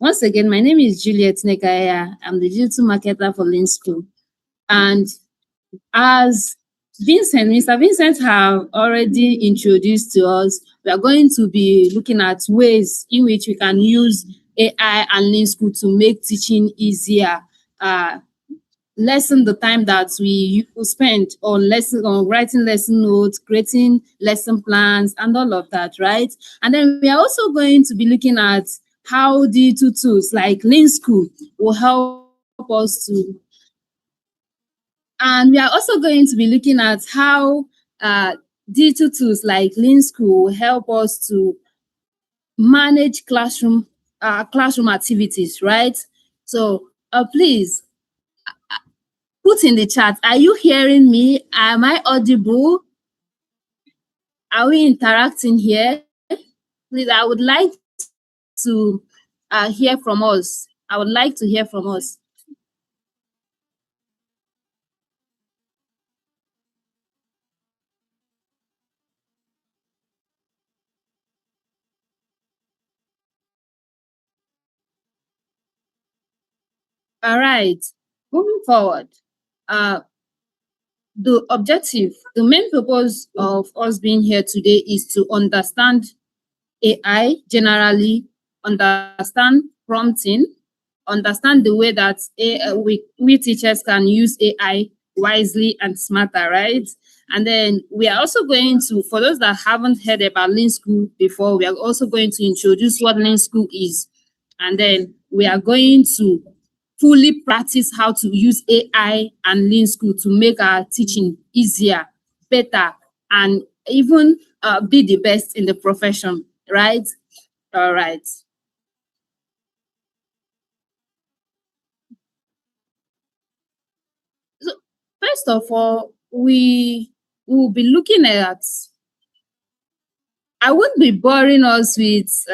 Once again, my name is Juliet Nekaya. I'm the digital marketer for LinkSkool. And as Mr. Vincent have already introduced to us, we are going to be looking at ways in which we can use AI and LinkSkool to make teaching easier, lessen the time that we spend on writing lesson notes, creating lesson plans, and all of that, right? And then we are also going to be looking at how digital tools like LinkSkool will help us to. And we are also going to be looking at how digital tools like LinkSkool will help us to manage classroom activities, right? So please put in the chat, are you hearing me? Am I audible? Are we interacting here? Please, I would like to hear from us. I would like to hear from us. All right, moving forward. The main purpose of us being here today is to understand AI generally, understand prompting, understand the way that we teachers can use AI wisely and smarter, right? And then we are also going to, for those that haven't heard about LinkSkool before, we are also going to introduce what LinkSkool is. And then we are going to fully practice how to use AI and LinkSkool to make our teaching easier, better, and even be the best in the profession, right? All right. So first of all, we will be looking at, I won't be boring us with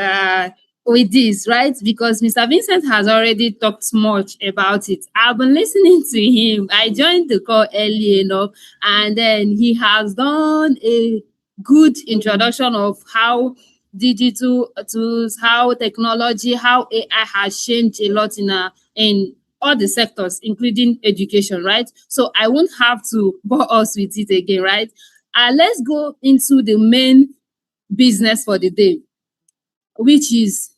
this, right? Because Mr. Vincent has already talked much about it. I've been listening to him. I joined the call early enough, and then he has done a good introduction of how digital tools, how technology, how AI has changed a lot in all the sectors, including education, right? So I won't have to bore us with it again, right? Let's go into the main business for the day, which is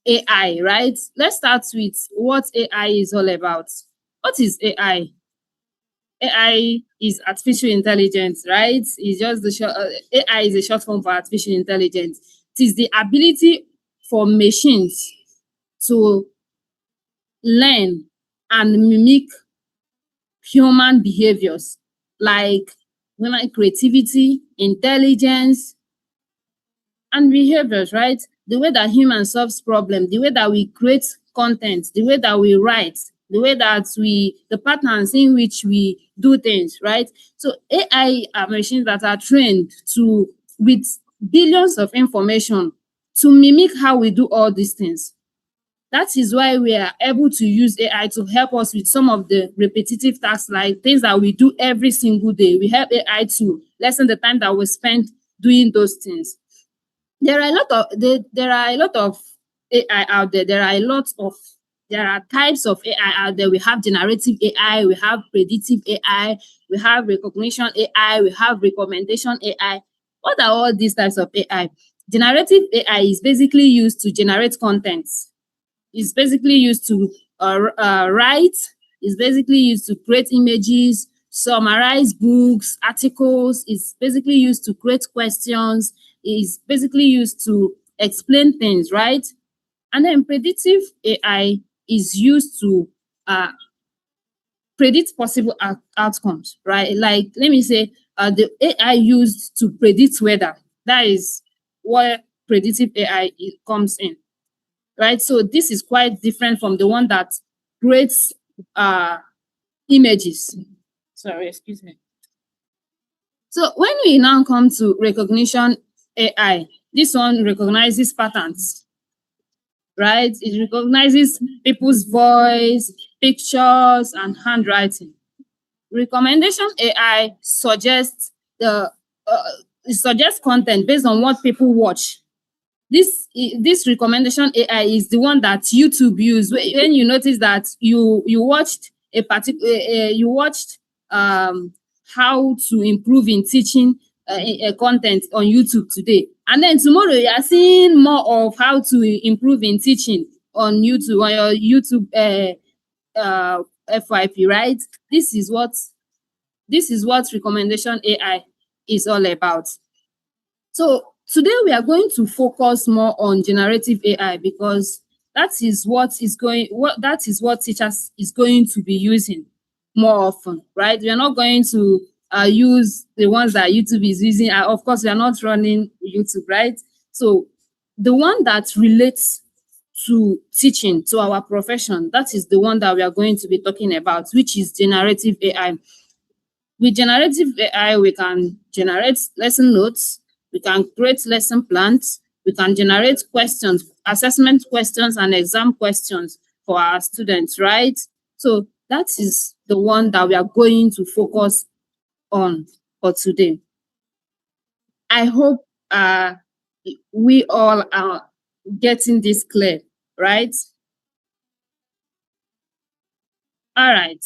AI, right? Let's start with what AI is all about. What is AI? AI is artificial intelligence, right? It's just AI is a short form for artificial intelligence. It is the ability for machines to learn and mimic human behaviors like creativity, intelligence, and behaviors, right? The way that humans solves problems, the way that we create content, the way that we write, the way that the patterns in which we do things, right? So AI are machines that are trained with billions of information to mimic how we do all these things. That is why we are able to use AI to help us with some of the repetitive tasks, like things that we do every single day. We help AI to lessen the time that we spend doing those things. There are a lot of AI out there. There are types of AI out there. We have generative AI, we have predictive AI, we have recognition AI, we have recommendation AI. What are all these types of AI? Generative AI is basically used to generate content. It's basically used to write. It's basically used to create images, summarize books, articles. It's basically used to create questions. Is basically used to explain things, right? And then predictive AI is used to predict possible outcomes, right? Like, let me say, the AI used to predict weather. That is where predictive AI comes in, right? So this is quite different from the one that creates images. Sorry, excuse me. So when we now come to recognition AI, this one recognizes patterns, right? It recognizes people's voice, pictures, and handwriting. Recommendation AI suggests content based on what people watch, This recommendation AI is the one that YouTube use. When you notice that you watched a particular you watched how to improve in teaching content on YouTube today, and then tomorrow you are seeing more of how to improve in teaching on YouTube, on your YouTube FYP, right? This is what recommendation AI is all about. So today we are going to focus more on generative AI, because that is what teachers is going to be using more often, right? We are not going to use the ones that YouTube is using. Of course, we are not running YouTube, right? So the one that relates to teaching, to our profession, that is the one that we are going to be talking about, which is generative AI. With generative AI, we can generate lesson notes, we can create lesson plans, we can generate questions, assessment questions, and exam questions for our students, right? So that is the one that we are going to focus on for today. I hope we all are getting this clear, right? All right.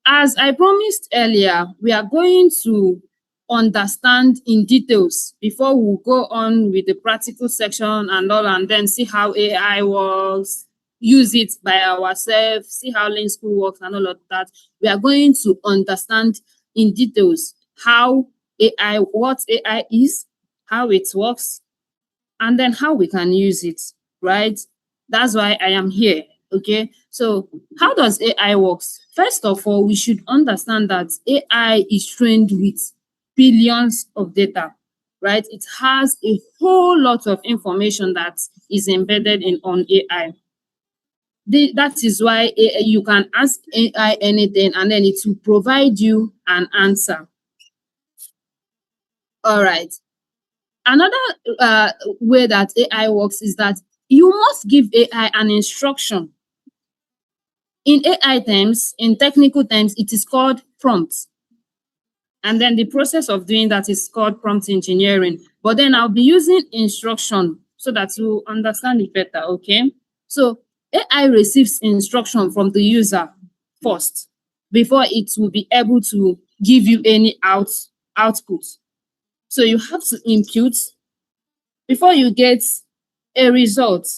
As I promised earlier, we are going to understand in details before we go on with the practical section and all, and then see how AI works, use it by ourselves, see how LinkSkool works and all of that. We are going to understand in details what AI is, how it works, and then how we can use it, right? That's why I am here. Okay, so how does AI works? First of all, we should understand that AI is trained with billions of data, right? It has a whole lot of information that is embedded on AI. That is why you can ask AI anything and then it will provide you an answer. All right. Another way that AI works is that you must give AI an instruction. In AI terms, in technical terms, it is called prompt. And then the process of doing that is called prompt engineering. But then I'll be using instruction so that you understand it better, okay? So AI receives instruction from the user first before it will be able to give you any output. So you have to input before you get a result.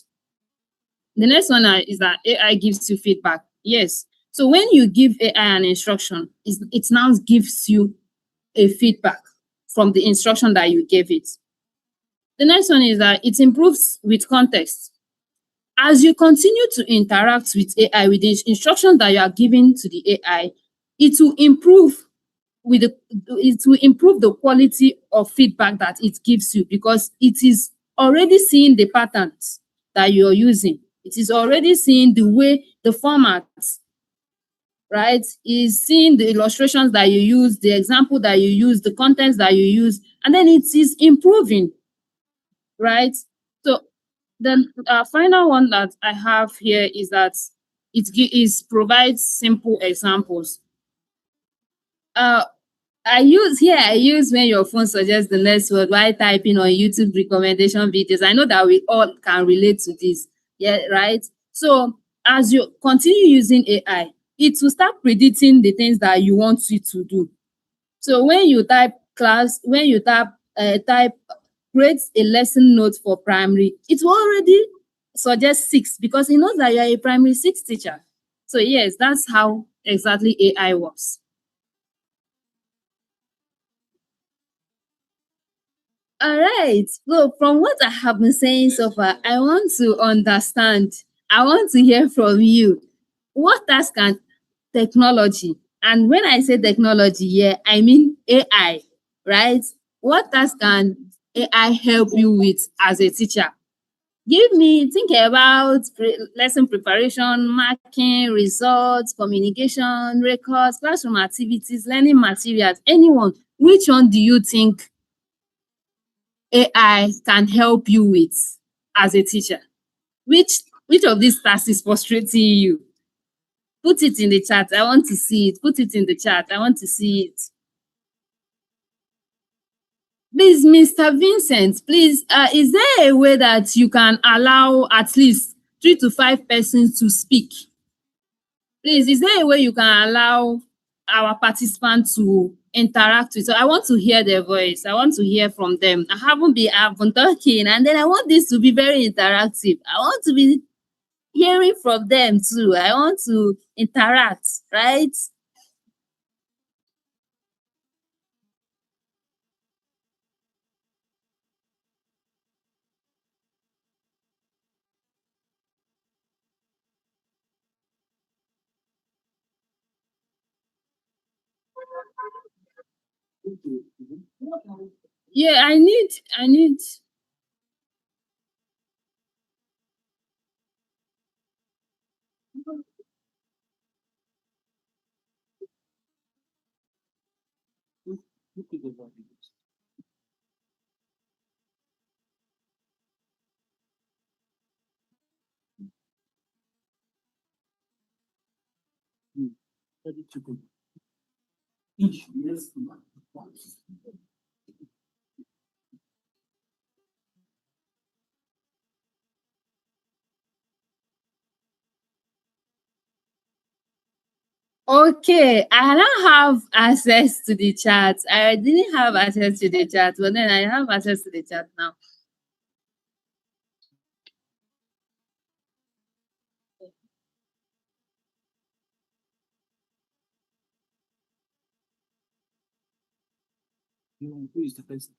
The next one is that AI gives you feedback. Yes. So when you give AI an instruction, it now gives you a feedback from the instruction that you gave it. The next one is that it improves with context. As you continue to interact with AI, with the instructions that you are giving to the AI, it will improve the quality of feedback that it gives you, because it is already seeing the patterns that you're using. It is already seeing the way, the formats, right? Is seeing the illustrations that you use, the example that you use, the contents that you use, and then it is improving, right? So the final one that I have here is that it provides simple examples. I use when your phone suggests the next word while typing on YouTube recommendation videos. I know that we all can relate to this. Yeah, right? So as you continue using AI, it will start predicting the things that you want it to do. So when you type create a lesson note for primary, it will already suggest 6 because it knows that you are a primary 6 teacher. So yes, that's how exactly AI works. All right. So from what I have been saying so far, I want to understand. I want to hear from you. What task can technology, and when I say technology here, I mean AI, right? What task can AI help you with as a teacher? Think about lesson preparation, marking, results, communication, records, classroom activities, learning materials, anyone. Which one do you think AI can help you with as a teacher? Which of these tasks is frustrating you? Put it in the chat. I want to see it. Put it in the chat. I want to see it. Please, Mr. Vincent, please, is there a way that you can allow at least 3 to 5 persons to speak? Please, is there a way you can allow our participants to interact with? So I want to hear their voice. I want to hear from them. I've been talking, and then I want this to be very interactive. I want to be hearing from them too. I want to interact, right? Yeah, I need. Okay, I don't have access to the chat. I didn't have access to the chat, but then I have access to the chat now. Who is the person?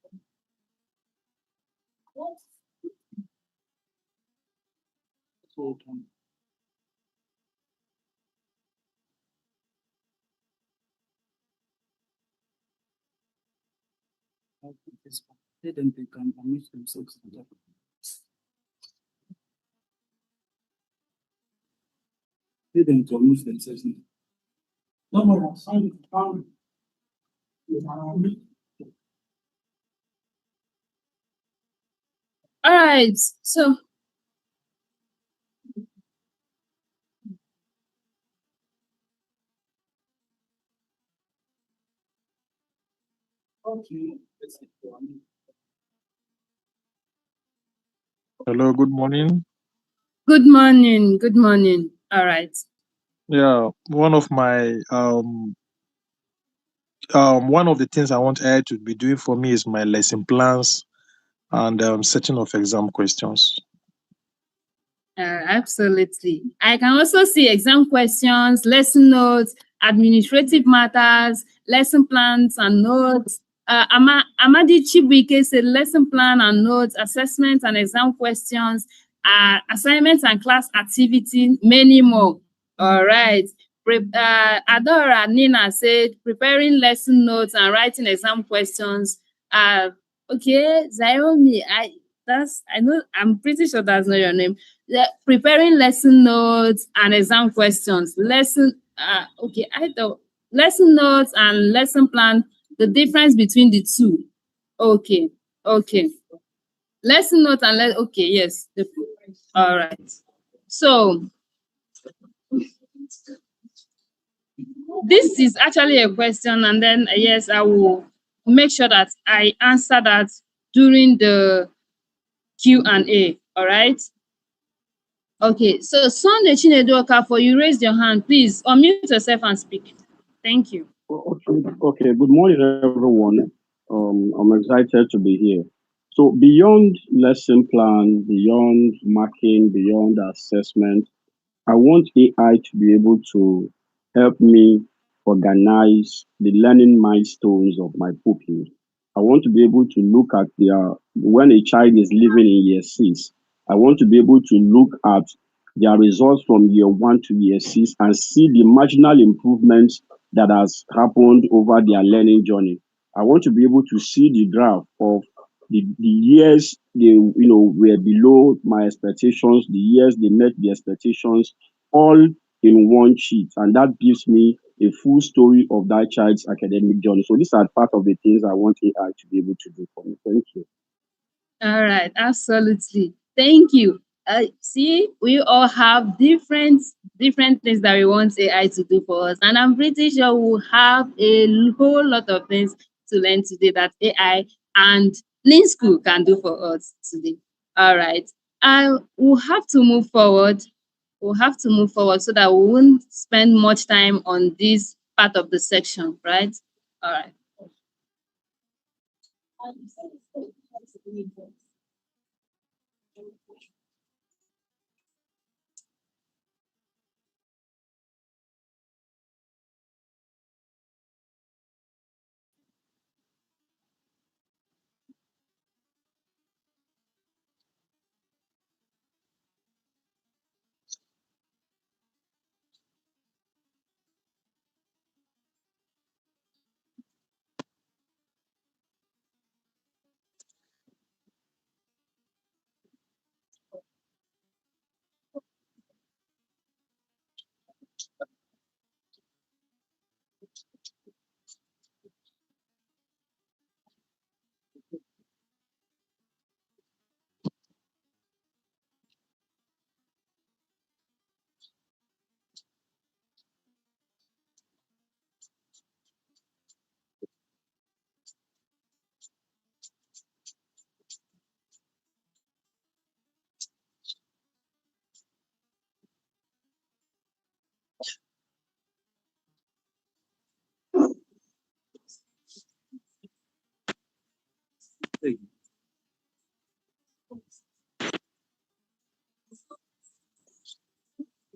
Then they can unmute themselves. Tell them to unmute themselves. No, no, no. All right, so Hello, good morning. good morning, good morning. All right. Yeah, one of the things I want AI to be doing for me is my lesson plans and setting of exam questions. Absolutely. I can also see exam questions, lesson notes, administrative matters, lesson plans and notes. Amadi Chibuike said lesson plan and notes, assessments and exam questions, assignments and class activity, many more. All right. Adora Nina said preparing lesson notes and writing exam questions. Okay, Zayomi, I know, I'm pretty sure that's not your name. Preparing lesson notes and exam questions. Okay, I thought lesson notes and lesson plan, the difference between the two. Okay, okay. Lesson notes and okay, yes. All right. So this is actually a question, and then yes, I will make sure that I answer that during the Q&A. All right. Okay, so Sunday Chinedu Okafor, you raised your hand. Please unmute yourself and speak. Thank you. Okay. Good morning, everyone. I'm excited to be here. So, beyond lesson plan, beyond marking, beyond assessment, I want AI to be able to help me organize the learning milestones of my pupils. I want to be able to look at when a child is living in year six, I want to be able to look at their results from year one to year six and see the marginal improvements that has happened over their learning journey. I want to be able to see the graph of the years they were below my expectations, the years they met the expectations, all in one sheet, and that gives me a full story of that child's academic journey. So these are part of the things I want AI to be able to do for me. Thank you. All right, absolutely. Thank you. See, we all have different things that we want AI to do for us, and I'm pretty sure we'll have a whole lot of things to learn today that AI and LinkSkool can do for us today. All right. We'll have to move forward. We'll have to move forward so that we won't spend much time on this part of the section, right? All right.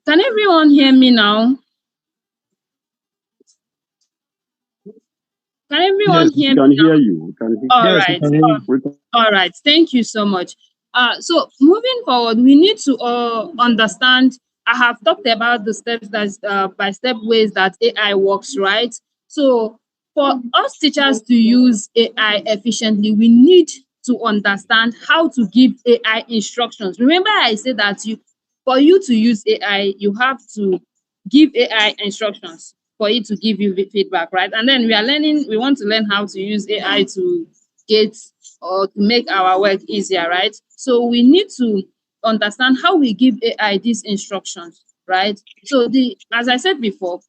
Can everyone hear me now? Can Yes, everyone hear We me can now? hear you. We can hear All yes, we right. can hear you. we can- All right. Thank you so much. So moving forward, we need to understand. I have talked about the steps that by step ways that AI works, right? So for us teachers to use AI efficiently, we need to understand how to give AI instructions. Remember, I said that for you to use AI, you have to give AI instructions for it to give you feedback, right? And then we want to learn how to use AI to get or to make our work easier, right? So we need to understand how we give AI these instructions, right? So as I said before,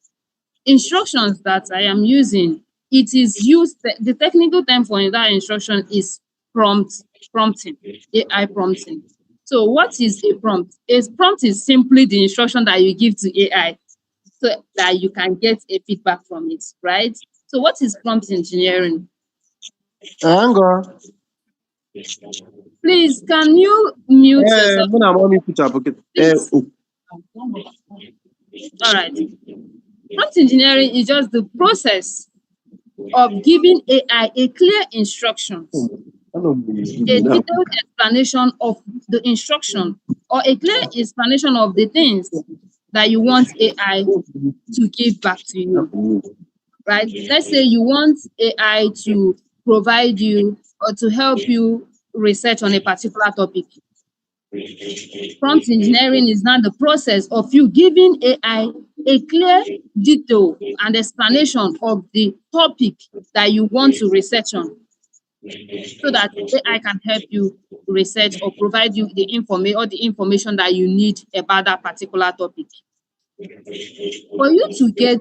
instructions that I am using, it is used, the technical term for that instruction is prompting, AI prompting. So what is a prompt? A prompt is simply the instruction that you give to AI so that you can get a feedback from it, right? So what is prompt engineering? Hang on. Please, can you mute yourself? When I'm on put up, okay. Please. All right. Prompt engineering is just the process of giving AI a clear instructions, a detailed explanation of the instruction, or a clear explanation of the things that you want AI to give back to you, right? Let's say you want AI to provide you or to help you research on a particular topic. Prompt engineering is now the process of you giving AI a clear detail and explanation of the topic that you want to research on so that AI can help you research or provide you the information that you need about that particular topic. For you to get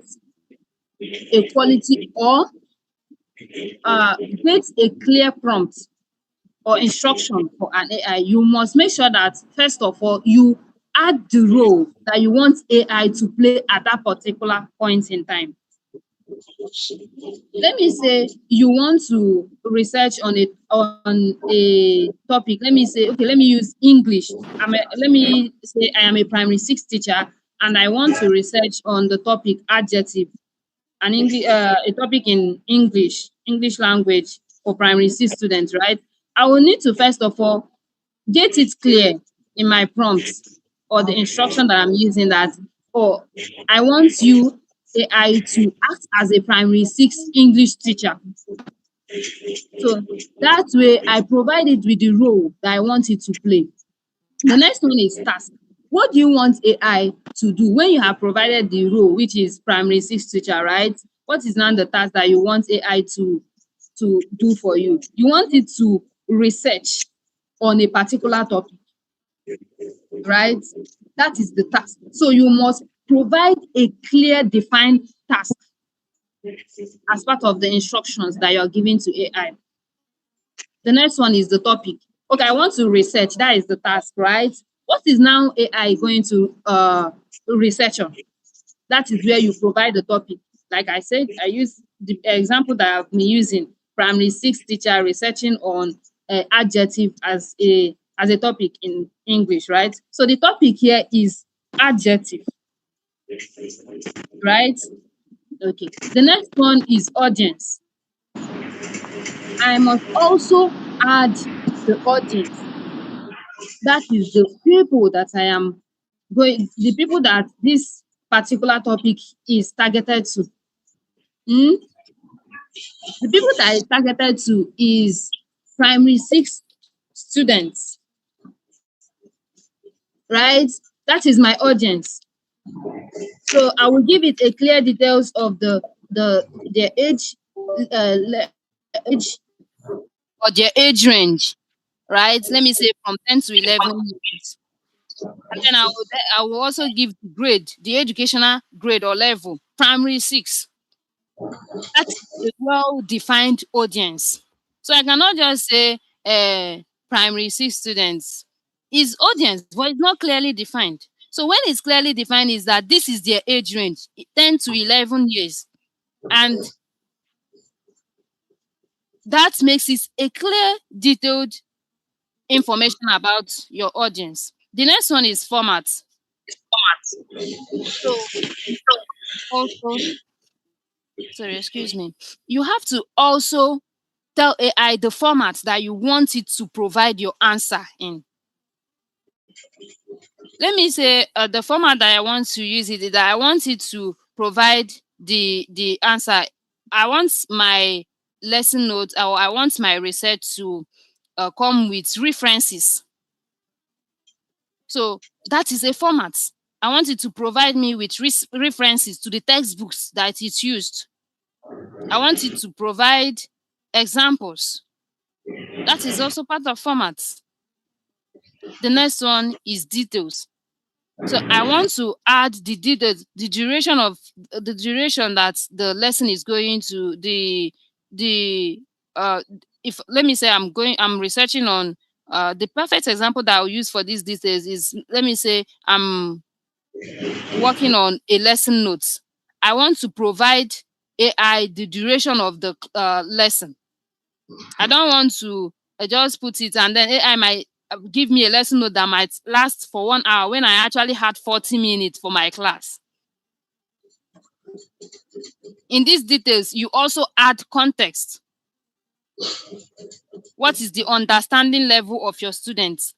a quality or get a clear prompt or instruction for an AI, you must make sure that first of all, you add the role that you want AI to play at that particular point in time. Let me say you want to research on a topic. Let me say, okay, let me use English. Let me say I am a primary six teacher and I want to research on the topic adjective, a topic in English language for primary six students, right? I will need to first of all get it clear in my prompts or the instruction that I'm using that, oh, I want you AI to act as a primary six English teacher. So that way I provide it with the role that I want it to play. The next one is task. What do you want AI to do when you have provided the role, which is primary six teacher, right? What is now the task that you want AI to do for you? You want it to research on a particular topic, right? That is the task. So you must provide a clear, defined task as part of the instructions that you're giving to AI. The next one is the topic. Okay, I want to research. That is the task, right? What is now AI going to research on? That is where you provide the topic. Like I said, I use the example that I've been using. Primary 6 teacher researching on adjective as a topic in English, right? So the topic here is adjective, right? Okay. The next one is audience. I must also add the audience. That is the people that I am the people that this particular topic is targeted to. Hmm? The people that is targeted to is primary 6 students, right? That is my audience. So I will give it a clear details of their age, age or their age range, right? Let me say from 10 to 11 years. And then I will also give the grade, the educational grade or level, primary 6. That's a well-defined audience. So I cannot just say primary 6 students. Is audience, but it's not clearly defined. So when it's clearly defined is that this is their age range, 10 to 11 years. And that makes it a clear, detailed information about your audience. The next one is format. So also, sorry, excuse me. You have to also tell AI the format that you want it to provide your answer in. Let me say the format that I want to use it is that I want it to provide the answer. I want my lesson notes or I want my research to come with references. So that is a format. I want it to provide me with references to the textbooks that it's used. I want it to provide examples. That is also part of formats. The next one is details. So I want to add the details, the duration that the lesson is going to if let me say I'm researching on the perfect example that I'll use for these details is, let me say I'm working on a lesson note. I want to provide AI the duration of the lesson. I don't want to just put it and then AI might give me a lesson note that might last for 1 hour when I actually had 40 minutes for my class. In these details, you also add context. What is the understanding level of your students?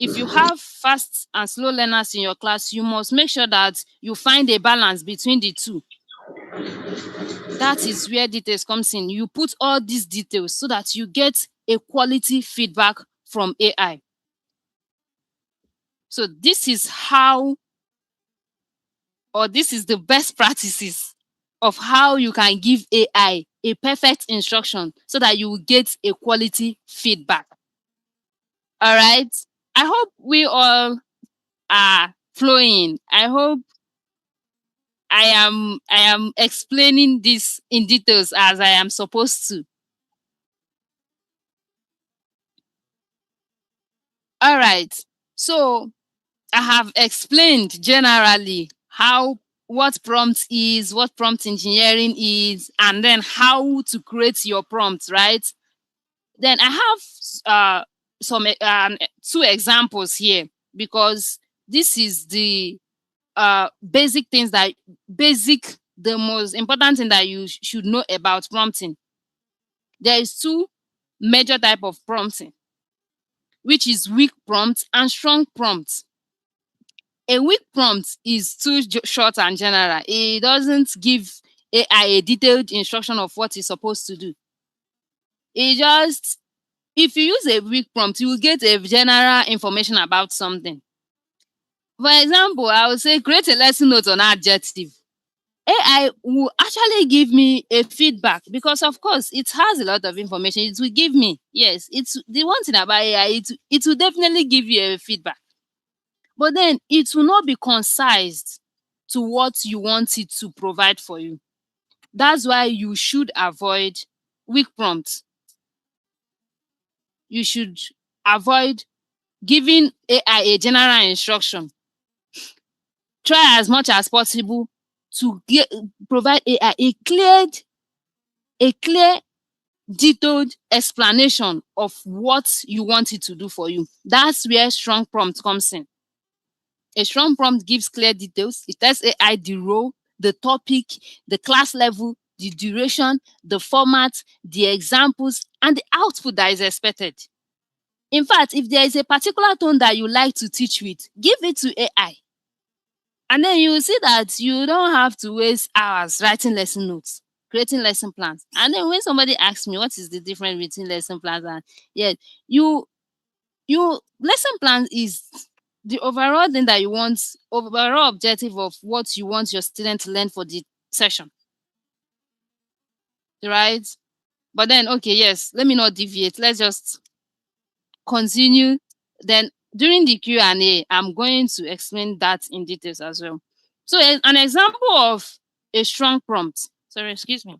If you have fast and slow learners in your class, you must make sure that you find a balance between the two. That is where details comes in. You put all these details so that you get a quality feedback from AI. So this is this is the best practices of how you can give AI a perfect instruction so that you will get a quality feedback. All right. I hope we all are flowing. I hope I am explaining this in details as I am supposed to. All right. So I have explained generally what prompt is, what prompt engineering is, and then how to create your prompt, right? Then I have some two examples here because this is the basic things the most important thing that you should know about prompting. There is two major type of prompting, which is weak prompt and strong prompt. A weak prompt is too short and general. It doesn't give AI a detailed instruction of what it's supposed to do. If you use a weak prompt, you will get a general information about something. For example, I would say create a lesson note on adjective. AI will actually give me a feedback because, of course, it has a lot of information. It will give me, yes, it's the one thing about AI, it will definitely give you a feedback. But then it will not be concise to what you want it to provide for you. That's why you should avoid weak prompts. you should avoid giving AI a general instruction. Try as much as possible to provide AI a clear, detailed explanation of what you want it to do for you. That's where strong prompt comes in. A strong prompt gives clear details. It tells AI the role, the topic, the class level, the duration, the format, the examples, and the output that is expected. In fact, if there is a particular tone that you like to teach with, give it to AI. And then you will see that you don't have to waste hours writing lesson notes, creating lesson plans. And then when somebody asks me what is the difference between lesson plans and you lesson plan is the overall thing that you want, overall objective of what you want your student to learn for the session. Right? But then okay, yes, let me not deviate. Let's just continue. Then during the Q&A, I'm going to explain that in details as well. So an example of a strong prompt. Sorry, excuse me.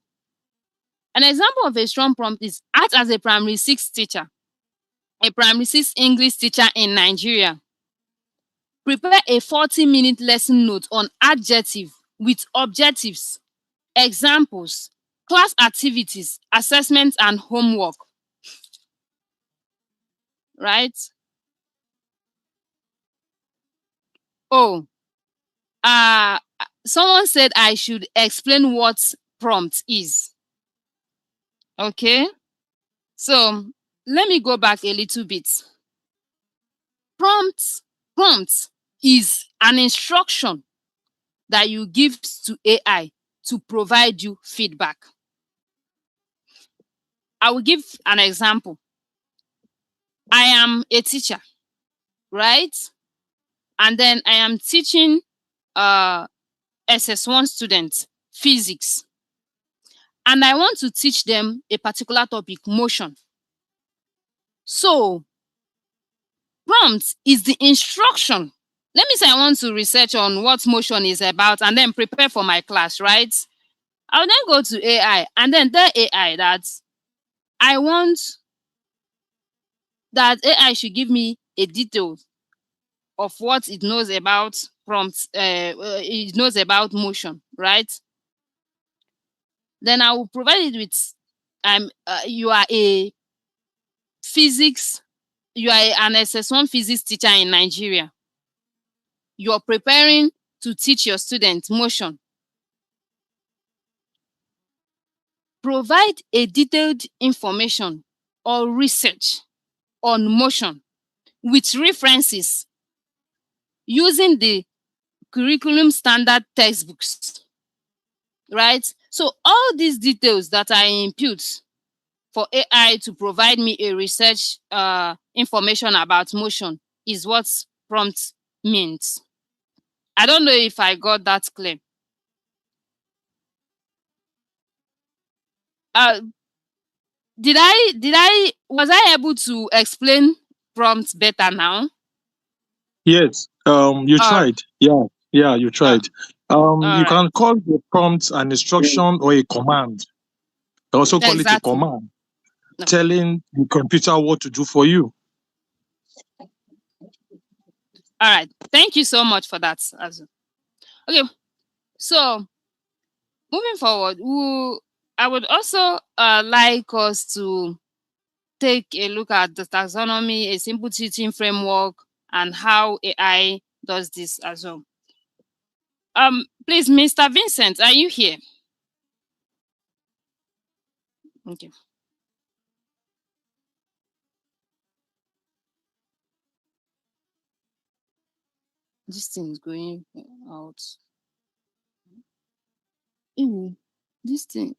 An example of a strong prompt is act as a primary 6 teacher, a primary 6 English teacher in Nigeria. Prepare a 40-minute lesson note on adjective with objectives, examples, class activities, assessments, and homework. Right? Oh, someone said I should explain what prompt is. Okay, so let me go back a little bit. Prompt is an instruction that you give to AI to provide you feedback. I will give an example. I am a teacher, right? And then I am teaching SS1 students physics. And I want to teach them a particular topic, motion. So prompt is the instruction. Let me say I want to research on what motion is about and then prepare for my class, right? I'll then go to AI and then tell AI that I want that AI should give me a detail of what it knows about prompts, it knows about motion, right? Then I will provide it with you are a physics, you are an SS1 physics teacher in Nigeria. You're preparing to teach your students motion. Provide a detailed information or research on motion with references using the curriculum standard textbooks, right? So all these details that I input for AI to provide me a research information about motion is what prompt means. I don't know if I got that clear. Uh, was I able to explain prompt better now? Yes, you Or tried. Yeah, you uh, tried. all You right. can call the prompt an instruction or a command. You also call it a Exactly. command, Okay. telling the computer what to do for you. All right. Thank you so much for that. Okay. So moving forward, I would also like us to take a look at the taxonomy, a simple teaching framework, and how AI does this as well. Please, Mr. Vincent, are you here? Okay. This thing is going out. Ew, this thing.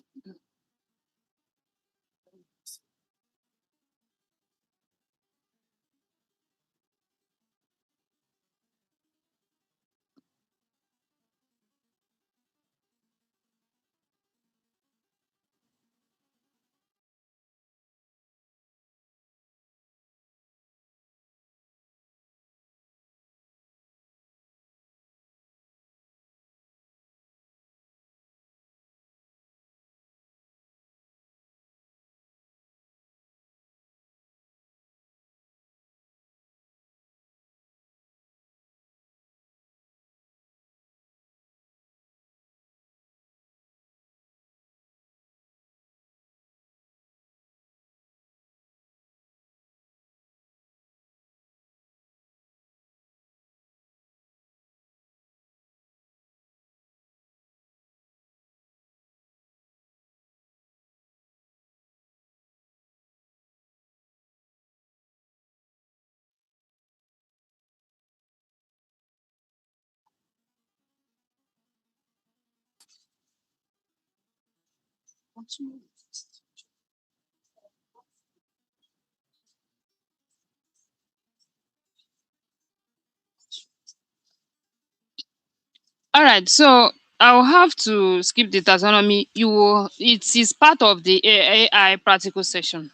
All right, so I'll have to skip the taxonomy. It is part of the AI practical session.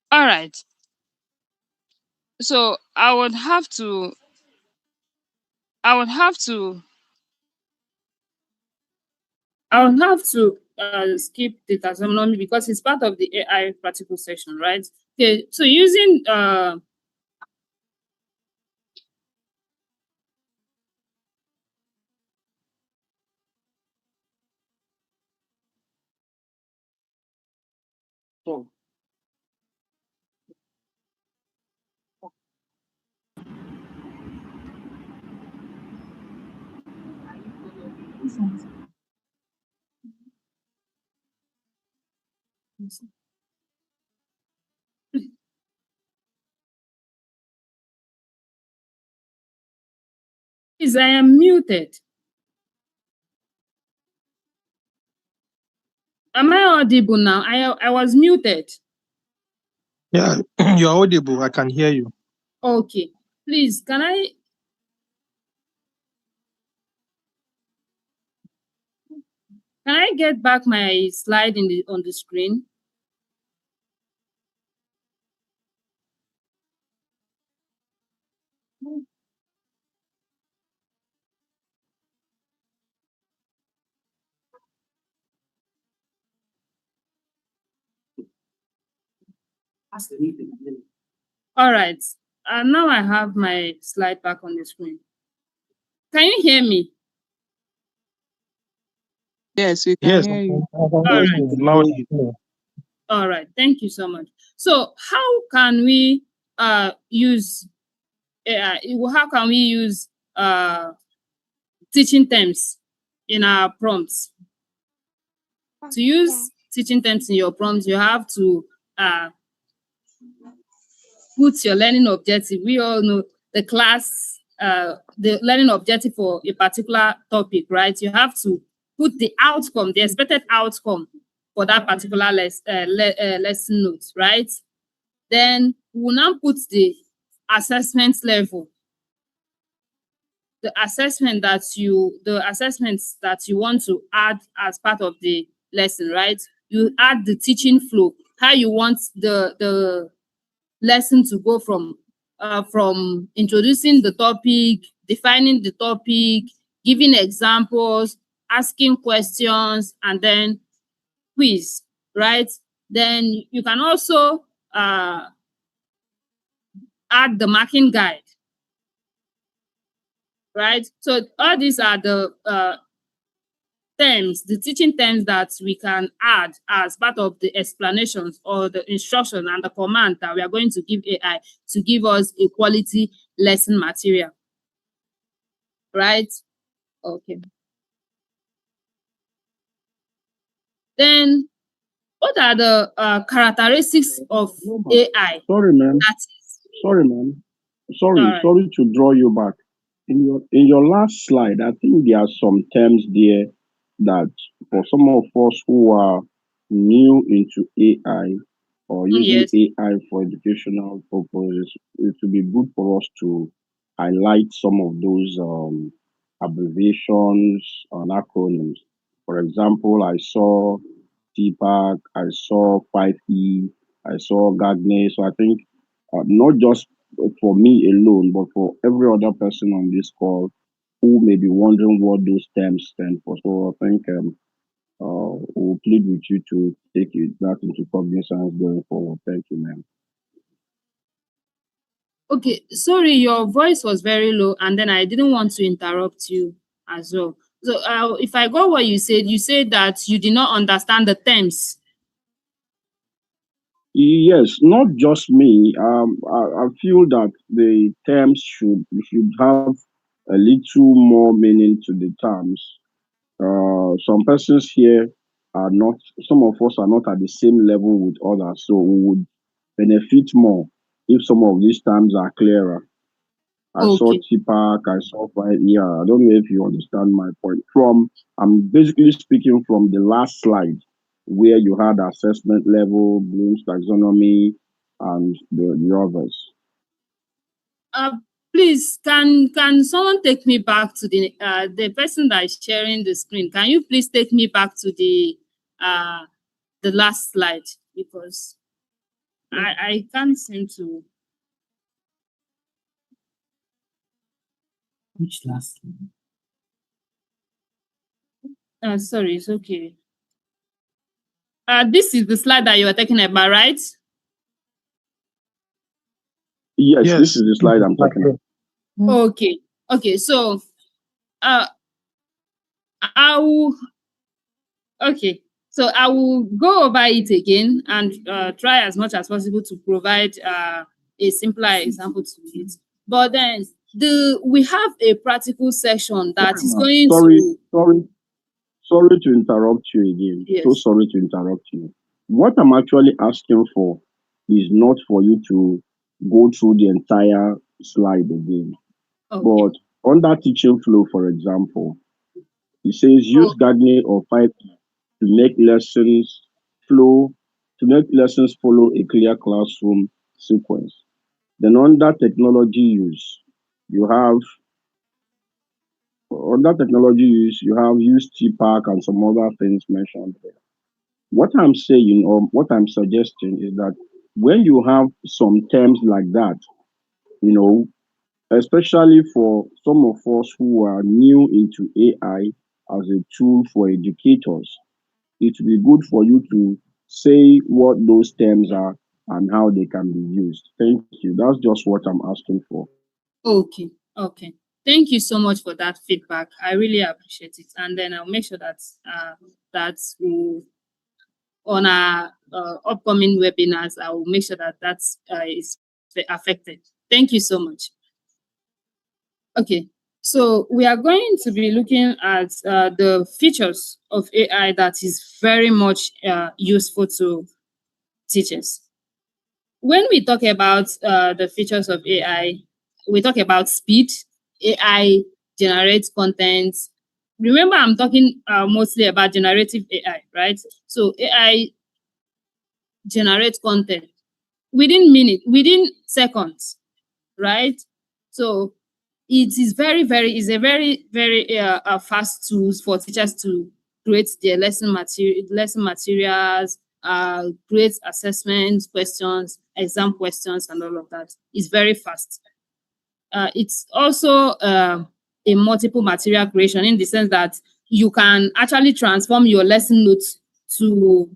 All right. So I would have to skip the taxonomy because it's part of the AI practical session, right? Okay, so using is I am muted. Am I audible now? I was muted. Yeah, you're audible. I can hear you. Okay. Please, can I get back my slide on the screen? All right. Now I have my slide back on the screen. Can you hear me? Yes, we can Yes, hear you. I can All hear right. you loud and clear. All right. Thank you so much. So how can we use AI? How can we use teaching terms in our prompts? To use teaching terms in your prompts, you have to put your learning objective. We all know the learning objective for a particular topic, right? You have to put the outcome, the expected outcome for that particular lesson note, right? Then we will now put the assessment level, the assessments that you want to add as part of the lesson, right? You add the teaching flow, how you want the lesson to go from introducing the topic, defining the topic, giving examples, asking questions, and then quiz, right? Then you can also add the marking guide, right? So all these are the terms, the teaching terms that we can add as part of the explanations or the instruction and the command that we are going to give AI to give us a quality lesson material, right? Okay. Then what are the characteristics of AI? Sorry, ma'am. That is, Sorry, ma'am. all right. Sorry to draw you back. In your last slide, I think there are some terms there that for some of us who are new into AI or using Yes. AI for educational purposes, it would be good for us to highlight some of those abbreviations and acronyms. For example, I saw TPAC, I saw 5E, I saw Gagne. So I think not just for me alone, but for every other person on this call who may be wondering what those terms stand for. So I think we'll plead with you to take that into cognizance going forward. Thank you, ma'am. Okay, sorry, your voice was very low, and then I didn't want to interrupt you as well. So, if I got what you said that you did not understand the terms. Yes, not just me. I feel that the terms should have a little more meaning to the terms. Some persons here are not, some of us are not at the same level with others. So we would benefit more if some of these terms are clearer. I saw Okay. TPAC, I saw five. Yeah, I don't know if you understand my point. I'm basically speaking from the last slide where you had assessment level, Bloom's taxonomy, and the others. Uh, please, can someone take me back to the person that is sharing the screen? Can you please take me back to the last slide, because I can't seem to. Which last? Sorry, it's okay. This is the slide that you were talking about, right? Yes, this Yes. is the slide I'm talking about. Okay. Okay. So, I will. Okay. So I will go over it again and try as much as possible to provide a simpler example to it. But then we have a practical section that Sorry, is ma'am. going Sorry, to. sorry to interrupt you again. So Yes. sorry to interrupt you. What I'm actually asking for is not for you to go through the entire slide again. Okay. But on that teaching flow, for example, it says use Oh, gardening or 5 to make lessons flow, to make lessons follow a clear classroom sequence. Then under technology use, you have under technology use, you have use TPAC and some other things mentioned there. What I'm saying or what I'm suggesting is that when you have some terms like that, you know, especially for some of us who are new into AI as a tool for educators, it will be good for you to say what those terms are and how they can be used. Thank you. That's just what I'm asking for. okay. Okay. Thank you so much for that feedback. I really appreciate it. And then I'll make sure that that will, on our upcoming webinars, I will make sure that is affected. Thank you so much. Okay, so we are going to be looking at the features of AI that is very much useful to teachers. When we talk about the features of AI, we talk about speed. AI generates content. Remember, I'm talking mostly about generative AI, right? So AI generates content within minutes, within seconds, right? So it is is a very fast tools for teachers to create their lesson materials, create assessment questions, exam questions, and all of that. It's very fast. It's also a multiple material creation, in the sense that you can actually transform your lesson notes to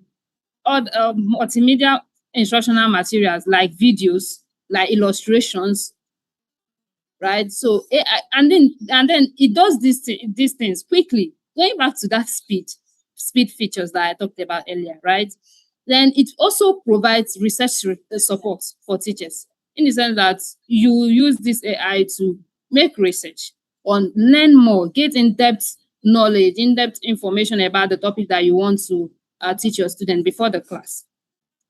multimedia instructional materials like videos, like illustrations, right? So AI, and then it does these things quickly. Going back to that speed features that I talked about earlier, right? Then it also provides research support for teachers, in the sense that you use this AI to make research on, learn more, get in-depth knowledge, in-depth information about the topic that you want to teach your student before the class,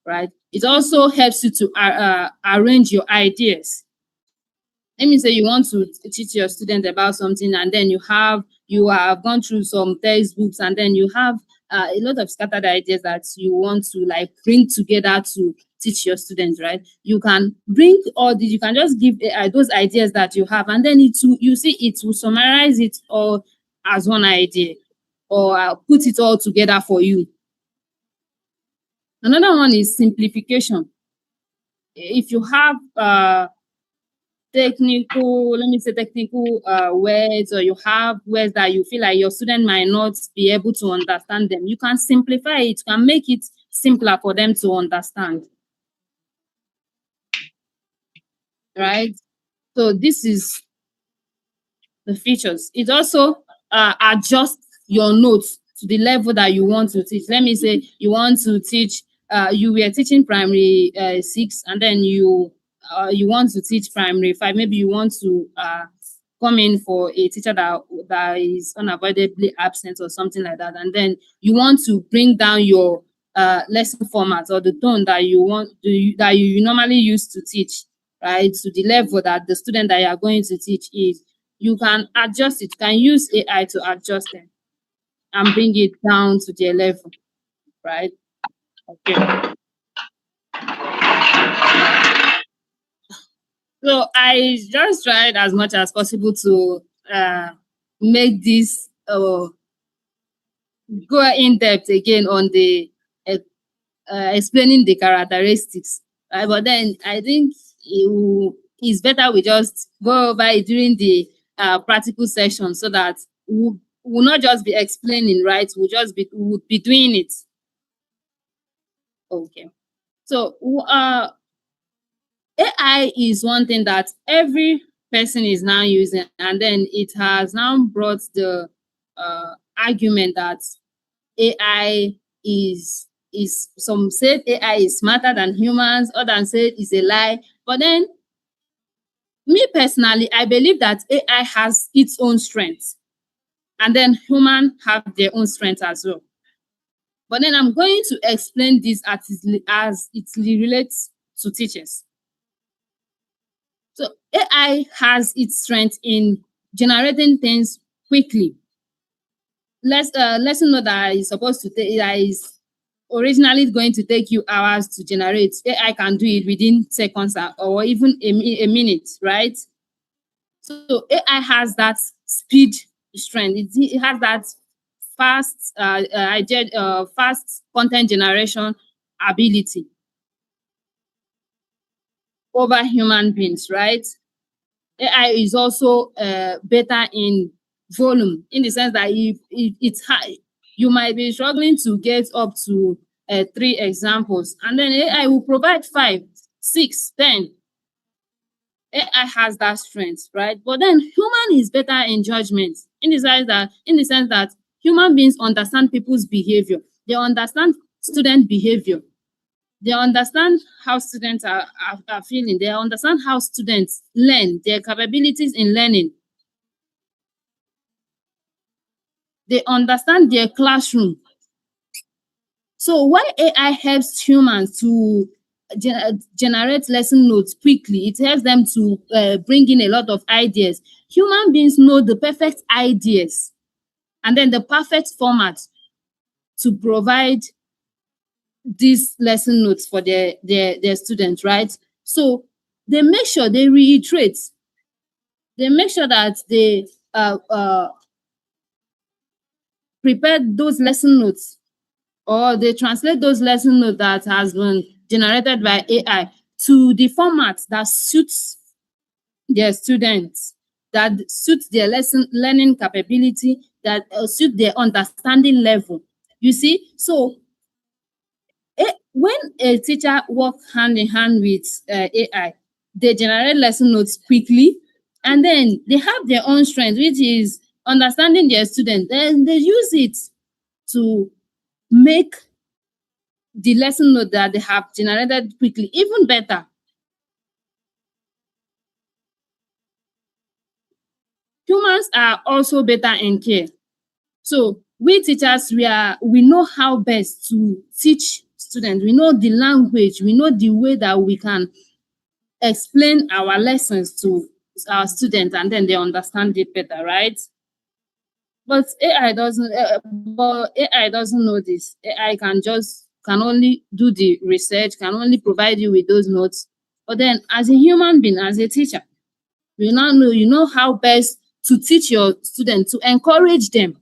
right? It also helps you to arrange your ideas. Let me say you want to teach your student about something, and then you have gone through some textbooks, and then you have a lot of scattered ideas that you want to like bring together to teach your students, right? You can bring all these, you can just give AI those ideas that you have, and then it will summarize it all as one idea, or put it all together for you. Another one is simplification. If you have technical words, or you have words that you feel like your student might not be able to understand them, you can simplify it, you can make it simpler for them to understand, right? So this is the features. It also adjusts your notes to the level that you want to teach. Let me say you want to teach, you were teaching primary 6, and then you want to teach primary 5. Maybe you want to come in for a teacher that that is unavoidably absent or something like that, and then you want to bring down your lesson format or the tone that that you normally use to teach, right, to the level that the student that you are going to teach is, you can adjust it. You can use AI to adjust them and bring it down to their level, right? Okay. So I just tried as much as possible to make this go in depth again on the explaining the characteristics. Right? But then I think it's better we just go over it during the practical session, so that we'll not just be explaining, right? We'll be doing it. Okay. So AI is one thing that every person is now using, and then it has now brought the argument that AI some say AI is smarter than humans, others say it's a lie. But then, me personally, I believe that AI has its own strengths, and then humans have their own strengths as well. But then I'm going to explain this as it relates to teachers. So AI has its strength in generating things quickly. Lesson note that is supposed to take, that is originally going to take you hours to generate, AI can do it within seconds or even a minute, right? So AI has that speed strength. It has that fast fast content generation ability over human beings, right? AI is also better in volume, in the sense that if it's high, you might be struggling to get up to 3 examples, and then AI will provide 5, 6, 10. AI has that strength, right? But then human is better in judgment, in the sense that human beings understand people's behavior. They understand student behavior. They understand how students are feeling. They understand how students learn, their capabilities in learning. They understand their classroom. So while AI helps humans to generate lesson notes quickly, it helps them to bring in a lot of ideas. Human beings know the perfect ideas and then the perfect format to provide these lesson notes for their students, right? So they make sure they reiterate. They make sure that they prepare those lesson notes, or they translate those lesson notes that has been generated by AI to the format that suits their students, that suits their lesson learning capability, that suit their understanding level. You see, so when a teacher works hand in hand with AI, they generate lesson notes quickly, and then they have their own strength, which is understanding their students. Then they use it to make the lesson note that they have generated quickly even better. Humans are also better in care. So we teachers, we know how best to teach students. We know the language, we know the way that we can explain our lessons to our students, and then they understand it better, right? But AI doesn't know this. AI can only do the research, can only provide you with those notes. But then as a human being, as a teacher, you know how best to teach your students, to encourage them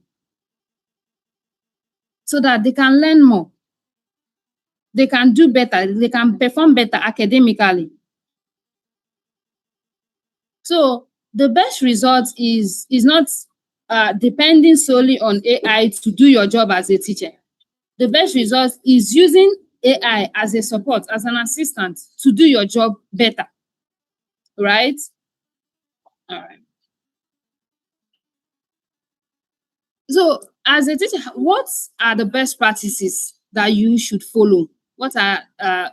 so that they can learn more. They can do better, they can perform better academically. So the best result is not depending solely on AI to do your job as a teacher. The best result is using AI as a support, as an assistant to do your job better, right? All right. So as a teacher, what are the best practices that you should follow? What are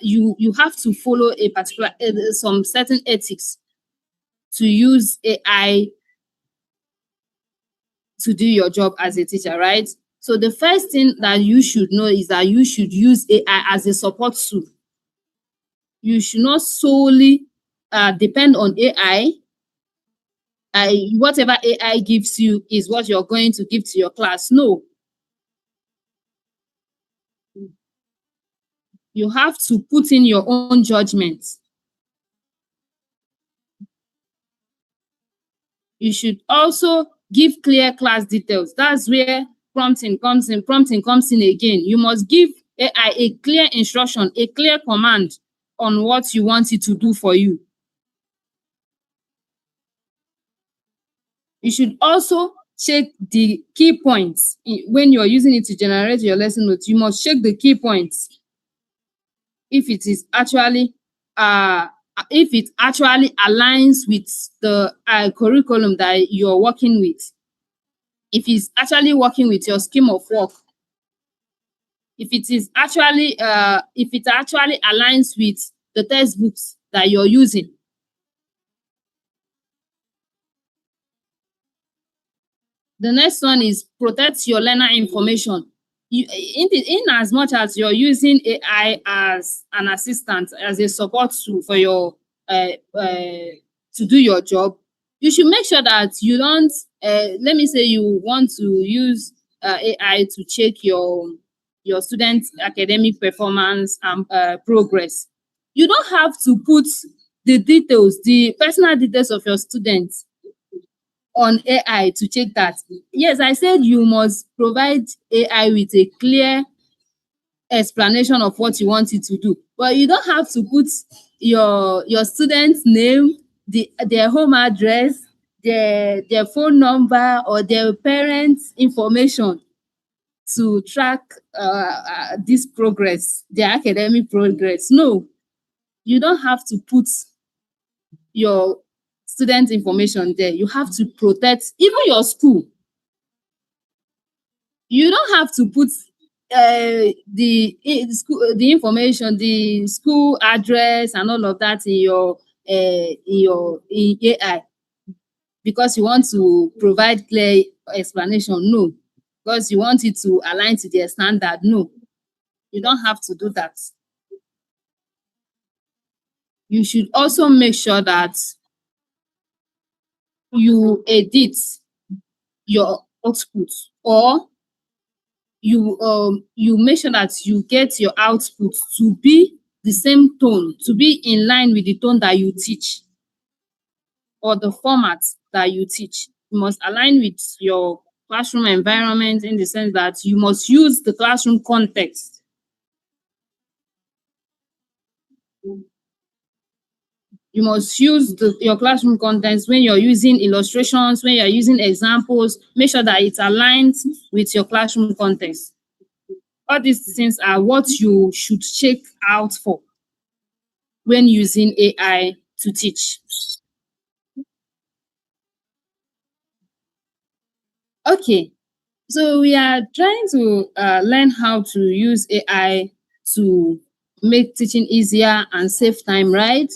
you have to follow a particular some certain ethics to use AI to do your job as a teacher, right? So the first thing that you should know is that you should use AI as a support tool. You should not solely depend on AI. Whatever AI gives you is what you're going to give to your class. No, you have to put in your own judgment. You should also give clear class details. That's where prompting comes in. Prompting comes in again. You must give AI a clear instruction, a clear command on what you want it to do for you. You should also check the key points when you're using it to generate your lesson notes. You must check the key points if it is actually if it actually aligns with the curriculum that you're working with. If it's actually working with your scheme of work, if it actually aligns with the textbooks that you're using. The next one is protect your learner information. In as much as you're using AI as an assistant, as a support tool for your to do your job, you should make sure that you don't. Let me say you want to use AI to check your students' academic performance and progress. You don't have to put the details, the personal details of your students on AI to check that. Yes, I said you must provide AI with a clear explanation of what you want it to do, but you don't have to put your student's name, their home address, their phone number, or their parents' information to track this progress, their academic progress. No, you don't have to put your student information there. You have to protect even your school. You don't have to put the information, the school address and all of that in your AI because you want to provide clear explanation. No, because you want it to align to their standard. No, you don't have to do that. You should also make sure that you edit your output, or you make sure that you get your output to be the same tone, to be in line with the tone that you teach or the format that you teach. You must align with your classroom environment in the sense that you must use the classroom context. You must use your classroom context when you're using illustrations, when you're using examples. Make sure that it aligns with your classroom context. All these things are what you should check out for when using AI to teach. Okay, so we are trying to learn how to use AI to make teaching easier and save time, right?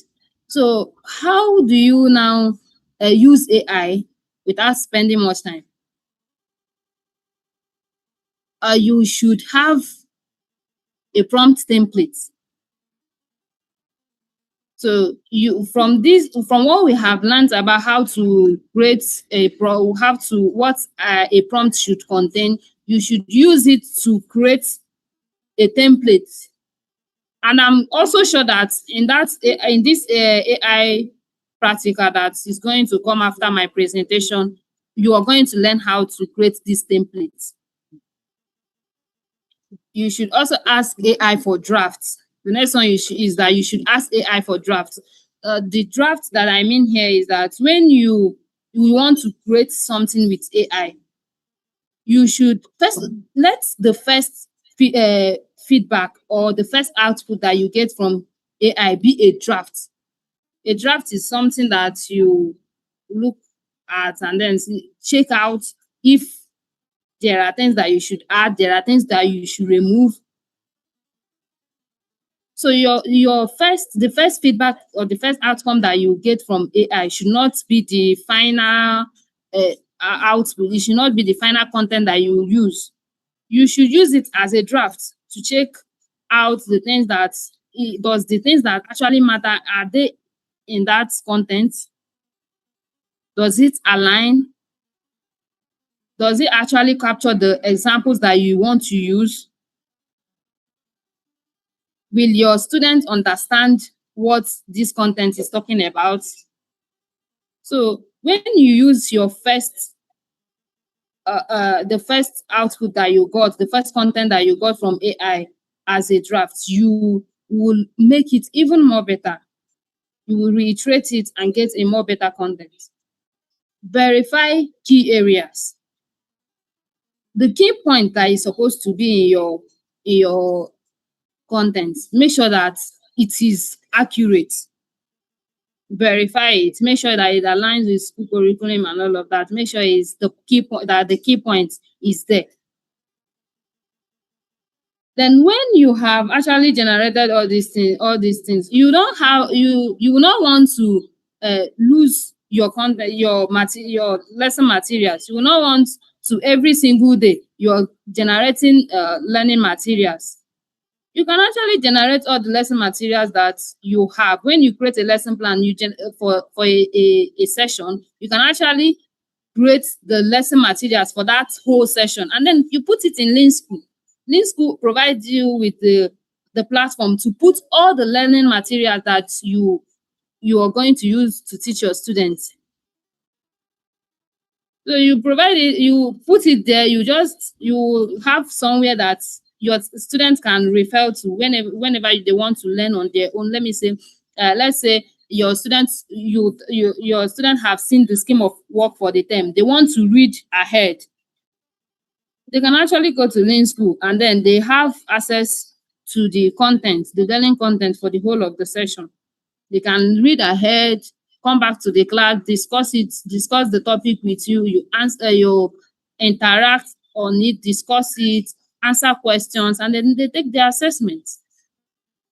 So how do you now use AI without spending much time? You should have a prompt template. So from what we have learned about how to create what a prompt should contain, you should use it to create a template. And I'm also sure that in this AI practical that is going to come after my presentation, you are going to learn how to create this template. You should also ask AI for drafts. The next one is that you should ask AI for drafts. The draft that I mean here is that when you want to create something with AI, you should first let the first feedback or the first output that you get from AI be a draft. A draft is something that you look at and then check out if there are things that you should add, there are things that you should remove. So the first feedback or the first outcome that you get from AI should not be the final output. It should not be the final content that you use. You should use it as a draft to check out the things that does the things that actually matter, are they in that content? Does it align? Does it actually capture the examples that you want to use? Will your students understand what this content is talking about? So when you use your the first output that you got, the first content that you got from AI as a draft, you will make it even more better. You will reiterate it and get a more better content. Verify key areas. The key point that is supposed to be in your content, make sure that it is accurate. Verify it. Make sure that it aligns with school curriculum and all of that. Make sure it's the key point, that the key point is there. Then when you have actually generated all these things, you don't have you will not want to lose your content, your lesson materials. You will not want to every single day you're generating learning materials. You can actually generate all the lesson materials that you have. When you create a lesson plan, for a session, you can actually create the lesson materials for that whole session, and then you put it in LinkSkool. LinkSkool provides you with the platform to put all the learning materials that you are going to use to teach your students. So you provide it, you put it there, you have somewhere that your students can refer to whenever they want to learn on their own. Let me say, let's say your students, your students have seen the scheme of work for the term. They want to read ahead. They can actually go to LinkSkool, and then they have access to the content, the learning content for the whole of the session. They can read ahead, come back to the class, discuss the topic with you, you answer, you interact on it, discuss it, answer questions, and then they take their assessments,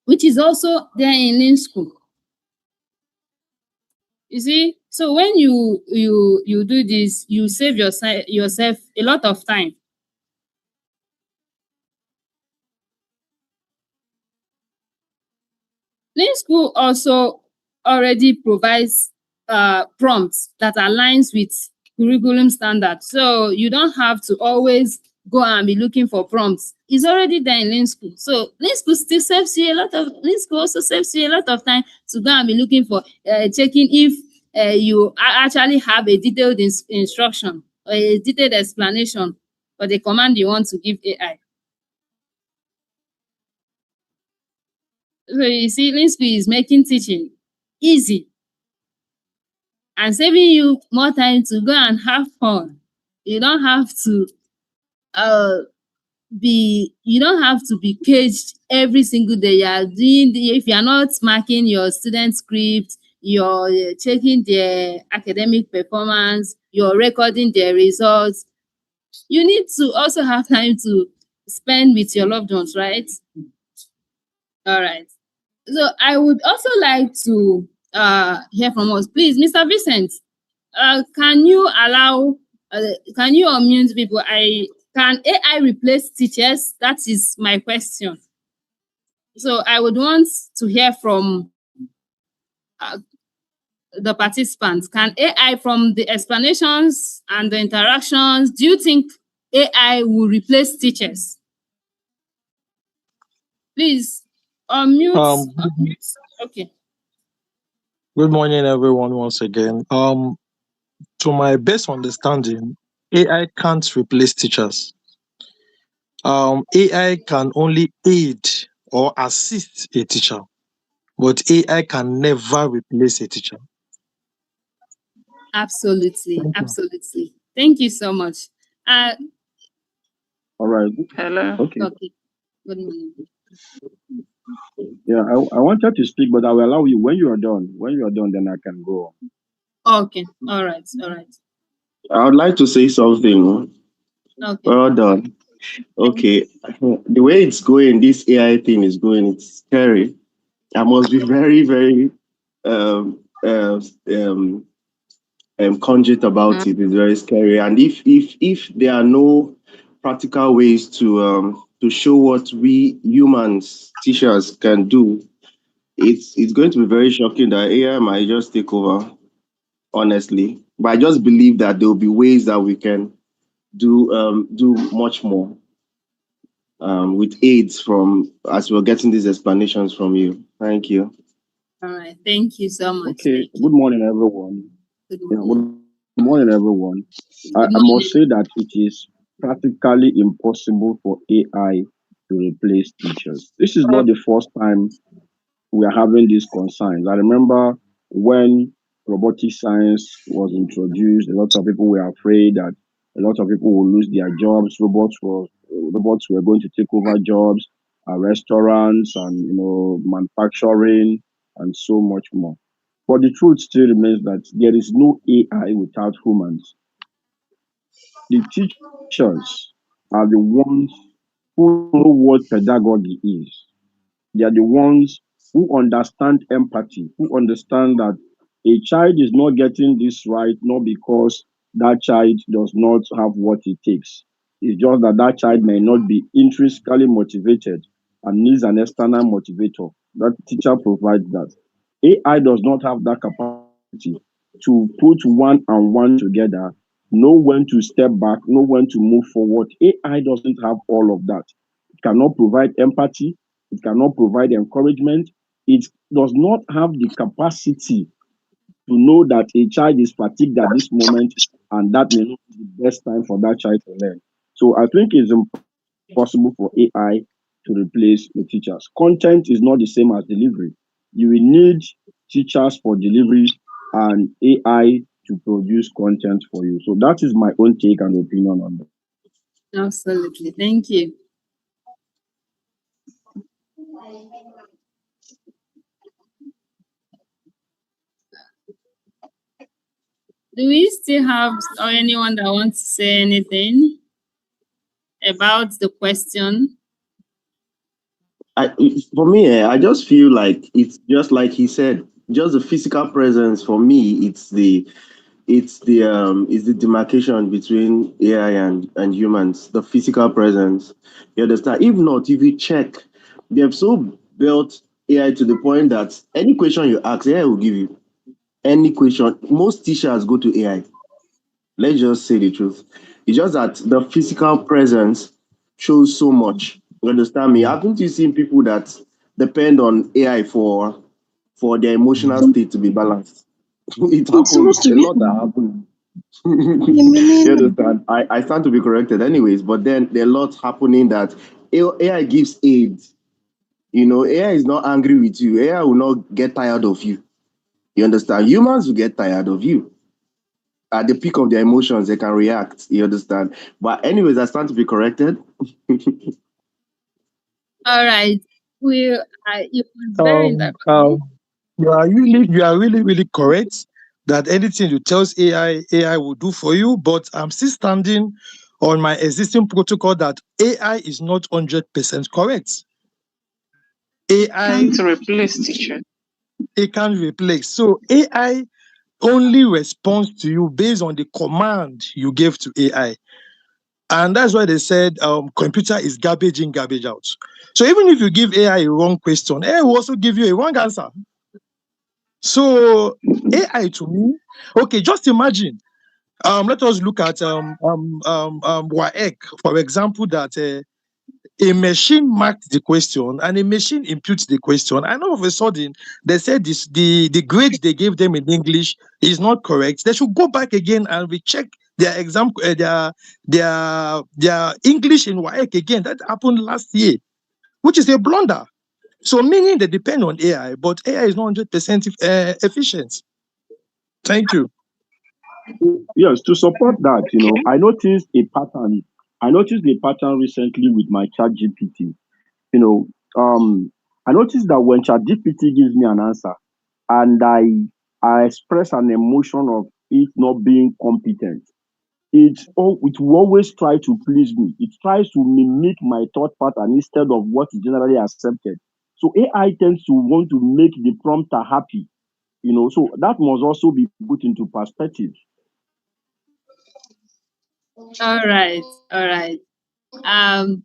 which is also there in LinkSkool. You see, so when you do this, you save yourself a lot of time. LinkSkool also already provides prompts that aligns with curriculum standards. So you don't have to always go and be looking for prompts. It's already there in LinkSkool. So LinkSkool still saves you LinkSkool also saves you a lot of time to go and be looking for checking if you actually have a detailed instruction or a detailed explanation for the command you want to give AI. So you see, LinkSkool is making teaching easy and saving you more time to go and have fun. You don't have to be caged every single day. You are doing if you are not marking your student script, you're checking their academic performance, you're recording their results. You need to also have time to spend with your loved ones, right? All right. So I would also like to hear from us. Please, Mr. Vincent, can you unmute people? Can AI replace teachers? That is my question. So I would want to hear from the participants. Can AI, from the explanations and the interactions, do you think AI will replace teachers? Please unmute. Okay. Good morning, everyone, once again. To my best understanding, AI can't replace teachers. AI can only aid or assist a teacher, but AI can never replace a teacher. Absolutely. Absolutely. Thank you so much. All right. Hello. Okay. Okay. Good morning. Yeah, I wanted to speak, but I will allow you when you are done. When you are done, then I can go. Okay. All right. All right. I would like to say something. Okay. Well done. Okay. The way it's going, this AI thing is going, it's scary. I must be very, very conjure about it is very scary. And if there are no practical ways to show what we humans teachers can do, it's going to be very shocking that AI might just take over, honestly. But I just believe that there will be ways that we can do much more with aids from as we're getting these explanations from you. Thank you. All right. Thank you so much. Okay, Thank good you. morning, everyone. Good Yeah, morning. good morning, everyone. I Good must say morning. that it is practically impossible for AI to replace teachers. This is not the first time we are having these concerns. I remember when robotic science was introduced, a lot of people were afraid that a lot of people will lose their jobs. Robots were going to take over jobs, restaurants, and manufacturing, and so much more. But the truth still remains that there is no AI without humans. The teachers are the ones who know what pedagogy is. They are the ones who understand empathy, who understand that a child is not getting this right not because that child does not have what it takes. It's just that that child may not be intrinsically motivated and needs an external motivator. That teacher provides that. AI does not have that capacity to put one and one together, know when to step back, know when to move forward. AI doesn't have all of that. It cannot provide empathy. It cannot provide encouragement. It does not have the capacity to know that a child is fatigued at this moment and that may not be the best time for that child to learn. So I think it's impossible for AI to replace the teachers. Content is not the same as delivery. You will need teachers for delivery and AI to produce content for you. So that is my own take and opinion on that. Absolutely. Thank you. Do we still have or anyone that wants to say anything about the question? For me, I just feel like it's just like he said, just the physical presence. For me, it's the demarcation between AI and humans, the physical presence. You understand? If not, if you check, they have so built AI to the point that any question you ask, AI will give you any question. Most teachers go to AI. Let's just say the truth. It's just that the physical presence shows so much. You understand me? Haven't you seen people that depend on AI for their emotional state to be balanced? It It's happens. supposed to A be lot that happens. the You meaning. understand? I stand to be corrected anyways, but then there are lots happening that AI gives aid. AI is not angry with you. AI will not get tired of you. You understand? Humans will get tired of you. At the peak of their emotions, they can react. You understand? But anyways, I stand to be corrected. All right. It was very Um, interesting. um, you are really correct that anything you tells AI will do for you. But I'm still standing on my existing protocol that AI is not 100% correct. AI Can't replace teacher. it can replace. So AI only responds to you based on the command you gave to AI. And that's why they said computer is garbage in, garbage out. So even if you give AI a wrong question, AI will also give you a wrong answer. So AI to me, okay, just imagine. Let us look at WAEC, for example, that a machine marked the question and a machine imputes the question, and all of a sudden they said the grade they gave them in English is not correct. They should go back again and recheck their exam, their English in WAEC again. That happened last year, which is a blunder. So meaning they depend on AI, but AI is not 100% efficient. Thank you. Yes, to support that, Okay. I noticed a pattern recently with my chat GPT. You know, I noticed that when chat GPT gives me an answer and I express an emotion of it not being competent, it will always try to please me. It tries to mimic my thought pattern instead of what is generally accepted. So AI tends to want to make the prompter happy. So that must also be put into perspective. All right. All right. Um,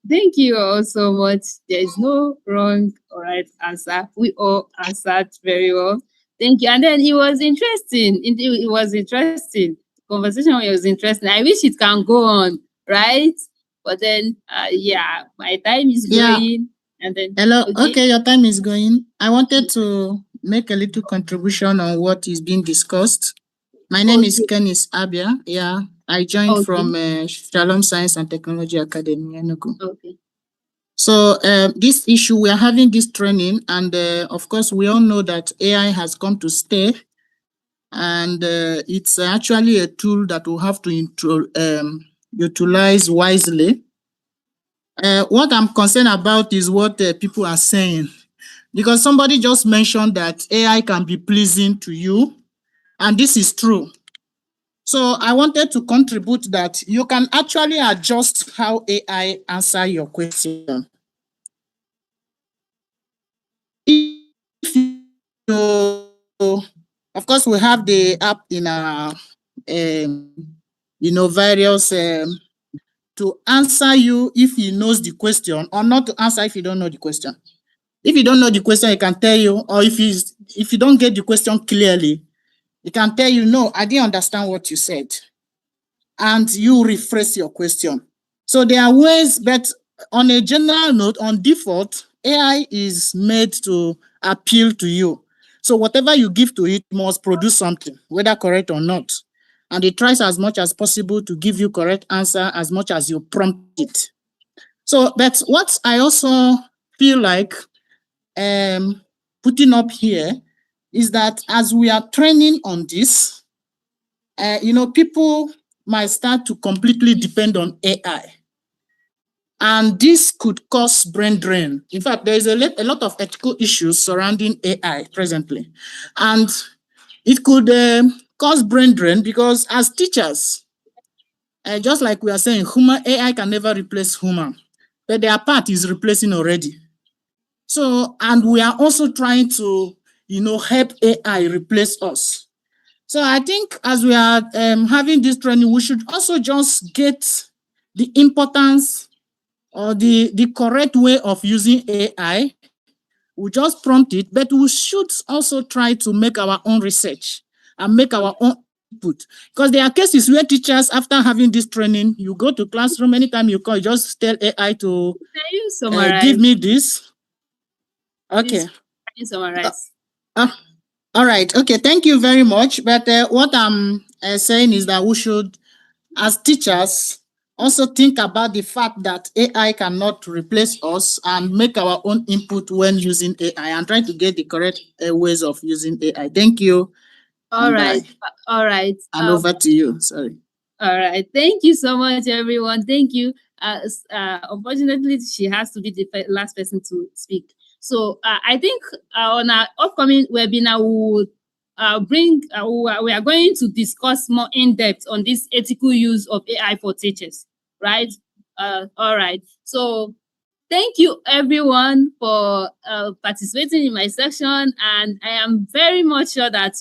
Thank you all so much. There is no wrong or right answer. We all answered very well. Thank you. And then it was interesting. It was interesting. Conversation was interesting. I wish it can go on, right? But then, yeah, my time is Yeah. going. And then, Hello. okay. Okay, your time is going. I wanted to make a little contribution on what is being discussed. My name is Okay. Kenis Abia. Yeah, I joined Okay. from Shalom Science and Technology Academy, Enugu. Okay. So this issue, we are having this training, and of course, we all know that AI has come to stay, and it's actually a tool that we have to utilize wisely. What I'm concerned about is what people are saying, because somebody just mentioned that AI can be pleasing to you, and this is true. So I wanted to contribute that you can actually adjust how AI answer your question. If you, of course, we have the app in our, various to answer you if he knows the question, or not to answer if you don't know the question. If you don't know the question, he can tell you, or if you don't get the question clearly, he can tell you, no, I didn't understand what you said, and you rephrase your question. So there are ways, but on a general note, on default, AI is made to appeal to you. So whatever you give to it must produce something, whether correct or not. And it tries as much as possible to give you correct answer as much as you prompt it. So, but what I also feel like putting up here is that as we are training on this, people might start to completely depend on AI. And this could cause brain drain. In fact, there is a lot of ethical issues surrounding AI presently. And it could cause brain drain because as teachers, just like we are saying, AI can never replace human, but their part is replacing already. So, and we are also trying to, help AI replace us. So I think as we are having this training, we should also just get the importance or the correct way of using AI. We just prompt it, but we should also try to make our own research and make our own input. Because there are cases where teachers, after having this training, you go to classroom, anytime you call, you just tell AI to Can you give summarize? me this. Okay. Please, can you summarize? Uh, all right. Okay. Thank you very much. But what I'm saying is that we should, as teachers, also think about the fact that AI cannot replace us and make our own input when using AI and try to get the correct ways of using AI. Thank you. All And right. bye. All right. And over to you. Sorry. All right. Thank you so much, everyone. Thank you. Unfortunately, she has to be the last person to speak. So I think on our upcoming webinar, we will we are going to discuss more in depth on this ethical use of AI for teachers, right? All right. So thank you everyone for participating in my session, and I am very much sure that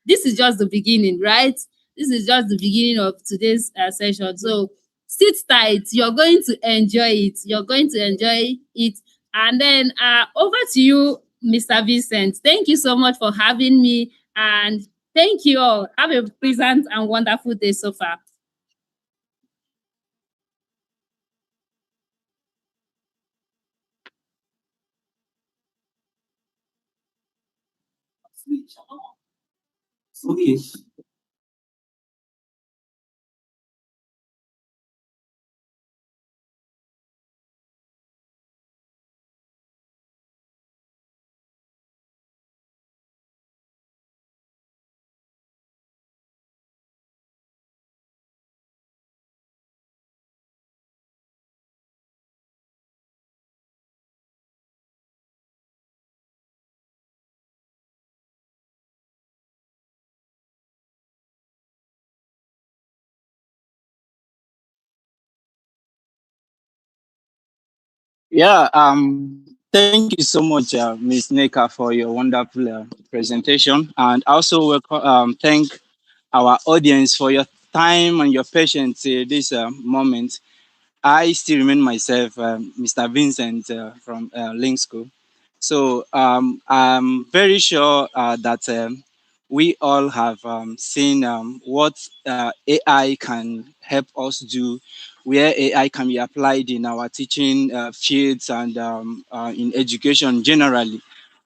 this is just the beginning, right? This is just the beginning of today's session. So sit tight. You're going to enjoy it. You're going to enjoy it. And then over to you, Mr. Vincent. Thank you so much for having me. And thank you all. Have a pleasant and wonderful day so far. Okay. Yeah, thank you so much, Ms. Neka, for your wonderful presentation, and also welcome, thank our audience for your time and your patience this moment. I still remain myself, Mr. Vincent from LinkSkool. So I'm very sure that we all have seen what AI can help us do, where AI can be applied in our teaching fields and in education generally.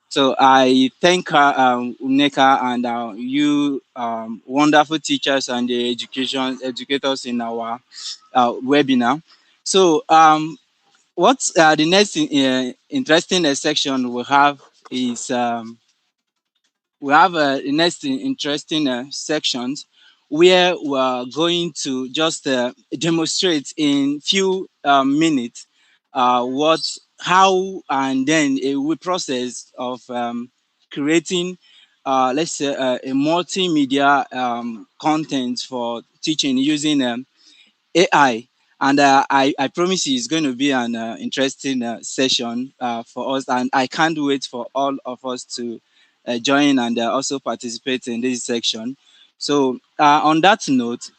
So I thank her, Uneka, and you wonderful teachers and the education educators in our webinar. So what the next interesting section we have is we have the next interesting sections where we are going to just demonstrate in few minutes what how and then a we process of creating let's say a multimedia content for teaching using AI. And I promise you it's going to be an interesting session for us. And I can't wait for all of us to join and also participate in this section. So, on that note,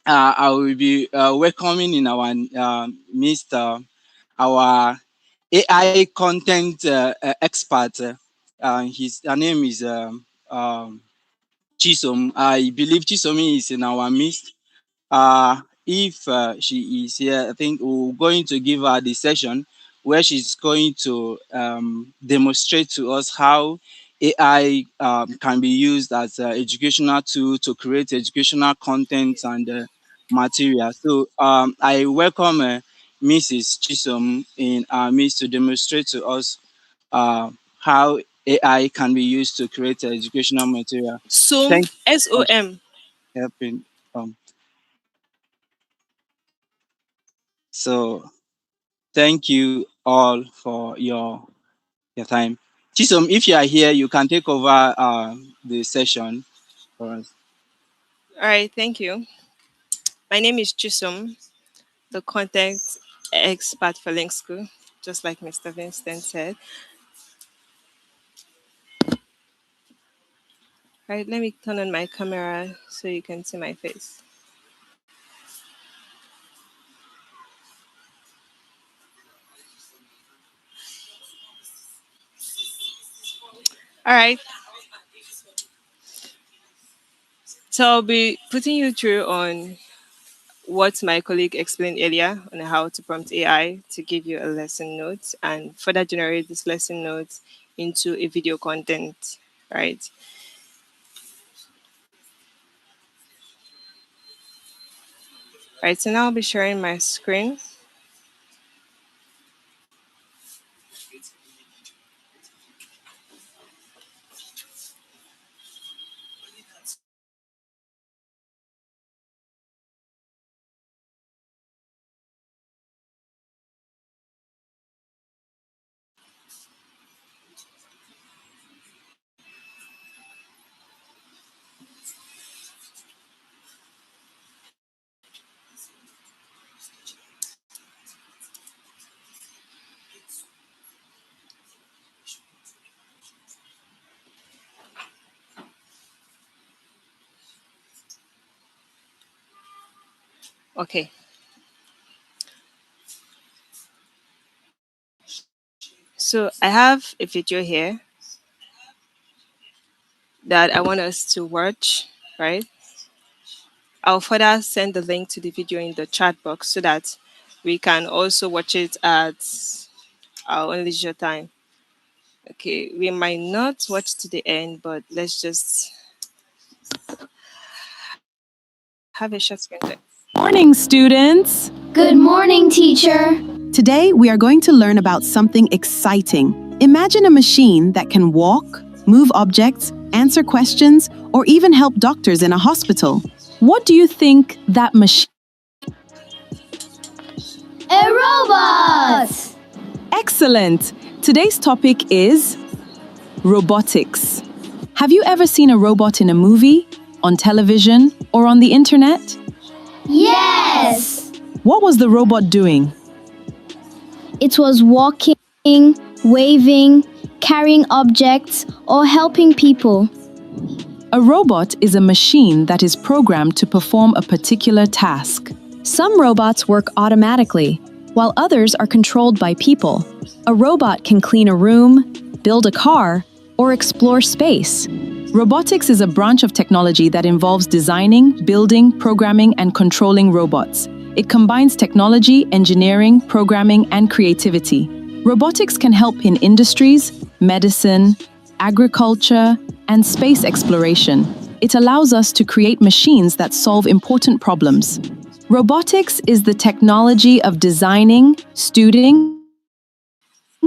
I will be welcoming in our midst our AI content expert. Her name is Chisom. I believe Chisom is in our midst. If she is here, I think we're going to give her the session where she's going to demonstrate to us how AI can be used as an educational tool to create educational content and material. So I welcome Mrs. Chisom in our midst to demonstrate to us how AI can be used to create educational material. SOM, Thank you for SOM. helping. Um, so thank you all for your time. Chisom, if you are here, you can take over the session for us. All right, thank you. My name is Chisom, the content expert for LinkSkool, just like Mr. Vincent said. All right, let me turn on my camera so you can see my face. All right, so I'll be putting you through on what my colleague explained earlier on how to prompt AI to give you a lesson note and further generate this lesson note into a video content, right? Right, so now I'll be sharing my screen. Okay, so I have a video here that I want us to watch, right? I'll further send the link to the video in the chat box so that we can also watch it at our own leisure time. Okay, we might not watch to the end, but let's just have a short screen time. Morning, students. Good morning, teacher. Today, we are going to learn about something exciting. Imagine a machine that can walk, move objects, answer questions, or even help doctors in a hospital. What do you think that machine? A robot. Excellent. Today's topic is robotics. Have you ever seen a robot in a movie, on television, or on the internet? Yes. What was the robot doing? It was walking, waving, carrying objects, or helping people. A robot is a machine that is programmed to perform a particular task. Some robots work automatically, while others are controlled by people. A robot can clean a room, build a car, or explore space. Robotics is a branch of technology that involves designing, building, programming, and controlling robots. It combines technology, engineering, programming, and creativity. Robotics can help in industries, medicine, agriculture, and space exploration. It allows us to create machines that solve important problems. Robotics is the technology of designing, studying,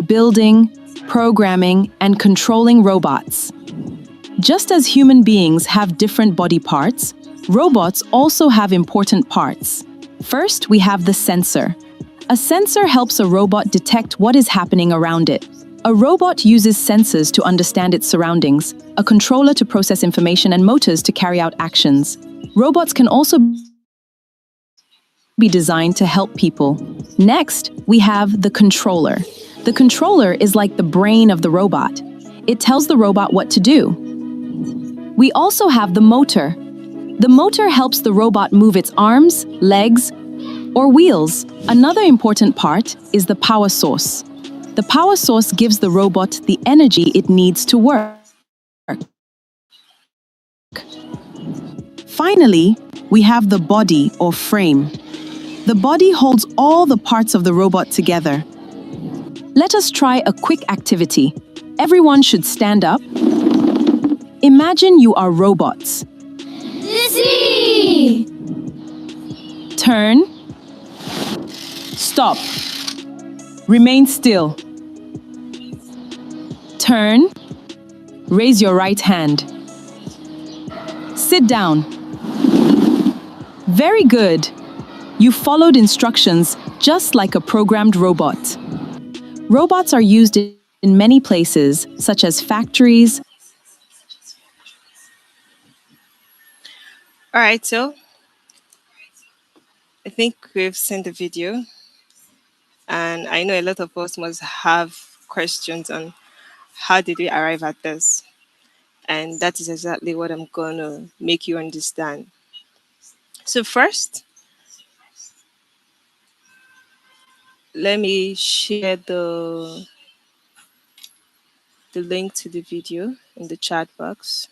building, programming, and controlling robots. Just as human beings have different body parts, robots also have important parts. First, we have the sensor. A sensor helps a robot detect what is happening around it. A robot uses sensors to understand its surroundings, a controller to process information, and motors to carry out actions. Robots can also be designed to help people. Next, we have the controller. The controller is like the brain of the robot. It tells the robot what to do. We also have the motor. The motor helps the robot move its arms, legs, or wheels. Another important part is the power source. The power source gives the robot the energy it needs to work. Finally, we have the body or frame. The body holds all the parts of the robot together. Let us try a quick activity. Everyone should stand up. Imagine you are robots. See! Turn. Stop. Remain still. Turn. Raise your right hand. Sit down. Very good. You followed instructions just like a programmed robot. Robots are used in many places, such as factories. All right, so I think we've seen the video, and I know a lot of us must have questions on how did we arrive at this, and that is exactly what I'm gonna make you understand. So first, let me share the link to the video in the chat box.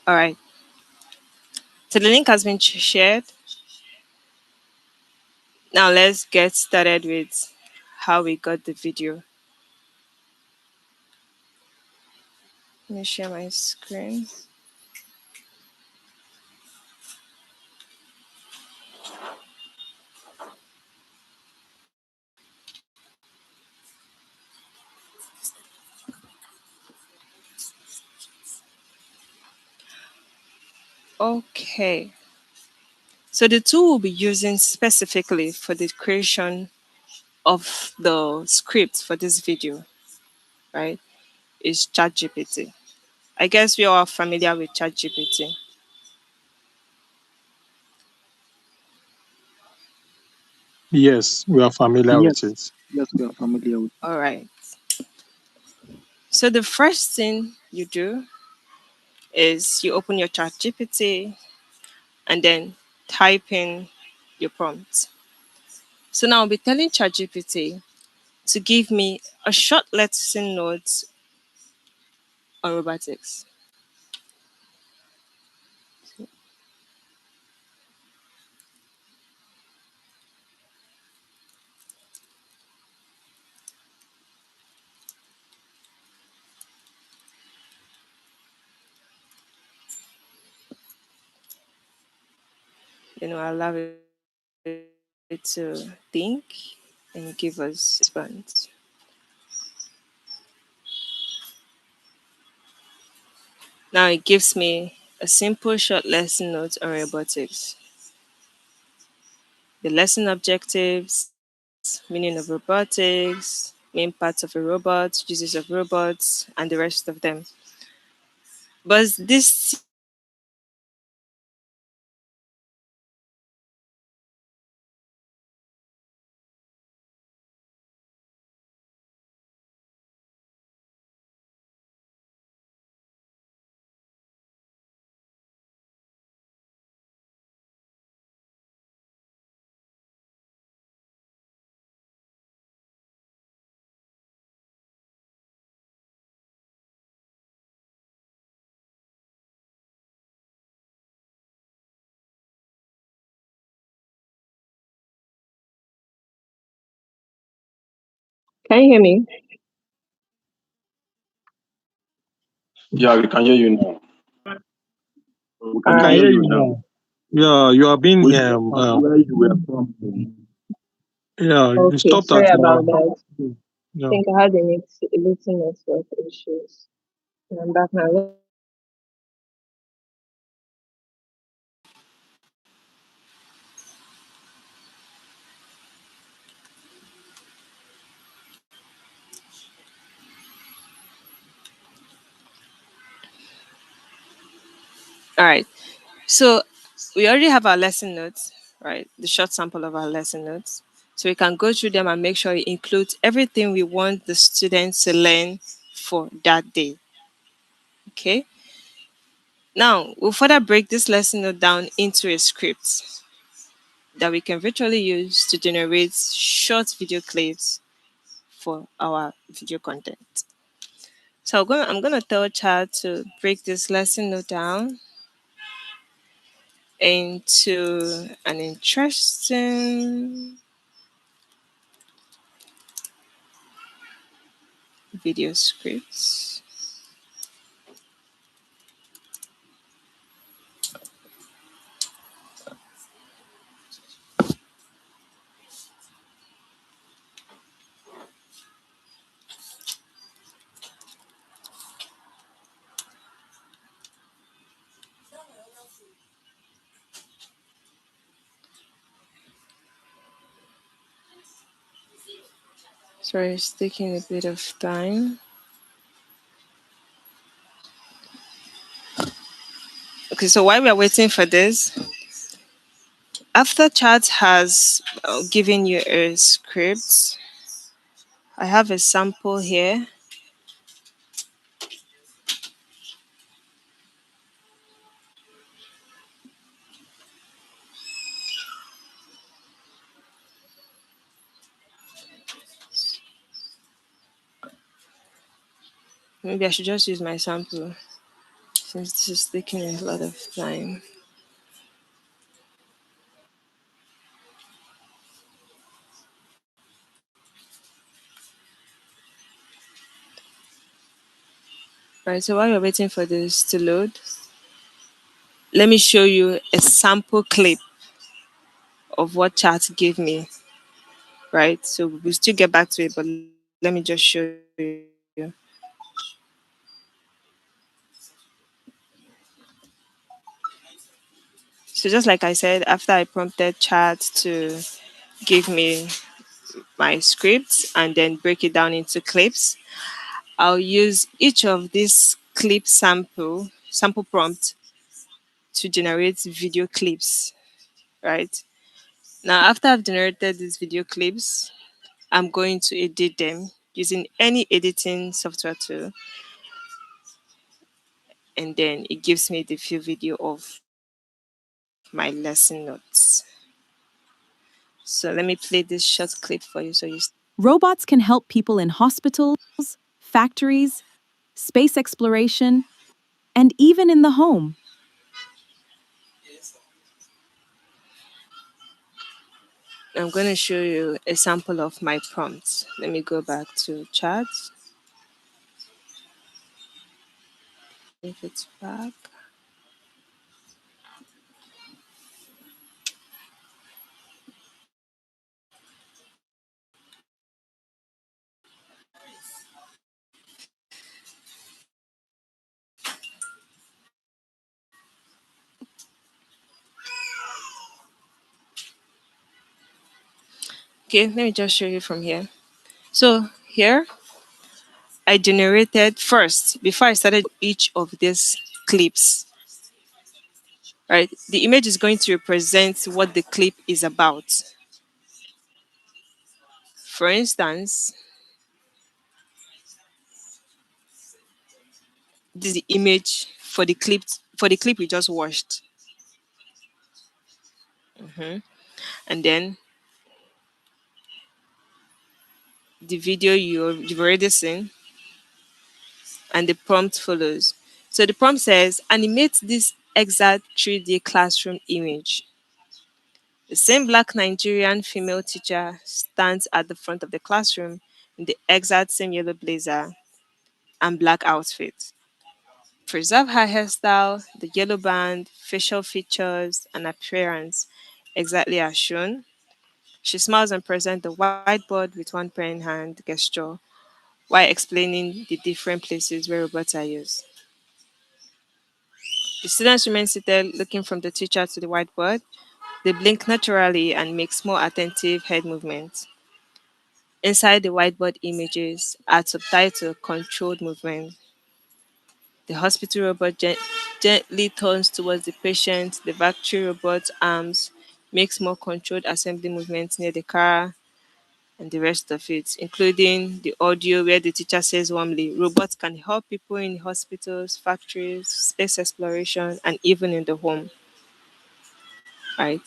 All right. So the link has been shared. Now let's get started with how we got the video. Let me share my screen. Okay. So the tool we'll be using specifically for the creation of the script for this video, right, is ChatGPT. I guess we are familiar with ChatGPT. Yes, we are familiar with it. Yes, yes, we are familiar with it. All right. So the first thing you do is you open your ChatGPT and then type in your prompt. So now I'll be telling ChatGPT to give me a short lesson note on robotics. Allow it to think and give us response. Now it gives me a simple short lesson note on robotics. The lesson objectives, meaning of robotics, main parts of a robot, uses of robots, and the rest of them. But this Can you hear me? Yeah, we can hear you now. We We can can hear hear you you now. now. Yeah, you have been We stopped at where you were prompting. yeah, you Okay, stopped at sorry about that. I yeah. think I had a little network issues. And I'm back now. All right. So we already have our lesson notes, right? The short sample of our lesson notes. So we can go through them and make sure it includes everything we want the students to learn for that day. Okay. Now we'll further break this lesson note down into a script that we can virtually use to generate short video clips for our video content. So I'm gonna tell Chad to break this lesson note down into an interesting video script. Sorry, it's taking a bit of time. Okay, so while we are waiting for this, after chat has given you a script, I have a sample here. Maybe I should just use my sample since this is taking a lot of time. Right, so while we're waiting for this to load, let me show you a sample clip of what chat gave me. Right, so we'll still get back to it, but let me just show you. So just like I said, after I prompted chat to give me my script and then break it down into clips, I'll use each of these clip sample prompt to generate video clips, right? Now, after I've generated these video clips, I'm going to edit them using any editing software tool, and then it gives me the full video of my lesson notes. So let me play this short clip for you so you Robots can help people in hospitals, factories, space exploration, and even in the home. I'm going to show you a sample of my prompts. Let me go back to chat. If it's back. Okay, let me just show you from here. So here, I generated first, before I started each of these clips, right? The image is going to represent what the clip is about. For instance, this is the image for the clip we just watched. And then the video you've already seen, and the prompt follows. So the prompt says, animate this exact 3D classroom image. The same black Nigerian female teacher stands at the front of the classroom in the exact same yellow blazer and black outfit. Preserve her hairstyle, the yellow band, facial features, and appearance exactly as shown. She smiles and presents the whiteboard with one pen hand gesture while explaining the different places where robots are used. The students remain seated looking from the teacher to the whiteboard. They blink naturally and make small attentive head movements. Inside the whiteboard images are subtitled controlled movement. The hospital robot gently turns towards the patient. The factory robot's arms makes more controlled assembly movements near the car and the rest of it, including the audio where the teacher says warmly, robots can help people in hospitals, factories, space exploration, and even in the home. Right?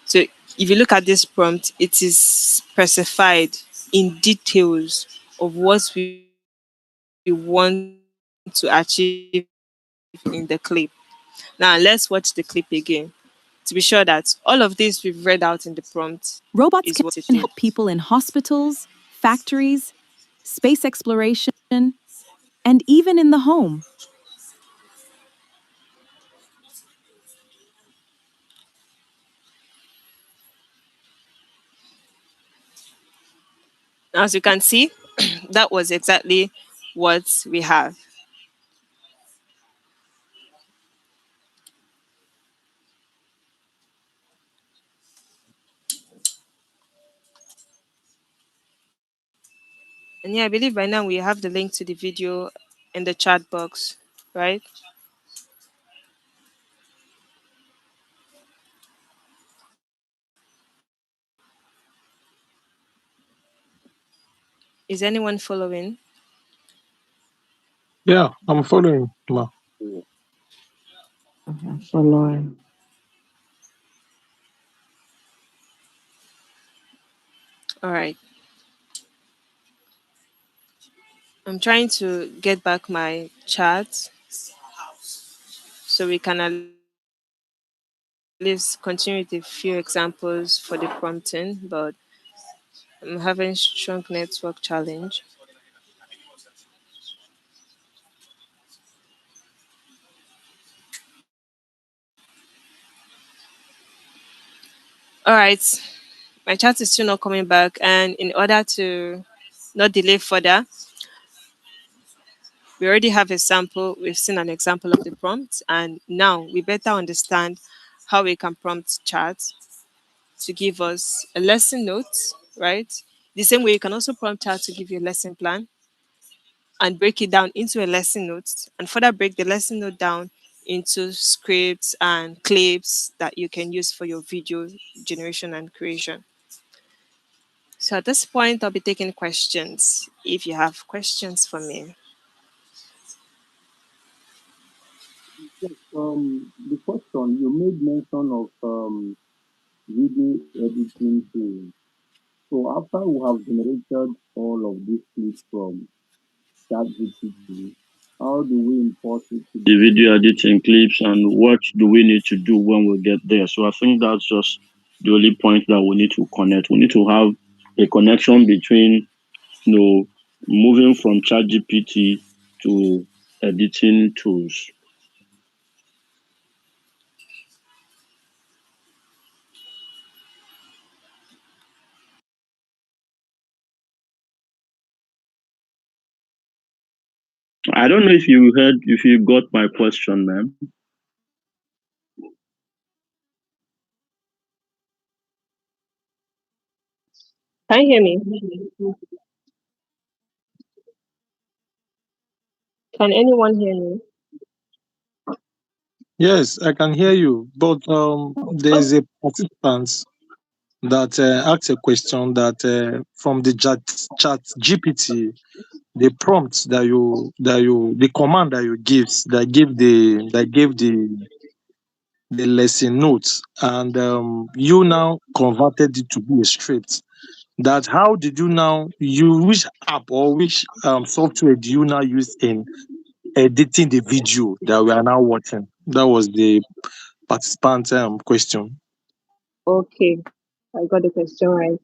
So if you look at this prompt, it is specified in details of what we want to achieve in the clip. Now let's watch the clip again to be sure that all of this we've read out in the prompt is what it is. Robots can help people in hospitals, factories, space exploration, and even in the home. As you can see, that was exactly what we have. And yeah, I believe by now we have the link to the video in the chat box, right? Is anyone following? Yeah, I'm following, ma. Following. All right. I'm trying to get back my chat so we can at least continue with a few examples for the prompting, but I'm having strong network challenge. All right. My chat is still not coming back, and in order to not delay further, we already have a sample. We've seen an example of the prompt, and now we better understand how we can prompt chat to give us a lesson note, right? The same way you can also prompt chat to give you a lesson plan and break it down into a lesson note and further break the lesson note down into scripts and clips that you can use for your video generation and creation. So at this point, I'll be taking questions if you have questions for me. Yes, the question you made mention of video editing tools. So after we have generated all of these clips from ChatGPT, how do we import it to the video editing clips, and what do we need to do when we get there? So I think that's just the only point that we need to connect. We need to have a connection between, moving from ChatGPT to editing tools. I don't know if you got my question, ma'am. Can you hear me? Can anyone hear me? Yes, I can hear you, but there's a participant that asked a question that from the chat GPT, the prompt the command that you gives that gave the lesson notes, and you now converted it to be a script. That how did you now you which app or which software do you now use in editing the video that we are now watching? That was the participant question. Okay, I got the question right.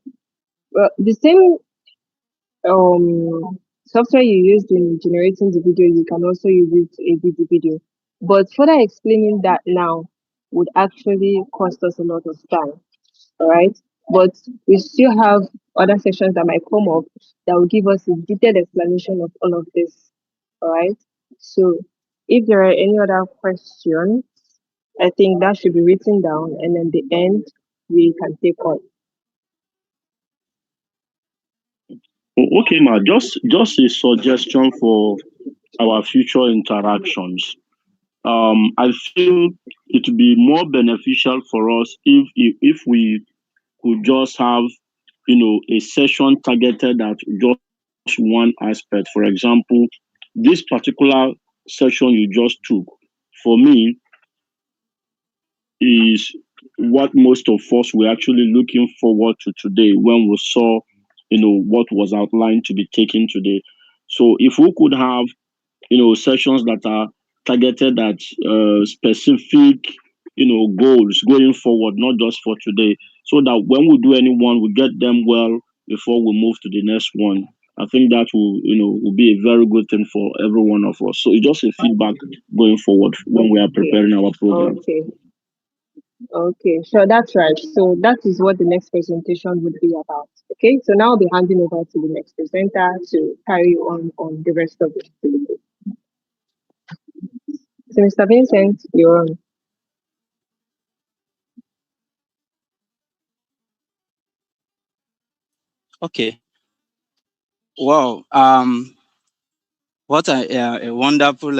Well, the same software you used in generating the video, you can also use it to edit the video. But further explaining that now would actually cost us a lot of time. All right. But we still have other sections that might come up that will give us a detailed explanation of all of this. All right. So if there are any other questions, I think that should be written down, and then the end we can take on. Okay, ma. Just a suggestion for our future interactions. I feel it would be more beneficial for us if we could just have, a session targeted at just one aspect. For example, this particular session you just took, for me, is what most of us were actually looking forward to today when we saw, what was outlined to be taken today. So if we could have, sessions that are targeted at specific, goals going forward, not just for today, so that when we do any one, we get them well before we move to the next one. I think that will be a very good thing for every one of us. So it's just a feedback going forward when we are preparing our program. Okay. Okay, sure, that's right. So that is what the next presentation would be about. Okay, so now I'll be handing over to the next presenter to carry on the rest of the activity. So Mr. Vincent, you're on. Okay. Wow. What a wonderful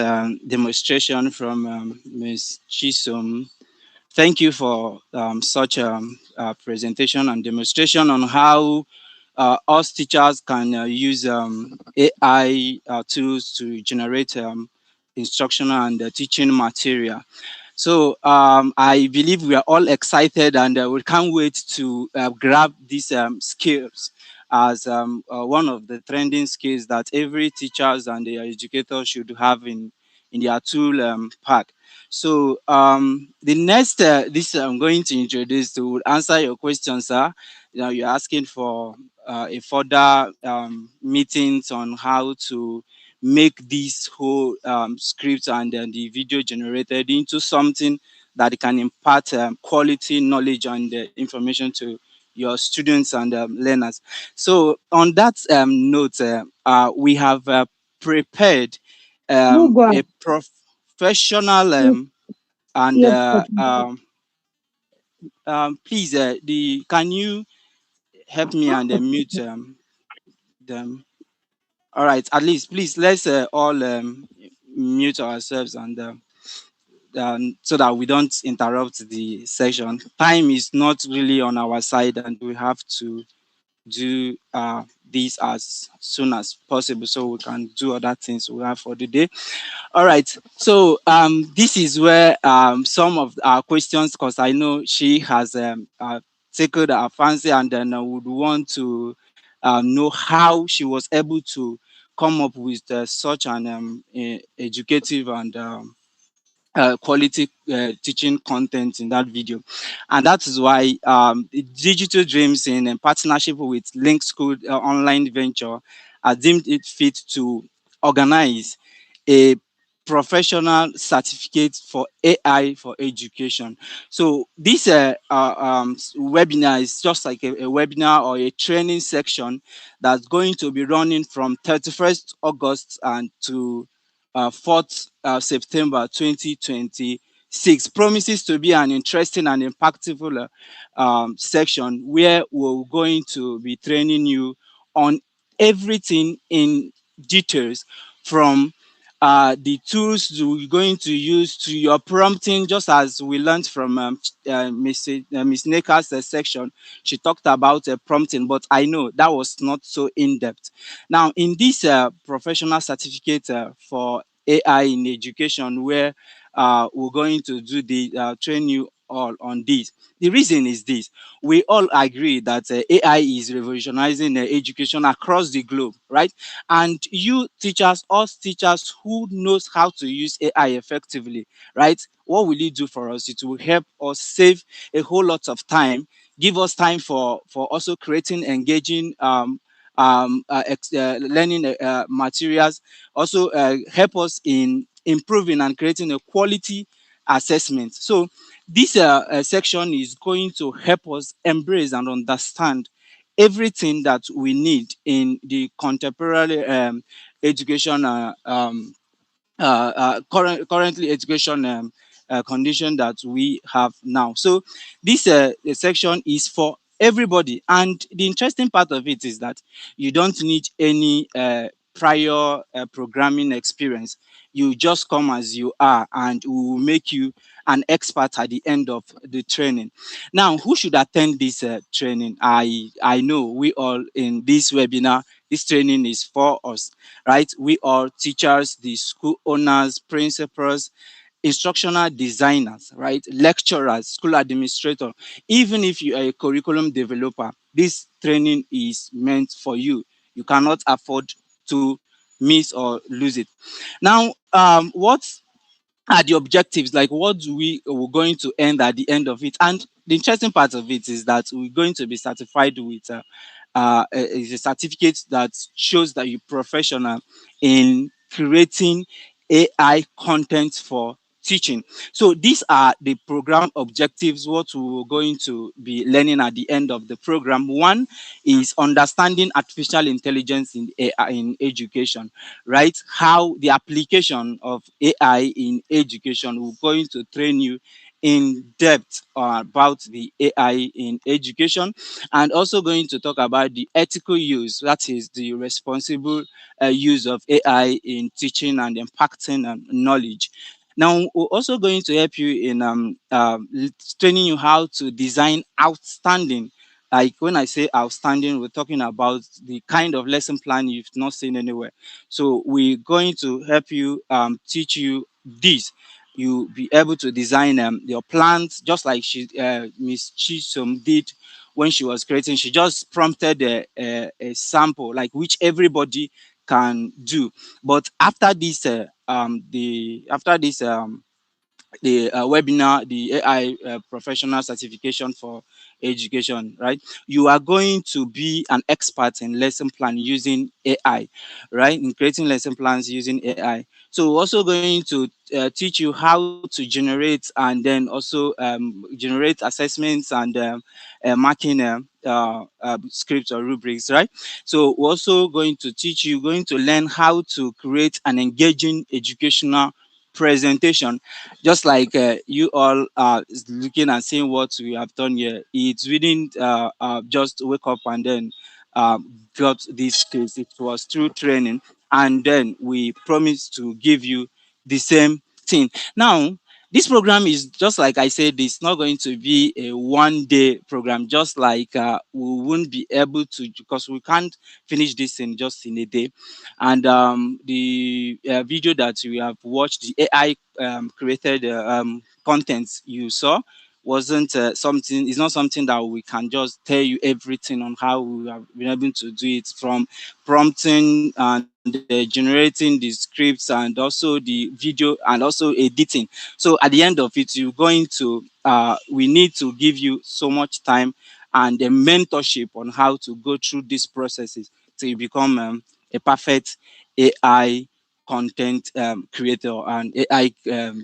demonstration from Ms. Chisom. Thank you for such a presentation and demonstration on how us teachers can use AI tools to generate instructional and teaching material. So I believe we are all excited and we can't wait to grab these skills as one of the trending skills that every teachers and the educators should have in their tool pack. So the next, this I'm going to introduce to answer your questions, sir. You're asking for a further meetings on how to make this whole script and then the video generated into something that can impart quality knowledge and information to your students and learners. So on that note, we have prepared No, go a on. professional Yes, and yes, please, the can you help me and mute them? All right, at least please let's all mute ourselves and so that we don't interrupt the session. Time is not really on our side, and we have to do this as soon as possible so we can do other things we have for the day. All right. So this is where some of our questions, because I know she has tickled our fancy, and then would want to know how she was able to come up with such an educative and quality teaching content in that video. And that is why the Digital Dreams, in partnership with LinkSkool online venture, deemed it fit to organize a professional certificate for AI for education. So this webinar is just like a webinar or a training section that's going to be running from 31st August and to 4th September 2026. Promises to be an interesting and impactful section where we're going to be training you on everything in details, from the tools we're going to use to your prompting, just as we learned from Miss Neka's section. She talked about prompting, but I know that was not so in-depth. Now, in this professional certificate for AI in education, where we're going to do the train you all on this. The reason is this: we all agree that AI is revolutionizing education across the globe, right? And you teachers, us teachers who knows how to use AI effectively, right? What will it do for us? It will help us save a whole lot of time, give us time for also creating engaging learning materials, also help us in improving and creating a quality assessment. So this section is going to help us embrace and understand everything that we need in the contemporary education currently education condition that we have now. So this section is for everybody, and the interesting part of it is that you don't need any prior programming experience. You just come as you are, and we will make you an expert at the end of the training. Now, who should attend this training? I know we all in this webinar, this training is for us, right? We are teachers, the school owners, principals, instructional designers, right? Lecturers, school administrator. Even if you are a curriculum developer, this training is meant for you. You cannot afford to miss or lose it. Now, what are the objectives? Like, what do we're going to end at the end of it? And the interesting part of it is that we're going to be certified with is a certificate that shows that you're professional in creating AI content for teaching. So these are the program objectives, what we're going to be learning at the end of the program. One is understanding artificial intelligence in AI in education, right? How the application of AI in education, we're going to train you in depth about the AI in education, and also going to talk about the ethical use, that is the responsible use of AI in teaching and impacting knowledge. Now, we're also going to help you in training you how to design outstanding. Like when I say outstanding, we're talking about the kind of lesson plan you've not seen anywhere. So we're going to help you teach you this. You be able to design your plans just like Miss Chisom did when she was creating. She just prompted a sample like which everybody can do. But after this, the webinar, the AI professional certification for education, right? You are going to be an expert in lesson plan using AI, right? In creating lesson plans using AI. So we're also going to teach you how to generate and then also generate assessments and marking scripts or rubrics, right? So we're also going to teach you, going to learn how to create an engaging educational presentation, just like you all are looking and seeing what we have done here. It didn't just wake up and then got this skills. It was through training, and then we promised to give you the same thing. Now, this program is just like I said, it's not going to be a 1 day program, just like we won't be able to, because we can't finish this in just in a day. And the video that we have watched, the AI created content you saw wasn't something, it's not something that we can just tell you everything on how we have been able to do it, from prompting and generating the scripts and also the video and also editing. So at the end of it, you're going to we need to give you so much time and a mentorship on how to go through these processes till you become a perfect AI content creator and AI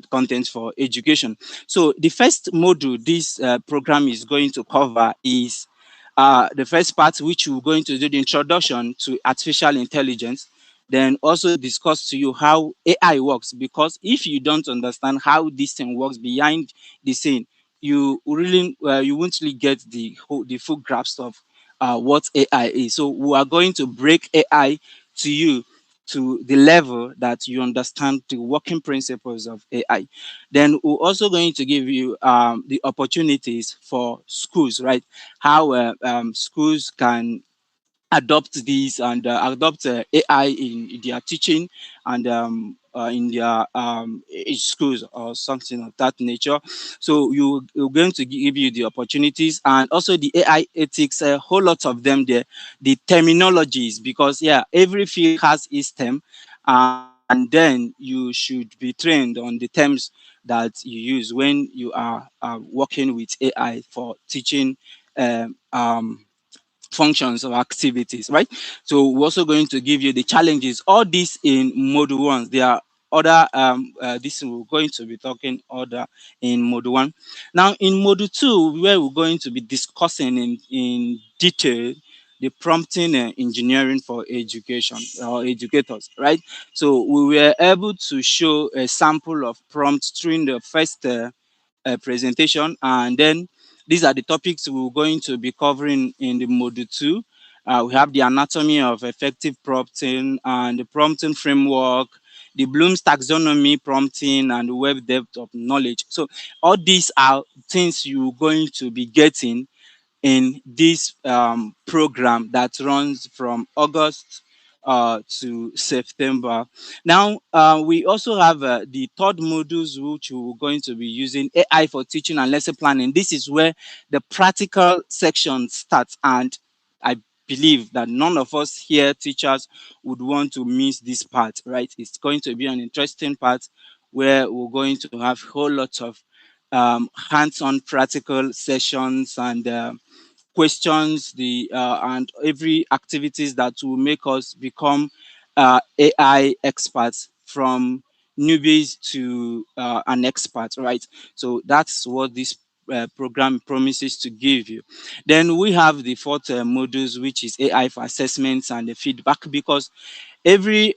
content for education. So the first module this program is going to cover is the first part, which we're going to do the introduction to artificial intelligence, then also discuss to you how AI works. Because if you don't understand how this thing works behind the scene, you really you won't really get the full grasp of what AI is. So we are going to break AI to you to the level that you understand the working principles of AI. Then we're also going to give you the opportunities for schools, right? How schools can adopt these and adopt AI in their teaching and in their schools or something of that nature. So you're going to give you the opportunities and also the AI ethics, a whole lot of them there, the terminologies, because yeah, every field has its term, and then you should be trained on the terms that you use when you are working with AI for teaching um, um, functions or activities, right? So we're also going to give you the challenges. All this in module one. There are other this we're going to be talking other in module one. Now in module two, where we're going to be discussing in detail the prompting engineering for education or educators, right? So we were able to show a sample of prompts during the first presentation, and then these are the topics we're going to be covering in the module two. We have the anatomy of effective prompting and the prompting framework, the Bloom's taxonomy prompting, and the web depth of knowledge. So all these are things you're going to be getting in this program that runs from August to September. Now, we also have the third modules, which we're going to be using AI for teaching and lesson planning. This is where the practical section starts, and I believe that none of us here, teachers, would want to miss this part, right? It's going to be an interesting part where we're going to have whole lot of hands-on practical sessions and questions the and every activities that will make us become AI experts from newbies to an expert, right? So that's what this program promises to give you. Then we have the fourth modules, which is AI for assessments and the feedback, because every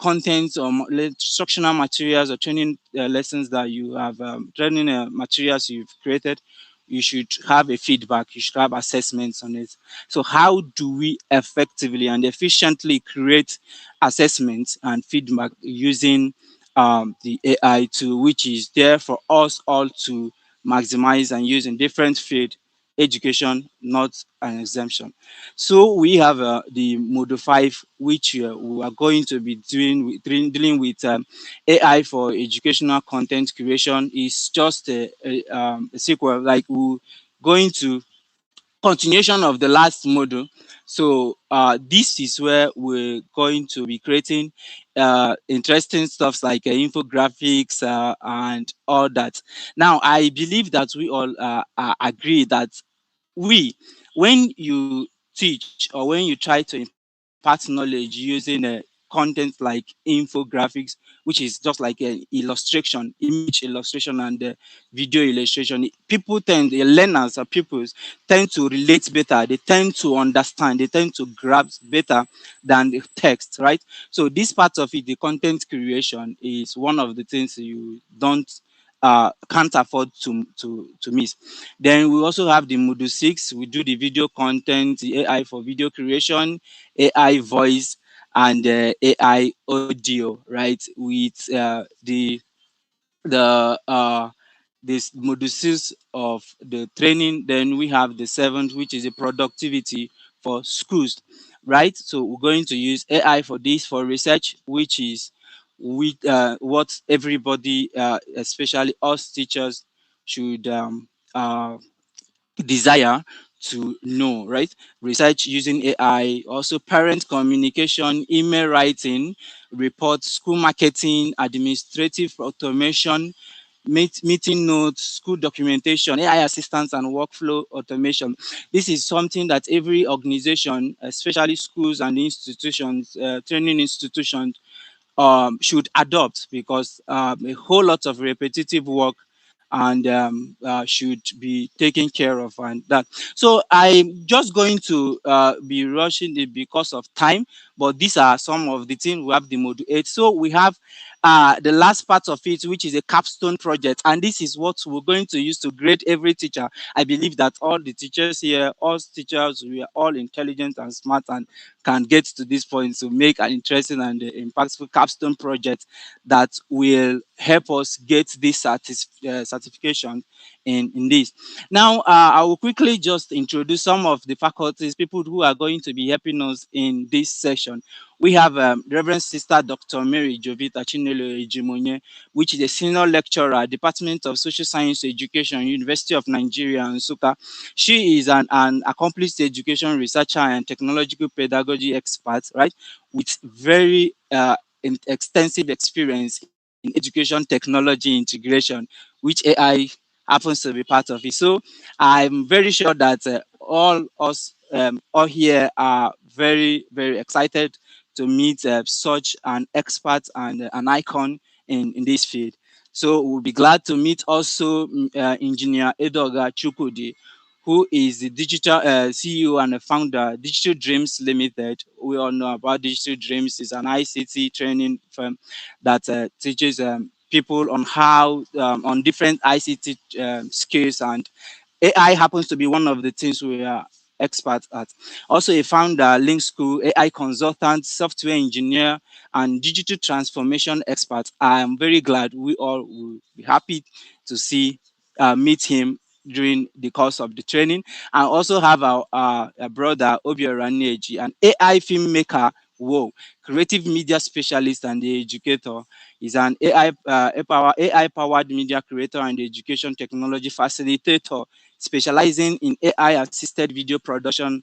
content or instructional materials or training lessons that you have, training materials you've created, you should have a feedback, you should have assessments on it. So how do we effectively and efficiently create assessments and feedback using the AI tool, which is there for us all to maximize and use in different field, education, not an exemption. So we have the module 5, which we are going to be dealing with AI for educational content creation. Is just a sequel, like we're going to continuation of the last module. So this is where we're going to be creating interesting stuffs like infographics and all that. Now, I believe that we all agree that we when you teach or when you try to impart knowledge using content like infographics, which is just like an illustration, image illustration and video illustration, people tend, the learners or pupils tend to relate better, they tend to understand, they tend to grasp better than the text, right? So this part of it, the content creation, is one of the things you don't can't afford to miss. Then we also have the module 6. We do the video content, the AI for video creation, AI voice, and AI audio, right? With the this module 6 of the training. Then we have the 7th, which is a productivity for schools, right? So we're going to use AI for this, for research, which is with what everybody, especially us teachers, should desire to know, right? Research using AI, also parent communication, email writing, reports, school marketing, administrative automation, meeting notes, school documentation, AI assistance, and workflow automation. This is something that every organization, especially schools and institutions, training institutions, should adopt, because a whole lot of repetitive work and should be taken care of, and that. So I'm just going to be rushing it because of time, but these are some of the things. We have the module 8. So we have the last part of it, which is a capstone project, and this is what we're going to use to grade every teacher. I believe that all the teachers here, all teachers, we are all intelligent and smart and can get to this point to make an interesting and impactful capstone project that will help us get this certification in this. Now, I will quickly just introduce some of the faculties, people who are going to be helping us in this session. We have Reverend Sister Dr. Mary Jovita Chinelo Ejimonye, which is a senior lecturer, Department of Social Science Education, University of Nigeria, Nsukka. She is an accomplished education researcher and technological pedagogy expert, right, with very extensive experience in education technology integration, which AI happens to be part of it. So I'm very sure that all us all here are very, very excited to meet such an expert and an icon in this field. So we'll be glad to meet also Engineer Edoga Chukudi, who is the digital CEO and the founder Digital Dreams Limited. We all know about Digital Dreams. Is an ICT training firm that teaches people on how on different ICT skills, and AI happens to be one of the things we are experts at. Also a founder, LinkSkool, AI consultant, software engineer, and digital transformation expert. I am very glad we all will be happy to see meet him during the course of the training. I also have our brother Obiora Neji, an AI filmmaker, whoa, creative media specialist and the educator. He's an AI powered media creator and education technology facilitator, specializing in AI assisted video production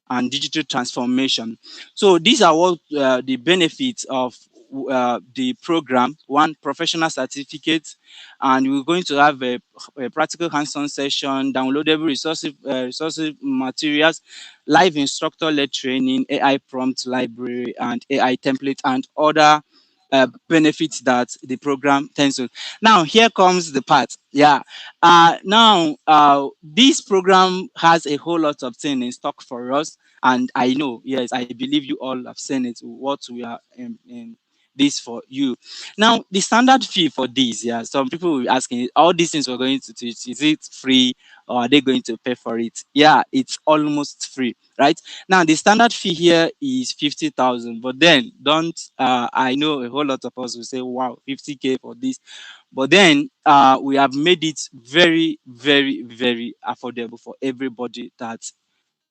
and digital transformation. So these are what the benefits of the program. One, professional certificate, and we're going to have a practical hands-on session, downloadable resources materials, live instructor-led training, AI prompt library, and AI template, and other benefits that the program tends to. Now, here comes the part. Yeah. Now, this program has a whole lot of things in stock for us. And I know, yes, I believe you all have seen it, what we are in this for you. Now, the standard fee for this, yeah, some people will be asking, all these things we're going to teach, is it free or are they going to pay for it? Yeah, it's almost free, right? Now, the standard fee here is 50,000, but then don't, I know a whole lot of us will say, wow, 50K for this. But then we have made it very, very, very affordable for everybody that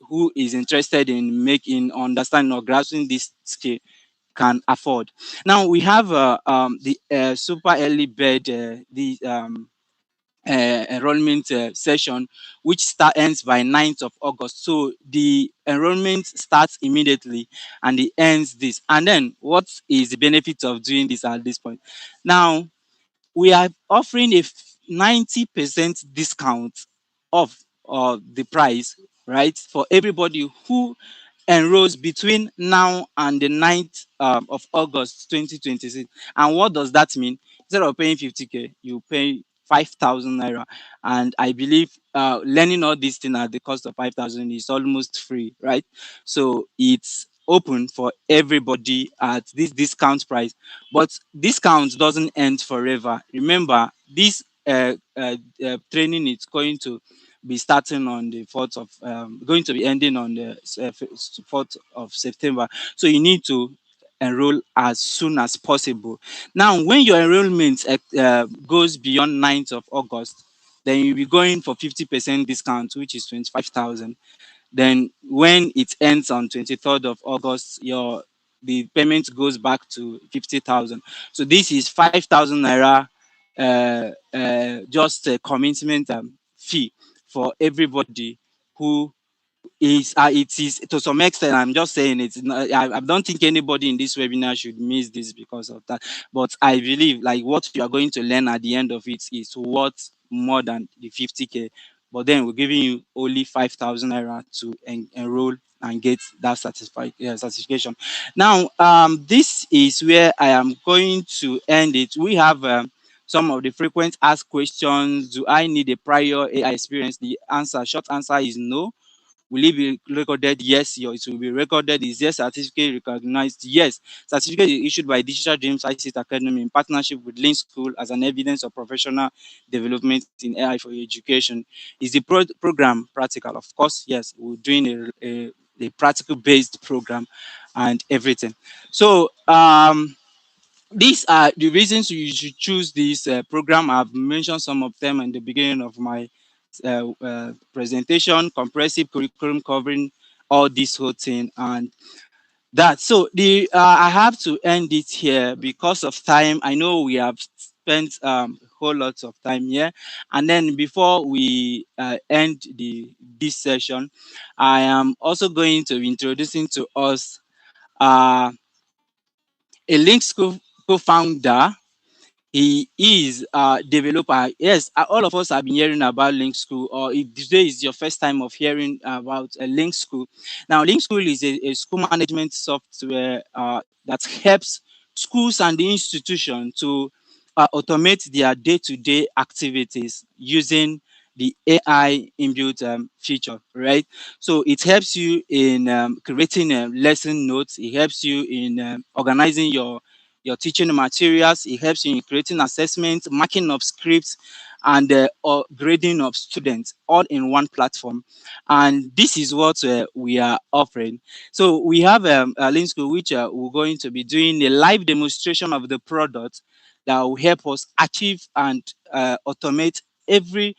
who is interested in making, understanding, or grasping this skill can afford. Now we have the super early bird, the enrollment session, which ends by 9th of August. So the enrollment starts immediately and it ends this. And then what is the benefit of doing this at this point? Now we are offering a 90% discount off the price, right, for everybody who enrolls between now and the 9th of August 2026. And what does that mean? Instead of paying 50K, you pay 5,000 naira. And I believe learning all these things at the cost of 5,000 is almost free, right? So it's open for everybody at this discount price. But discount doesn't end forever. Remember, this training is going to be starting on the 4th of, going to be ending on the 4th of September. So you need to enroll as soon as possible. Now, when your enrollment goes beyond 9th of August, then you'll be going for 50% discount, which is 25,000. Then when it ends on 23rd of August, the payment goes back to 50,000. So this is 5,000 naira, just a commitment fee for everybody who is it is to some extent. I'm just saying it's not, I don't think anybody in this webinar should miss this because of that. But I believe like what you are going to learn at the end of it is worth more than the 50K. But then we're giving you only 5,000 naira to enroll and get that certification. Now, this is where I am going to end it. We have some of the frequent asked questions. Do I need a prior AI experience? The short answer is no. Will it be recorded? Yes, it will be recorded. Is your certificate recognized? Yes. Certificate is issued by Digital Dreams ICT Academy in partnership with LinkSkool as an evidence of professional development in AI for education. Is the program practical? Of course, yes. We're doing a practical based program and everything. So these are the reasons you should choose this program. I've mentioned some of them in the beginning of my presentation. Comprehensive curriculum covering all this whole thing and that. So the I have to end it here because of time. I know we have spent whole lots of time here, and then before we end this session, I am also going to be introducing to us a LinkSkool co-founder. he is a developer. Yes, all of us have been hearing about LinkSkool, or if today is your first time of hearing about LinkSkool. Now, LinkSkool is a school management software that helps schools and the institution to automate their day-to-day activities using the AI inbuilt feature, right? So it helps you in creating lesson notes. It helps you in organizing your teaching materials. It helps you in creating assessments, marking of scripts, and or grading of students all in one platform. And this is what we are offering. So we have a LinkSkool, which we're going to be doing a live demonstration of the product that will help us achieve and automate every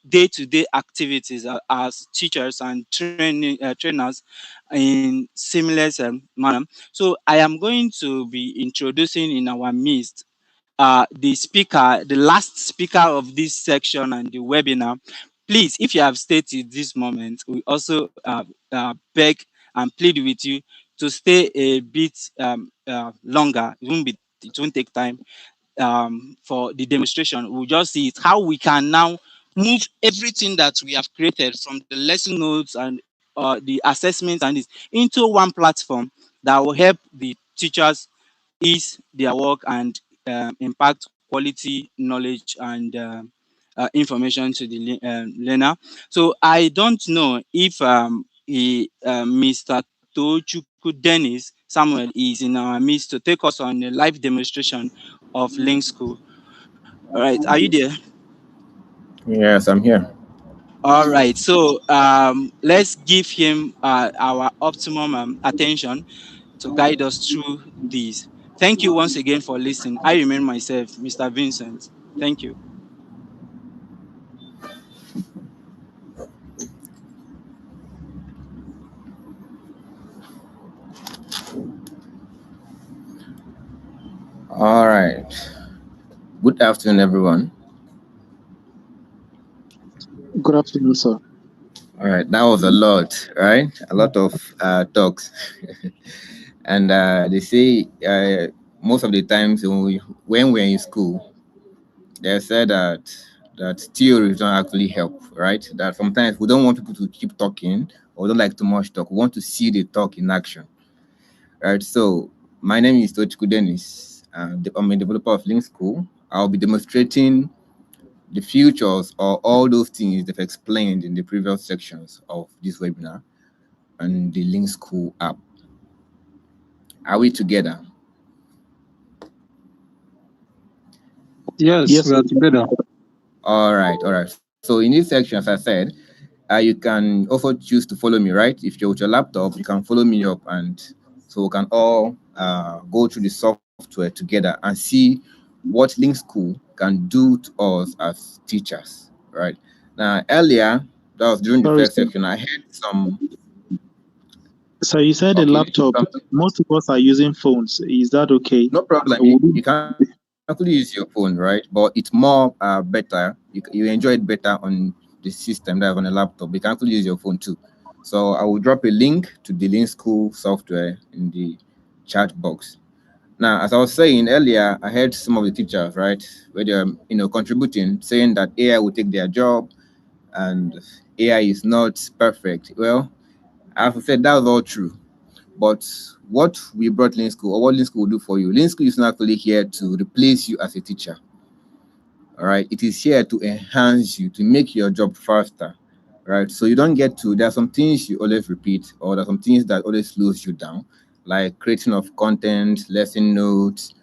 day-to-day activities as teachers and trainers in seamless manner. So I am going to be introducing in our midst the speaker, the last speaker of this section and the webinar. Please, if you have stayed to this moment, we also beg and plead with you to stay a bit longer. It won't take time for the demonstration. We'll just see it, how we can now move everything that we have created from the lesson notes and the assessments and this into one platform that will help the teachers ease their work and impact quality knowledge and information to the learner. So I don't know if Mr. Tochukwu Dennis Samuel is in our midst to take us on a live demonstration of LinkSkool. All right, are you there? Yes, I'm here. All right, so let's give him our optimum attention to guide us through this. Thank you once again for listening. I remain myself, Mr. Vincent. Thank you. All right. Good afternoon, everyone. Good afternoon, sir. All right, that was a lot, right? A lot of talks. And they say most of the times when we're in school, they said that theories don't actually help, right? That sometimes we don't want people to keep talking or don't like too much talk. We want to see the talk in action, right? So my name is Tochukwu Dennis. I'm a developer of LinkSkool. I'll be demonstrating the futures or all those things they've explained in the previous sections of this webinar and the LinkSkool app. Are we together? Yes, Yes, we sir. are together. All right, all right. So in this section, as I said, you can also choose to follow me, right? If you're with your laptop, you can follow me up, and so we can all go through the software together and see what LinkSkool can do to us as teachers, right? Now, earlier, that was during the Sorry, first sir. section, I had some. So you said a Okay, laptop. Most of us are using phones. Is that okay? no problem. Would You can actually use your phone, right? But it's more better. You enjoy it better on the system that is on a laptop. You can actually use your phone too. So I will drop a link to the LinkSkool software in the chat box. Now, as I was saying earlier, I heard some of the teachers, right, where they're contributing, saying that AI will take their job and AI is not perfect. Well, as I said, that's all true. But what we brought LinkSkool, or what LinkSkool will do for you, LinkSkool is not actually here to replace you as a teacher. All right, it is here to enhance you, to make your job faster. Right, so you don't get to. There are some things you always repeat, or there are some things that always slows you down, like creating of content, lesson notes,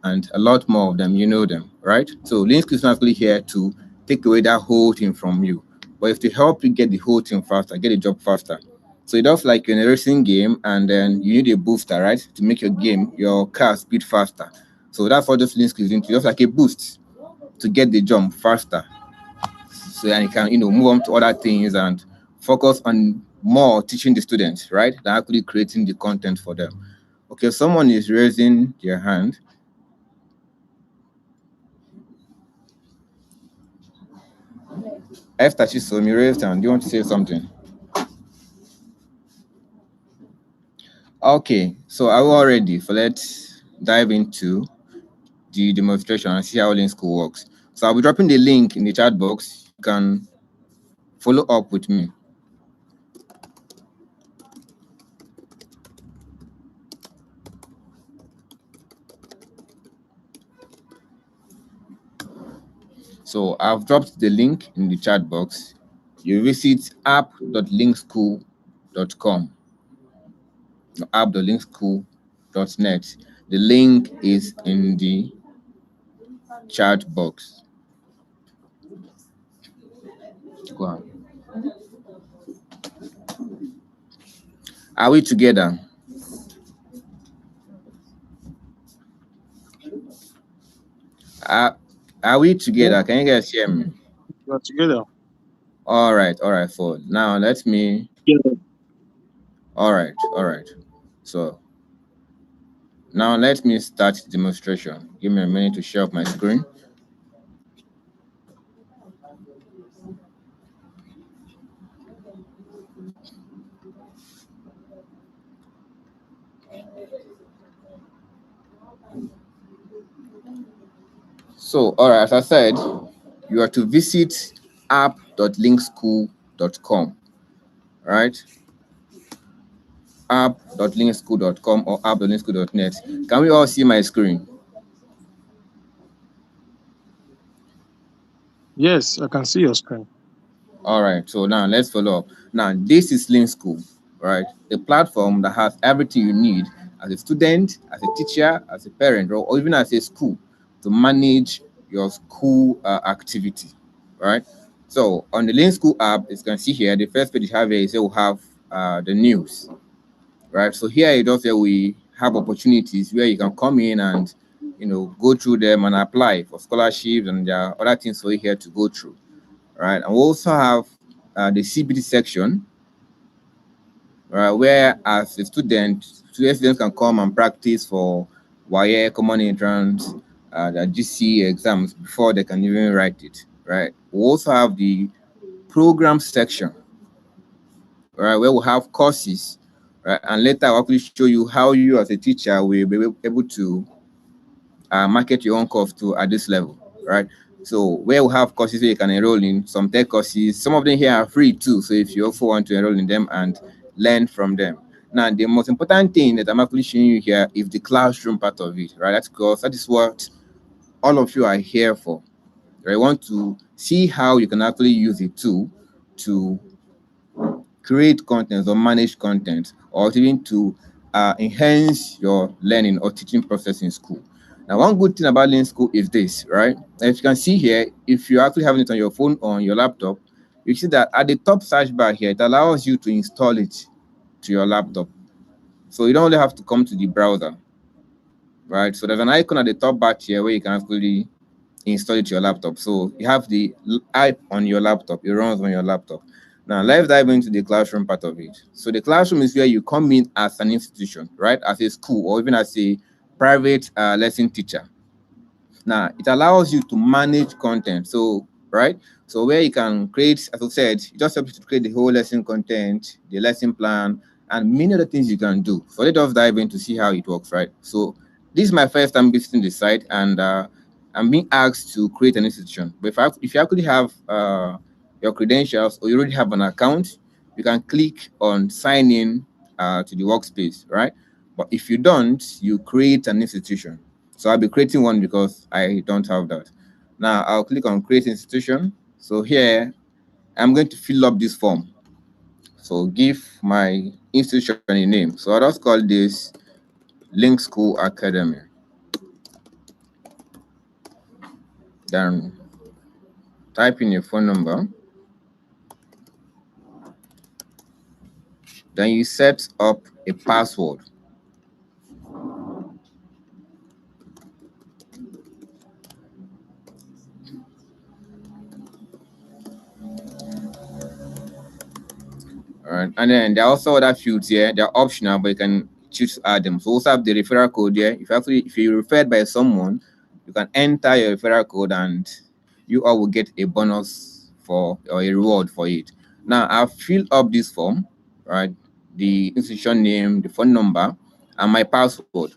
and a lot more of them. You know them, right? So LinkSkool is not actually here to take away that whole thing from you, but it's to help you get the whole thing faster, get the job faster. So it does like you're in a racing game, and then you need a booster, right, to make your car speed faster. So that's what this LinkSkool is into, just like a boost to get the jump faster. So then you can, move on to other things and focus on more teaching the students, right, than actually creating the content for them. Okay, someone is raising their hand. Esther Chisom, you raised hand. Do you want to say something? Okay, so are we all ready? So let's dive into the demonstration and see how LinkSkool works. So I'll be dropping the link in the chat box. You can follow up with me. So I've dropped the link in the chat box. You visit app.linkschool.com, app.linkschool.net. The link is in the chat box. Go on. Are we together? Are we together? Can you guys hear me? We're together. All right, so now let me. All right. So now let me start the demonstration. Give me a minute to share up my screen. So, all right, as I said, you are to visit app.linkschool.com, right? App.linkschool.com or app.linkschool.net. Can we all see my screen? Yes, I can see your screen. All right, so now let's follow up. Now, this is LinkSkool, right? A platform that has everything you need as a student, as a teacher, as a parent, or even as a school to manage your school activity, right? So on the LinkSkool app, as you can see here, the first page you have here is we'll have the news, right? So here it does say we have opportunities where you can come in and go through them and apply for scholarships, and there are other things for you here to go through, right? And we also have the CBD section, right, where as a students can come and practice for WAEC, common entrance, the GC exams before they can even write it, right? We also have the program section, right, where we have courses, right, and later I'll actually show you how you as a teacher will be able to market your own course to at this level, right? So where we have courses where you can enroll in, some tech courses, some of them here are free too. So if you also want to enroll in them and learn from them. Now, the most important thing that I'm actually showing you here is the classroom part of it, right? That's because that is what all of you are here for. I want to see how you can actually use it too to create content or manage content, or even to enhance your learning or teaching process in school. Now, one good thing about LinkSkool is this, right? As you can see here, if you're actually having it on your phone or on your laptop, you see that at the top search bar here, it allows you to install it to your laptop. So you don't only have to come to the browser, right? So there's an icon at the top bar here where you can actually install it to your laptop. So you have the app on your laptop, it runs on your laptop. Now let's dive into the classroom part of it. So the classroom is where you come in as an institution, right? As a school or even as a private lesson teacher. Now it allows you to manage content. So right, so where you can create, as I said, it just helps you to create the whole lesson content, the lesson plan, and many other things you can do. So let us dive in to see how it works, right? So this is my first time visiting the site, and I'm being asked to create an institution. But if you actually have your credentials or you already have an account, you can click on sign in to the workspace, right? But if you don't, you create an institution. So I'll be creating one because I don't have that. Now I'll click on create institution. So here I'm going to fill up this form. So give my institution a name. So I'll just call this LinkSkool Academy. Then type in your phone number. Then you set up a password. All right, and then there are also other fields here. They're optional, but you can choose to add them. So also have the referral code here. If you're referred by someone, you can enter your referral code, and you all will get a bonus for or a reward for it. Now I've filled up this form, right? The institution name, the phone number, and my password.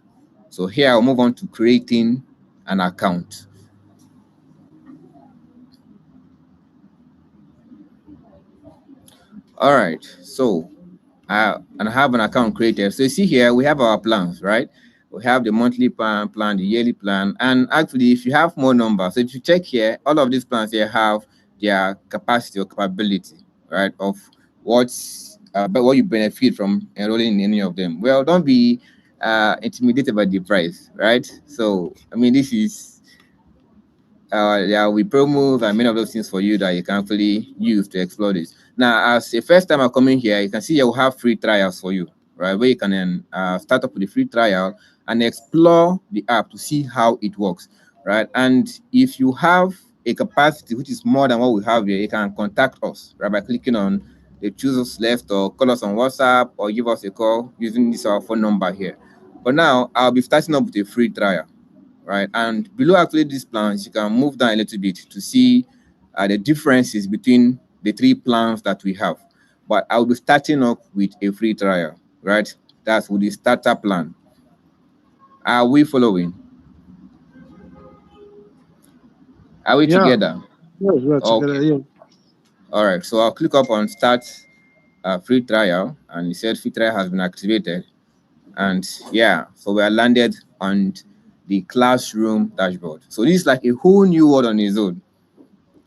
So here I'll move on to creating an account. All right, so and I have an account created. So you see here, we have our plans, right? We have the monthly plan, the yearly plan, and actually, if you have more numbers, so if you check here, all of these plans here have their capacity or capability, right, of but what you benefit from enrolling in any of them. Well, don't be intimidated by the price, right? So, I mean, this is there will be promos and many of those things for you that you can actually use to explore this. Now, as a first time I'm coming here, you can see you will have free trials for you, right? Where you can then start up with a free trial and explore the app to see how it works, right? And if you have a capacity which is more than what we have here, you can contact us, right, by clicking on the choose us left or call us on WhatsApp or give us a call using this our phone number here. But now I'll be starting up with a free trial, right? And below actually these plans, you can move down a little bit to see the differences between the three plans that we have. But I'll be starting up with a free trial, right? That's with the starter plan. Are we following? Are we Yeah. together? Yes, we're Okay. together. Yeah. All right. So I'll click up on start free trial, and it said free trial has been activated. And yeah, so we are landed on the classroom dashboard. So this is like a whole new world on its own.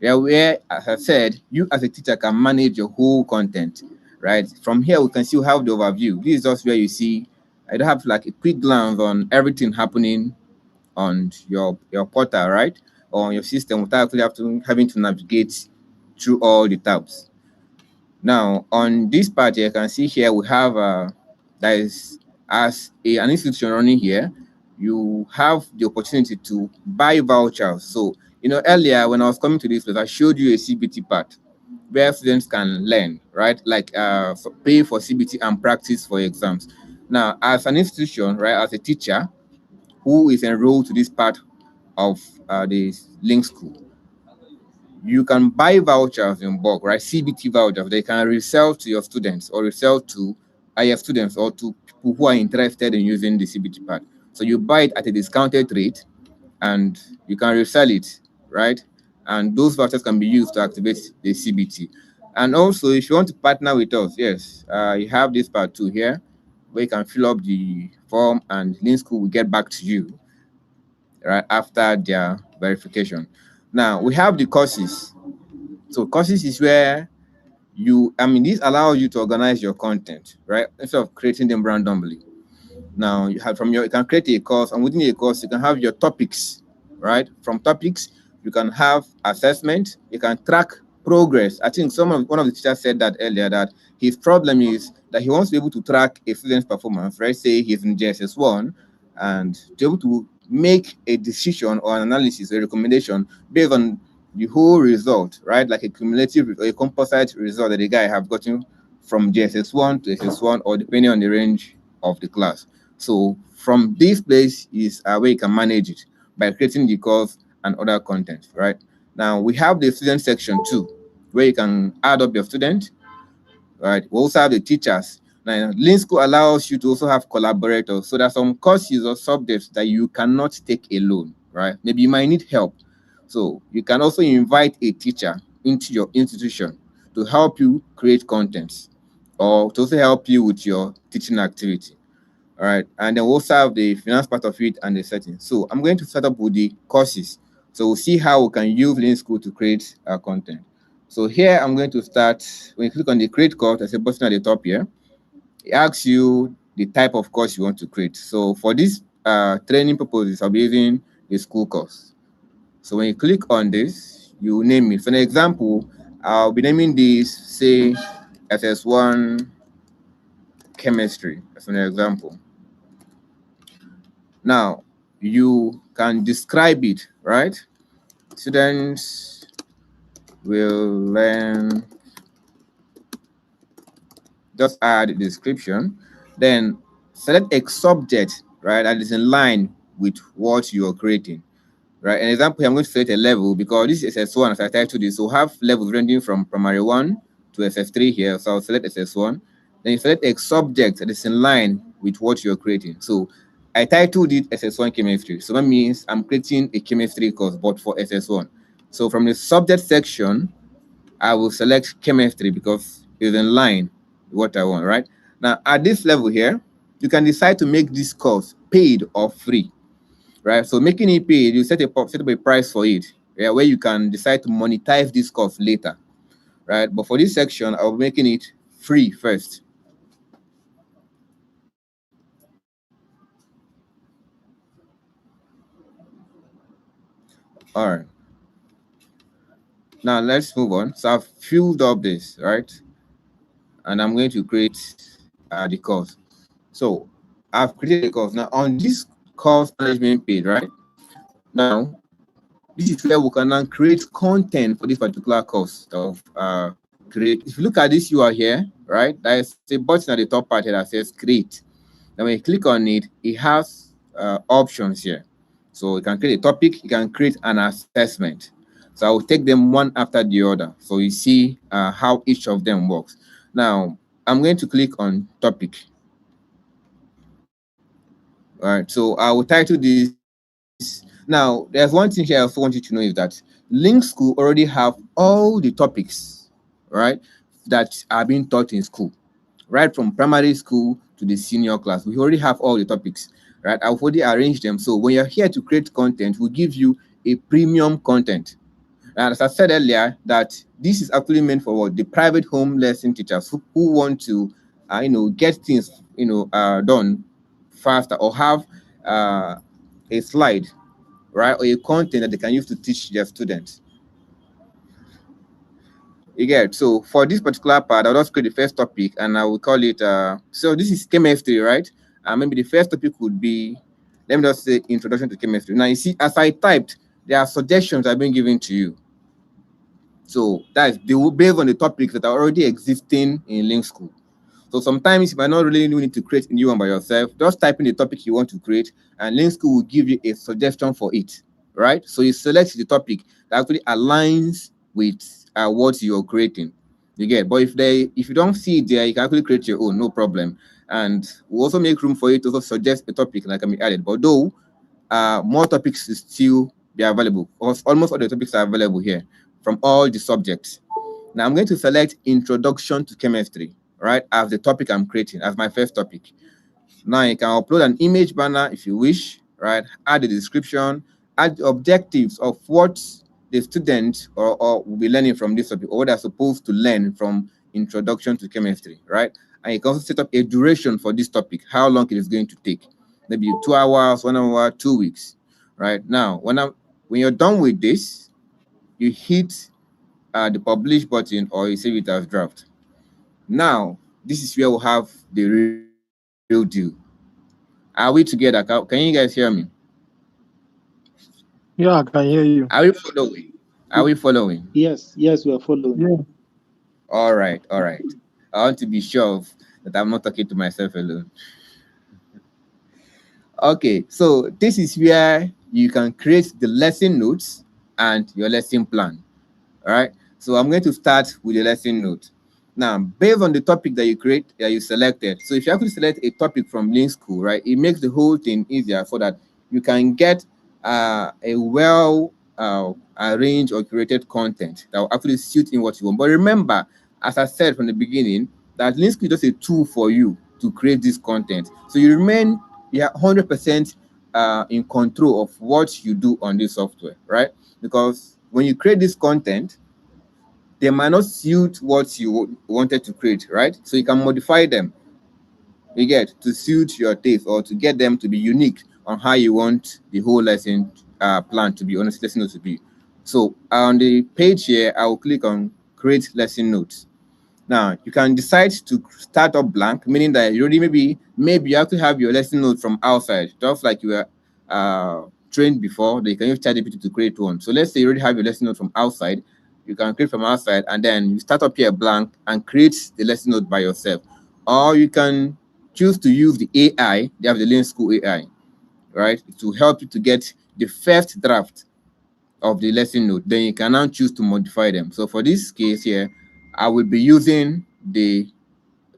Yeah, where, as I said, you as a teacher can manage your whole content, right? From here, we can see how the overview. This is just where you see, I don't have like a quick glance on everything happening on your portal, right? Or on your system without actually having to navigate through all the tabs. Now, on this part here, you can see here we have that is an institution running here, you have the opportunity to buy vouchers. So, earlier when I was coming to this place, I showed you a CBT part where students can learn, right? Like pay for CBT and practice for exams. Now, as an institution, right, as a teacher who is enrolled to this part of the LinkSkool, you can buy vouchers in bulk, right? CBT vouchers. They can resell to your students or resell to IF students or to people who are interested in using the CBT part. So you buy it at a discounted rate and you can resell it, right? And those vouchers can be used to activate the CBT. And also, if you want to partner with us, yes, you have this part too here, where you can fill up the form and LinkSkool will get back to you right after their verification. Now we have the courses. So courses is where this allows you to organize your content, right? Instead of creating them randomly. Now you can create a course, and within a course you can have your topics, right? From topics you can have assessment, you can track progress. I think one of the teachers said that earlier, that his problem is that he wants to be able to track a student's performance, right? Say he's in JSS1, and to be able to make a decision or an analysis, a recommendation based on the whole result, right? Like a cumulative or a composite result that the guy have gotten from JSS1 to SS1, or depending on the range of the class. So from this place is where you can manage it by creating the course and other content, right? Now we have the student section too, where you can add up your student, right? We also have the teachers. Now, LinkSkool allows you to also have collaborators. So there's some courses or subjects that you cannot take alone, right? Maybe you might need help. So you can also invite a teacher into your institution to help you create content or to also help you with your teaching activity. All right, and then we'll also have the finance part of it and the settings. So I'm going to start up with the courses. So we'll see how we can use LinkSkool to create our content. So here I'm going to start. When you click on the create course, there's a button at the top here. It asks you the type of course you want to create. So for this training purposes, I'll be using the school course. So when you click on this, you name it. For an example, I'll be naming this, say, SS1 chemistry, as an example. Now, you can describe it, right? Students will learn, just add description, then select a subject, right, that is in line with what you're creating, right? An example, I'm going to select a level because this is SS1, as I titled this, so have levels ranging from primary 1 to SS3 here, so I'll select SS1. Then you select a subject that is in line with what you're creating. So I titled it SS1 Chemistry. So that means I'm creating a chemistry course, but for SS1. So from the subject section, I will select chemistry because it's in line with what I want, right? Now, at this level here, you can decide to make this course paid or free, right? So making it paid, you set up a price for it, yeah, where you can decide to monetize this course later, right? But for this section, I'll be making it free first. All right. Now let's move on. So I've filled up this, right? And I'm going to create the course. So I've created a course. Now on this course management page, right? Now, this is where we can now create content for this particular course of create. If you look at this URL here, right? There's a button at the top part here that says create. Now when you click on it, it has options here. So you can create a topic, you can create an assessment. So I will take them one after the other. So you see how each of them works. Now, I'm going to click on topic. All right, so I will title this. Now, there's one thing here I also want you to know is that LinkSkool already have all the topics, right, that are being taught in school, right from primary school to the senior class. We already have all the topics, right? I've already arranged them. So when you're here to create content, we'll give you a premium content. And as I said earlier, that this is actually meant for what? The private home lesson teachers who want to, get things, done faster or have a slide, right, or a content that they can use to teach their students. You get, so for this particular part, I'll just create the first topic and I will call it, so this is chemistry, right? Maybe the first topic would be, let me just say introduction to chemistry. Now you see, as I typed, there are suggestions that have been given to you. So that's they will based on the topics that are already existing in LinkSkool. So sometimes you might not really need to create a new one by yourself. Just type in the topic you want to create, and LinkSkool will give you a suggestion for it, right? So you select the topic that actually aligns with what you're creating. You get, but if you don't see it there, you can actually create your own, no problem. And we'll also make room for you to also suggest a topic that can be added. But though more topics will still be available, because almost all the topics are available here from all the subjects. Now I'm going to select introduction to chemistry, right, as the topic I'm creating, as my first topic. Now you can upload an image banner if you wish, right? Add the description, add the objectives of what the student or will be learning from this topic, or what they're supposed to learn from introduction to chemistry, right? And you can also set up a duration for this topic, how long it is going to take. Maybe 2 hours, 1 hour, 2 weeks, right? Now, when you're done with this, you hit the publish button or you save it as draft. Now, this is where we'll have the real deal. Are we together? Can you guys hear me? Yeah, I can hear you. Are we following? Are we following? Yes, yes, we are following. Yeah. All right, all right. I want to be sure that I'm not talking to myself alone. Okay, so this is where you can create the lesson notes and your lesson plan. All right, so I'm going to start with the lesson note. Now, based on the topic that you selected, so if you actually select a topic from LinkSkool, right, it makes the whole thing easier so that you can get a well arranged or curated content that will actually suit in what you want. But remember, as I said from the beginning, that LinkSkool is just a tool for you to create this content. So you remain 100% in control of what you do on this software, right? Because when you create this content, they might not suit what you wanted to create, right? So you can modify them, you get, to suit your taste or to get them to be unique on how you want the whole lesson plan to be, honest lesson notes to be. So on the page here, I will click on create lesson notes. Now you can decide to start up blank, meaning that you already maybe you have to have your lesson note from outside, just like you were trained before. They can use ChatGPT to create one. So let's say you already have your lesson note from outside, you can create from outside, and then you start up here blank and create the lesson note by yourself. Or you can choose to use the AI. They have the LinkSkool AI, right, to help you to get the first draft of the lesson note. Then you can now choose to modify them. So for this case here, I will be using the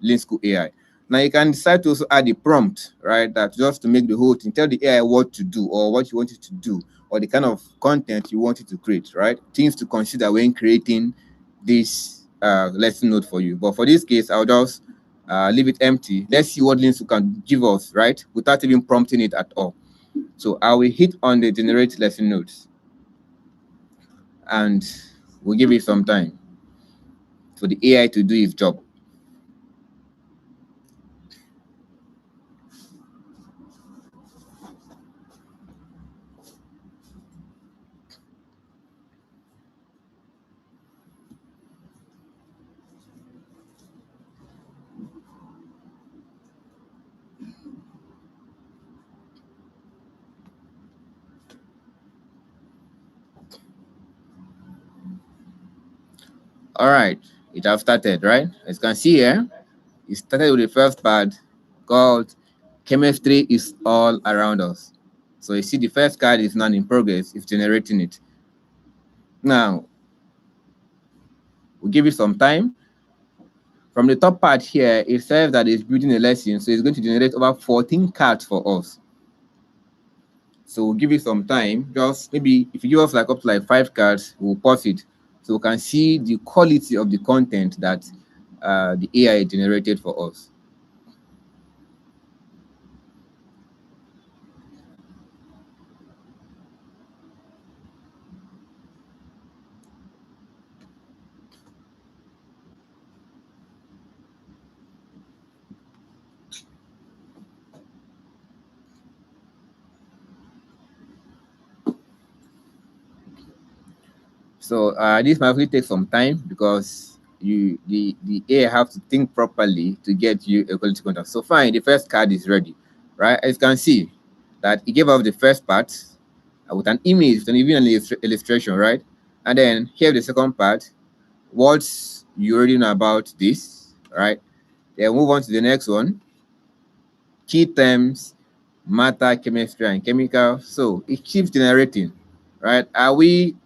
LinkSkool AI. Now you can decide to also add a prompt, right? That just to make the whole thing, tell the AI what to do or what you want it to do or the kind of content you want it to create, right? Things to consider when creating this lesson note for you. But for this case, I'll just leave it empty. Let's see what LinkSkool can give us, right? Without even prompting it at all. So I will hit on the generate lesson notes and we'll give it some time for the AI to do its job. All right, it has started, right? As you can see here, it started with the first part called chemistry is all around us. So you see the first card is now in progress, it's generating it. Now, we'll give it some time. From the top part here, it says that it's building a lesson, so it's going to generate over 14 cards for us. So we'll give it some time. Just maybe if you give us like up to like 5 cards, we'll pause it so we can see the quality of the content that the AI generated for us. So this might actually take some time because the AI have to think properly to get you a quality content. So fine, the first card is ready, right? As you can see that it gave us the first part with an image, with an even an illustration, right? And then here the second part, what you already know about this, right? Then move on to the next one. Key terms, matter, chemistry, and chemical. So it keeps generating, right? Are we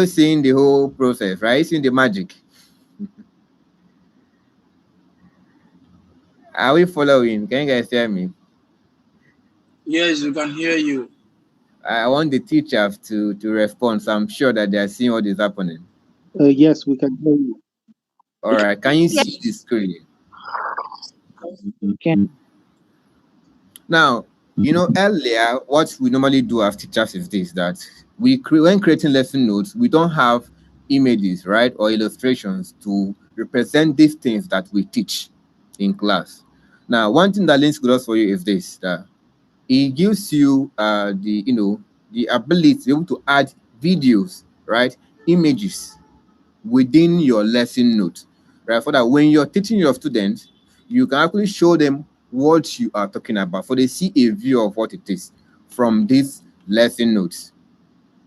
seeing the whole process, right? Seeing the magic? Are we following? Can you guys hear me? Yes, we can hear you. I want the teachers to respond, so I'm sure that they are seeing what is happening. Yes, we can hear you. All right, can you see the Yes. screen? Can. Now, you know, earlier, what we normally do as teachers is this, that when creating lesson notes, we don't have images, right, or illustrations to represent these things that we teach in class. Now, one thing that LinkSkool does for you is this, that it gives you the ability to be able to add videos, right, images within your lesson note, right? For that, when you're teaching your students, you can actually show them what you are talking about, for they see a view of what it is from these lesson notes,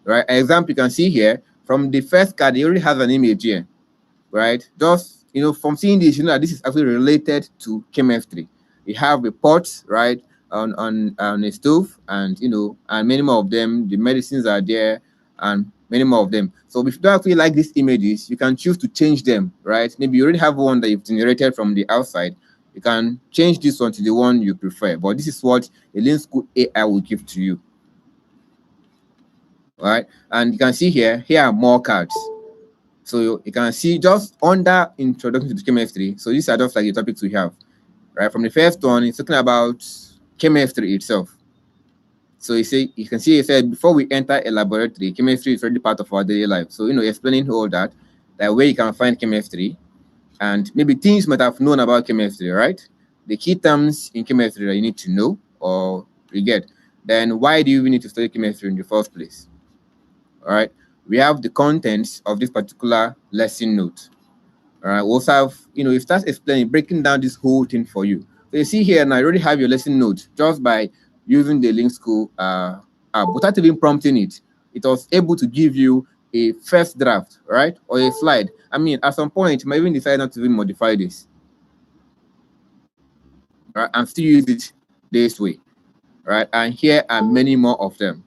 right? An example you can see here from the first card, it already has an image here, right? Just from seeing this, you know that this is actually related to chemistry. You have reports, right, on a stove, and and many more of them. The medicines are there, and many more of them. So if you don't actually like these images, you can choose to change them, right? Maybe you already have one that you've generated from the outside. You can change this one to the one you prefer. But this is what a LinkSkool AI will give to you, right? And you can see here are more cards. So you can see just under introduction to chemistry. So these are just like the topics we have, right? From the first one, it's talking about chemistry itself. So you can see it said before we enter a laboratory, chemistry is already part of our daily life. So explaining all that where you can find chemistry and maybe things you might have known about chemistry, right? The key terms in chemistry that you need to know or you get. Then why do you even need to study chemistry in the first place? All right. We have the contents of this particular lesson note. All right, we also have, it starts explaining, breaking down this whole thing for you. So you see here now, you already have your lesson notes just by using the LinkSkool app, without even prompting it. It was able to give you a first draft, right, or a slide. I mean, at some point, you might even decide not to even modify this, right, and still use it this way, right? And here are many more of them.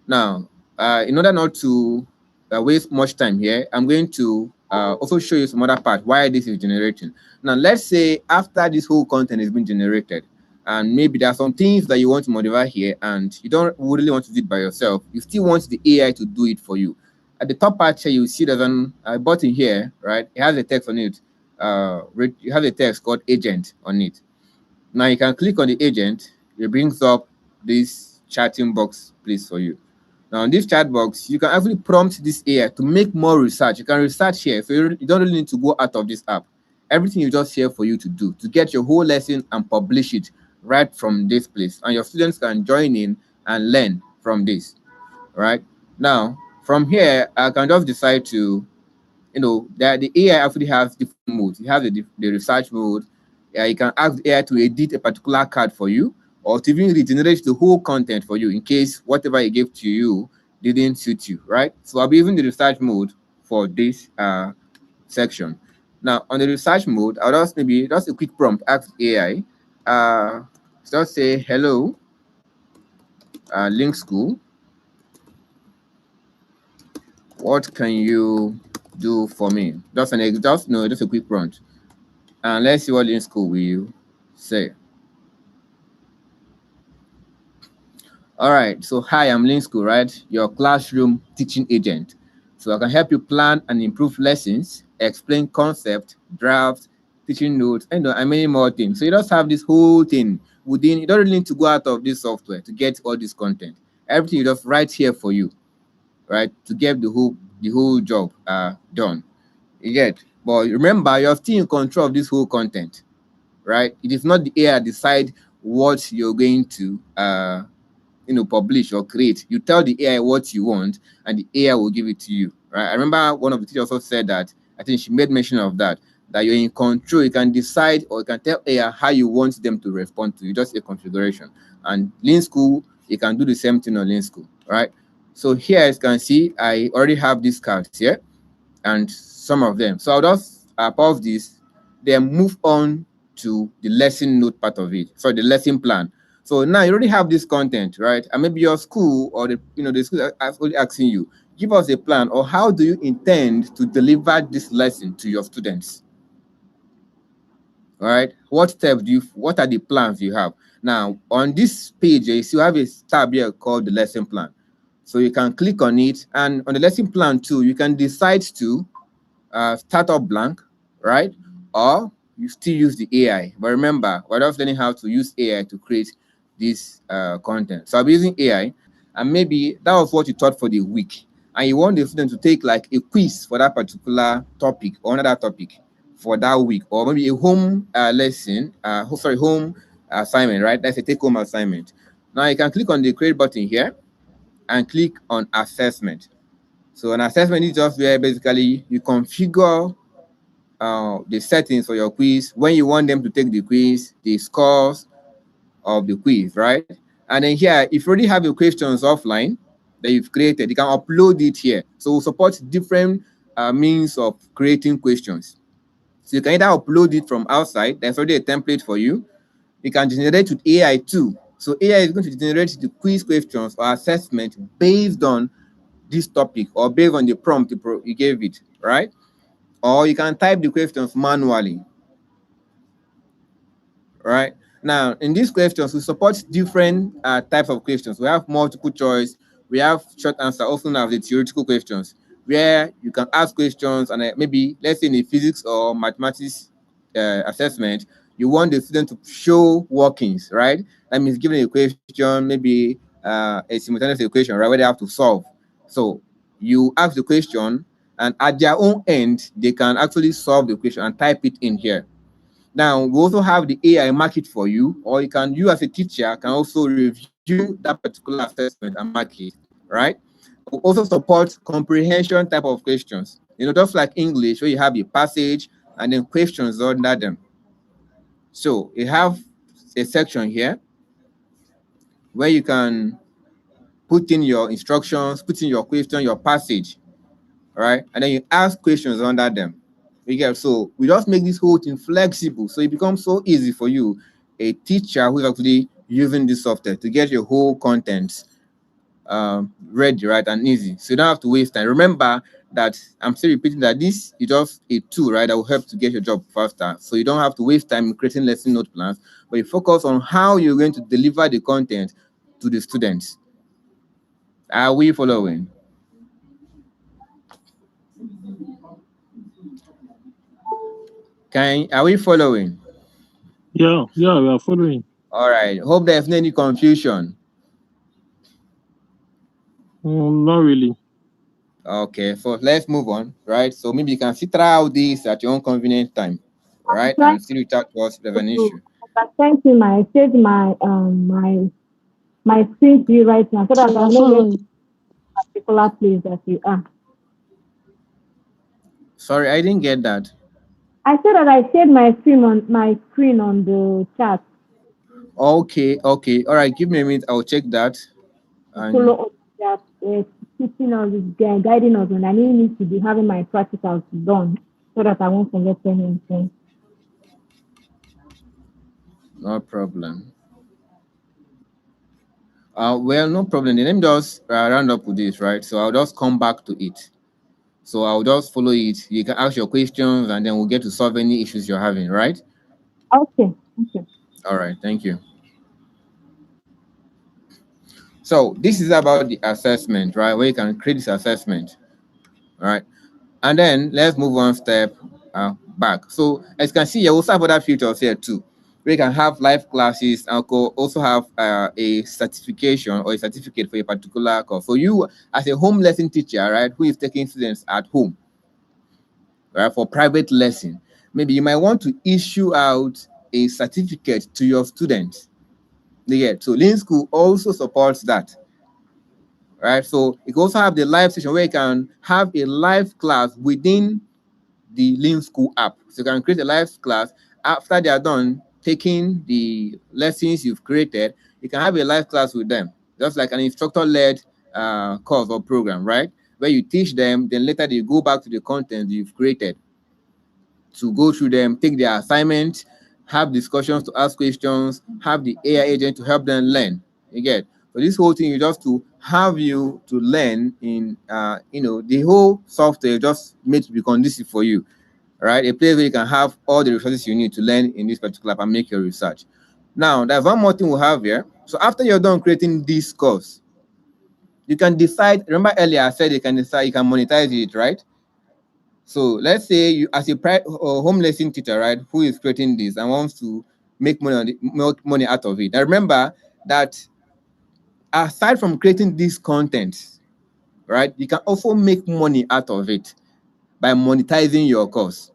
Now, in order not to waste much time here, I'm going to also show you some other part why this is generating. Now, let's say after this whole content has been generated, and maybe there are some things that you want to modify here, and you don't really want to do it by yourself. You still want the AI to do it for you. At the top part here, you see there's a button here, right? It has a text on it. You have a text called agent on it. Now you can click on the agent. It brings up this chatting box place for you. Now in this chat box, you can actually prompt this AI to make more research. You can research here, so you don't really need to go out of this app. Everything is just here for you to do, to get your whole lesson and publish it right from this place. And your students can join in and learn from this, right? Now, from here, I can just decide to, that the AI actually has different modes. You have the research mode. You can ask the AI to edit a particular card for you, or to even regenerate the whole content for you in case whatever it gave to you didn't suit you, right? So I'll be using the research mode for this section. Now on the research mode, I'll just maybe just a quick prompt, ask AI, just say hello, LinkSkool. What can you do for me? Just a quick prompt. And let's see what LinkSkool will say. All right, so hi, I'm LinkSkool, right? Your classroom teaching agent. So I can help you plan and improve lessons, explain concept, draft, teaching notes, and many more things. So you just have this whole thing within. You don't really need to go out of this software to get all this content. Everything is just right here for you, right? To get the whole job done. You get, but remember, you're still in control of this whole content, right? It is not the AI decide what you're going to publish or create. You tell the AI what you want, and the AI will give it to you, right? I remember one of the teachers also said that. I think she made mention of that you're in control. You can decide, or you can tell AI how you want them to respond to you. Just a configuration. And LinkSkool, you can do the same thing on LinkSkool, right? So here, as you can see, I already have these cards here, and some of them. So I'll just pause this, then move on to the lesson note part of it. So the lesson plan. So now you already have this content, right? And maybe your school or the school is actually asking you, give us a plan, or how do you intend to deliver this lesson to your students? All right. What are the plans you have? Now on this page, you still have a tab here called the lesson plan. So you can click on it, and on the lesson plan too, you can decide to start up blank, right? Or you still use the AI. But remember, we're just learning how to use AI to create this content. So I'm using AI, and maybe that was what you taught for the week, and you want the student to take like a quiz for that particular topic or another topic for that week, or maybe a home home assignment, right? That's a take-home assignment. Now you can click on the create button here and click on assessment. So an assessment is just where basically you configure the settings for your quiz, when you want them to take the quiz, the scores of the quiz, right? And then here, if you already have your questions offline that you've created, you can upload it here. So we'll support different means of creating questions. So you can either upload it from outside, there's already a template for you. You can generate with AI too. So AI is going to generate the quiz questions or assessment based on this topic or based on the prompt you gave it, right? Or you can type the questions manually, right? Now, in these questions, we support different types of questions. We have multiple choice, we have short answer, also known as the theoretical questions, where you can ask questions and maybe, let's say in a physics or mathematics assessment, you want the student to show workings, right? That means given a question, maybe a simultaneous equation, right, where they have to solve. So you ask the question, and at their own end, they can actually solve the question and type it in here. Now, we also have the AI mark it for you, or you as a teacher can also review that particular assessment and mark it, right? We also support comprehension type of questions. Just like English, where you have a passage and then questions under them. So you have a section here where you can put in your instructions, put in your question, your passage, right? And then you ask questions under them. So we just make this whole thing flexible, so it becomes so easy for you, a teacher who's actually using this software, to get your whole content ready, right, and easy. So you don't have to waste time. Remember, that I'm still repeating that this is just a tool, right, that will help to get your job faster. So you don't have to waste time creating lesson note plans, but you focus on how you're going to deliver the content to the students. Are we following? Are we following? Yeah, we are following. All right. Hope there's no any confusion. Not really. Okay, so let's move on, right? So maybe you can sit out this at your own convenient time, right? And still reach out to us if there's an issue. Thank you. I saved my screen to you right now so that I know where particular place that you are. Sorry, I didn't get that. I said that I shared my screen on the chat. Okay, okay. All right, give me a minute. I'll check that. And Follow up that teaching us, guiding us, and I need to be having my practicals done so that I won't forget anything. no problem. Well, no problem. Then let me just round up with this, right? So I'll just come back to it. So I'll just follow it. You can ask your questions, and then we'll get to solve any issues you're having, right? Okay. Okay. All right, thank you. So this is about the assessment, right? Where you can create this assessment, all right? And then let's move one step back. So as you can see, you also have other features here too. We can have live classes and also have a certification or a certificate for a particular course. So you, as a home lesson teacher, right, who is taking students at home, right, for private lesson, maybe you might want to issue out a certificate to your students. Yeah, so LinkSkool also supports that, right? So you can also have the live session where you can have a live class within the LinkSkool app. So you can create a live class after they are done taking the lessons you've created. You can have a live class with them, just like an instructor-led course or program, right? Where you teach them, then later they go back to the content you've created to go through them, take their assignment, have discussions to ask questions, have the AI agent to help them learn. You get. So this whole thing is just to have you to learn in, the whole software just made to be conducive for you, right? A place where you can have all the resources you need to learn in this particular app and make your research. Now, there's one more thing we have here. So after you're done creating this course, you can decide. Remember earlier I said you can decide, you can monetize it, right? So let's say you, as a home lesson teacher, right, who is creating this and wants to make money out of it. Now remember that aside from creating this content, right, you can also make money out of it by monetizing your course.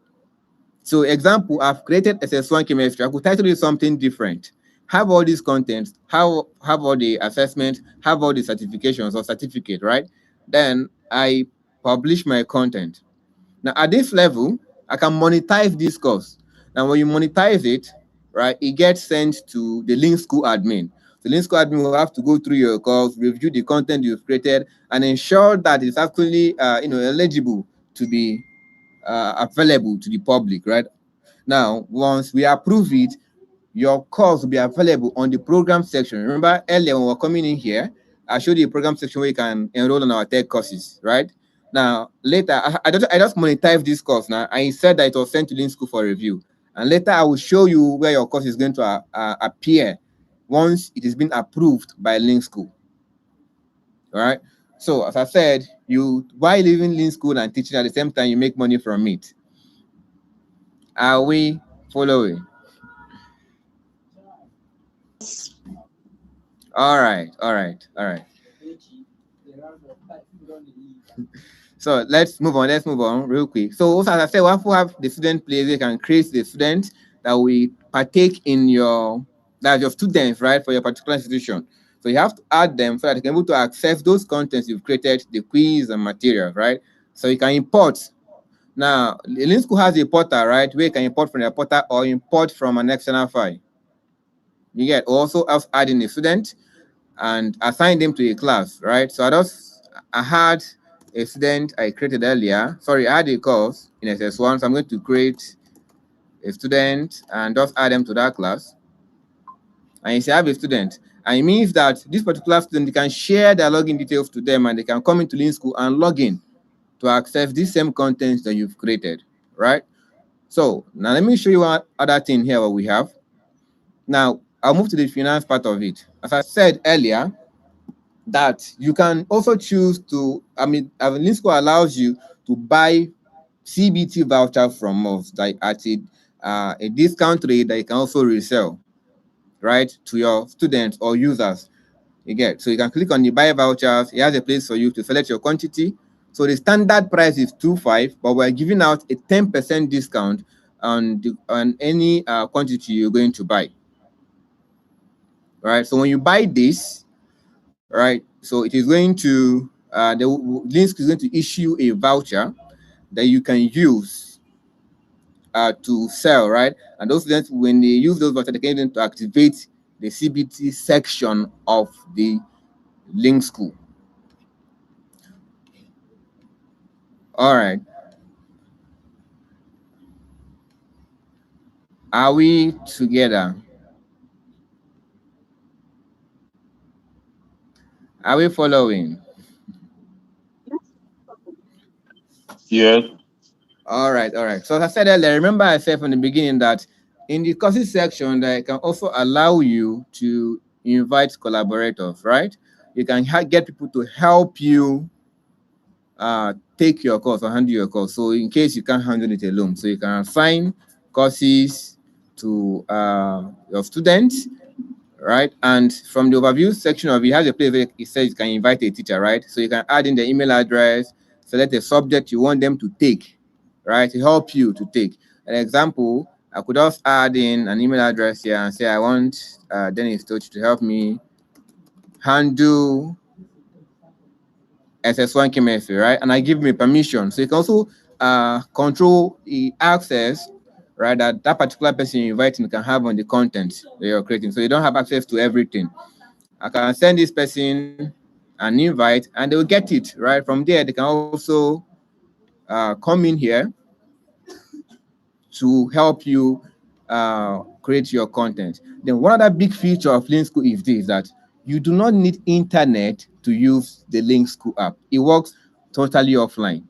So example, I've created SS1 chemistry. I could title it something different. Have all these contents, have all the assessment, have all the certifications or certificate, right? Then I publish my content. Now, at this level, I can monetize this course. Now, when you monetize it, right, it gets sent to the LinkSkool admin. The LinkSkool admin will have to go through your course, review the content you've created, and ensure that it's actually, eligible to be available to the public, right? Now, once we approve it, your course will be available on the program section. Remember earlier when we were coming in here, I showed you a program section where you can enroll in our tech courses, right? Now, later, I just monetized this course now, and it said that it was sent to LinkSkool for review. And later, I will show you where your course is going to appear once it has been approved by LinkSkool. All right? So, as I said, while leaving LinkSkool and teaching at the same time, you make money from it. Are we following? All right. So let's move on real quick. So also, as I said, we have the student place. You can create the student that we partake in your students, right, for your particular institution. So you have to add them so that you can be able to access those contents you've created, the quiz and materials, right? So you can import. Now, LinkSkool has a portal, right, where you can import from the portal or import from an external file. You get also us adding a student and assign them to a class, right? So I had a student I created earlier. Sorry, I had a course in SS1, so I'm going to create a student and just add them to that class. And you see, I have a student. And it means that this particular student, they can share their login details to them and they can come into LinkSkool and log in to access this same content that you've created, right? So now let me show you one other thing here what we have. Now I'll move to the finance part of it. As I said earlier, that you can also choose to, LinkSkool allows you to buy CBT voucher from us, like at a discount rate that you can also resell, right, to your students or users. You get, so you can click on the buy vouchers. It has a place for you to select your quantity. So the standard price is 25, but we're giving out a 10% discount on any quantity you're going to buy. Right. So when you buy this, right, so it is going to the LinkSkool is going to issue a voucher that you can use to sell, right? And those students, when they use those vouchers, they can use them to activate the CBT section of the LinkSkool. All right. Are we together? Are we following? Yes. All right, all right. So as I said earlier, remember I said from the beginning that in the courses section, that can also allow you to invite collaborators, right? You can get people to help you take your course or handle your course. So in case you can't handle it alone, so you can assign courses to your students, right? And from the overview section of it, has a place where it says you can invite a teacher, right? So you can add in the email address, select a subject you want them to take, right? To help you to take. An example, I could just add in an email address here and say I want Dennis Touch to help me handle SS1 chemistry, right? And I give me permission. So you can also control the access, right, that particular person you're inviting can have on the content that you're creating. So you don't have access to everything. I can send this person an invite and they will get it, right? From there, they can also come in here to help you create your content. Then one other big feature of LinkSkool is this, that you do not need internet to use the LinkSkool app. It works totally offline.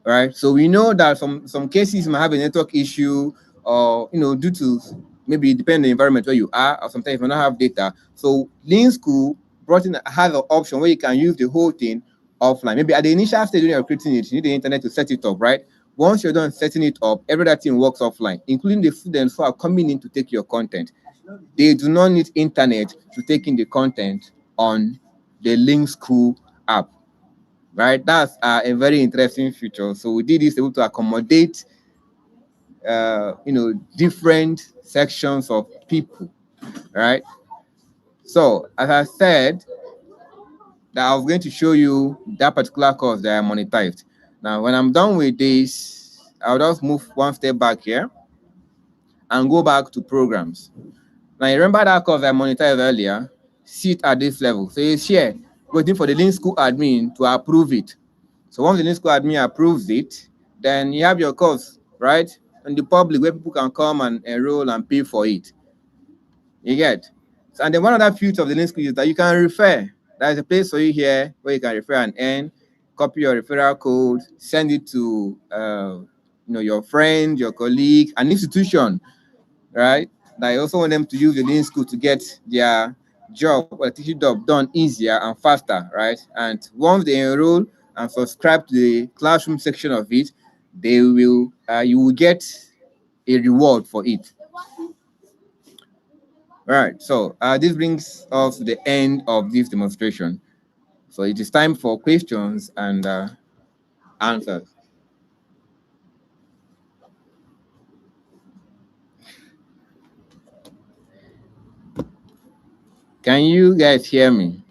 Right, so we know that some cases might have a network issue, or due to maybe depending on the environment where you are, or sometimes you may not have data. So LinkSkool brought in has an option where you can use the whole thing offline. Maybe at the initial stage when you're creating it, you need the internet to set it up, right? Once you're done setting it up, every other thing works offline, including the students who are coming in to take your content. They do not need internet to take in the content on the LinkSkool app. Right, that's a very interesting feature. So we did this able to accommodate, different sections of people, right? So as I said, that I was going to show you that particular course that I monetized. Now, when I'm done with this, I'll just move one step back here and go back to programs. Now, you remember that course I monetized earlier? Sit at this level. So it's here, waiting for the LinkSkool admin to approve it. So once the LinkSkool admin approves it, then you have your course, right? In the public where people can come and enroll and pay for it. You get? So, and then one other feature of the LinkSkool is that you can refer. There's a place for you here where you can refer and earn, copy your referral code, send it to your friend, your colleague, an institution, right? That I also want them to use the LinkSkool to get their job or teaching job done easier and faster, right? And once they enroll and subscribe to the classroom section of it, they will you will get a reward for it. All right, so this brings us to the end of this demonstration. So it is time for questions and answers. Can you guys hear me?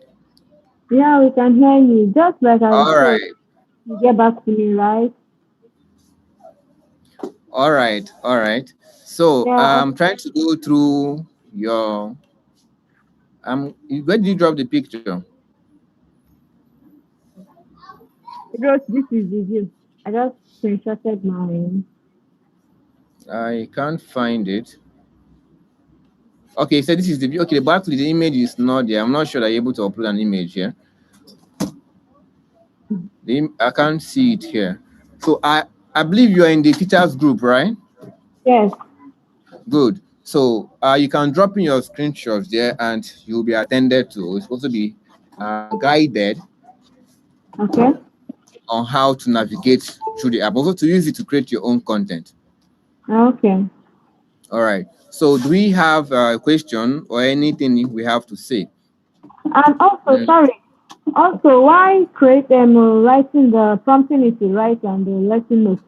Yeah, we can hear you. Just like I All said, right. you get back to me, right? All right, all right. So Yeah, I'm trying to go through your where did you drop the picture? I wrote this is the view. I just screenshotted my. I can't find it. Okay, so this is the okay, but actually the image is not there. I'm not sure that you're able to upload an image here. I can't see it here. So I believe you are in the teachers group, right? Yes. Good. So you can drop in your screenshots there, and you'll be attended to. It's supposed to be guided Okay. on how to navigate through the app. Also to use it to create your own content. Okay. All right. So do we have a question or anything we have to say? And also, sorry. Also, why create writing the prompting it to write and the lesson notes?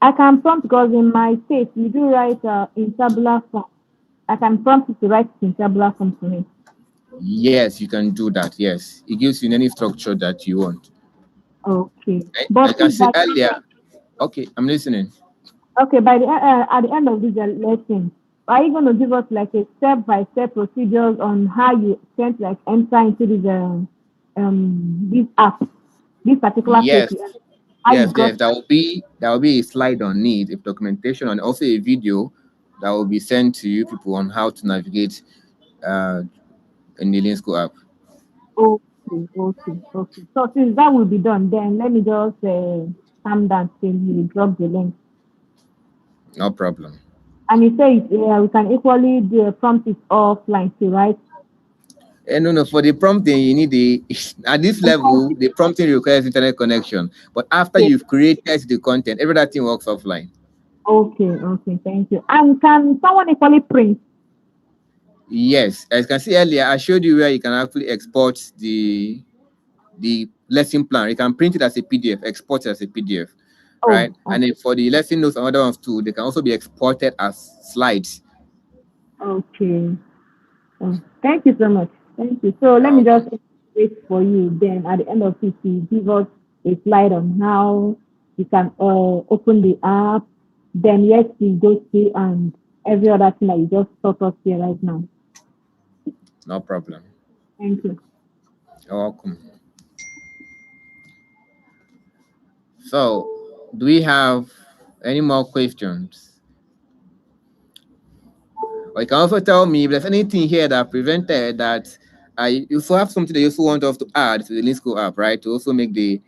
I can prompt because in my state we do write in tabular form. I can prompt it to write in tabular form for me. Yes, you can do that. Yes, it gives you any structure that you want. Okay. I But can please, say earlier. Okay, I'm listening. okay, by the at the end of this lesson, are you going to give us like a step-by-step procedures on how you can like enter into this app, this particular place? Yes, How you got? yes. There will be a slide on it, a documentation, and also a video that will be sent to you people on how to navigate uh, in the LinkSkool app. Okay. So since that will be done, then let me just calm down till you drop the link. No problem. And you say we can equally do prompt it offline too, right? No. For the prompting, you need the at this level, the prompting requires internet connection. But after Okay. you've created the content, every other thing works offline. Okay. Thank you. And can someone equally print? Yes, as you can see earlier, I showed you where you can actually export the lesson plan. You can print it as a PDF, export it as a PDF, right? And then for the lesson notes and other ones too, they can also be exported as slides. Okay. Thank you so much. Thank you. So let me just wait for you. Then at the end of it, you give us a slide on how you can open the app. Then yes, we go see and every other thing that you just taught us here right now. No problem. Thank you. You're welcome. So, do we have any more questions? Or you can also tell me if there's anything here that prevented that you also have something that you also want us to add to the LinkSkool app, right? To also make the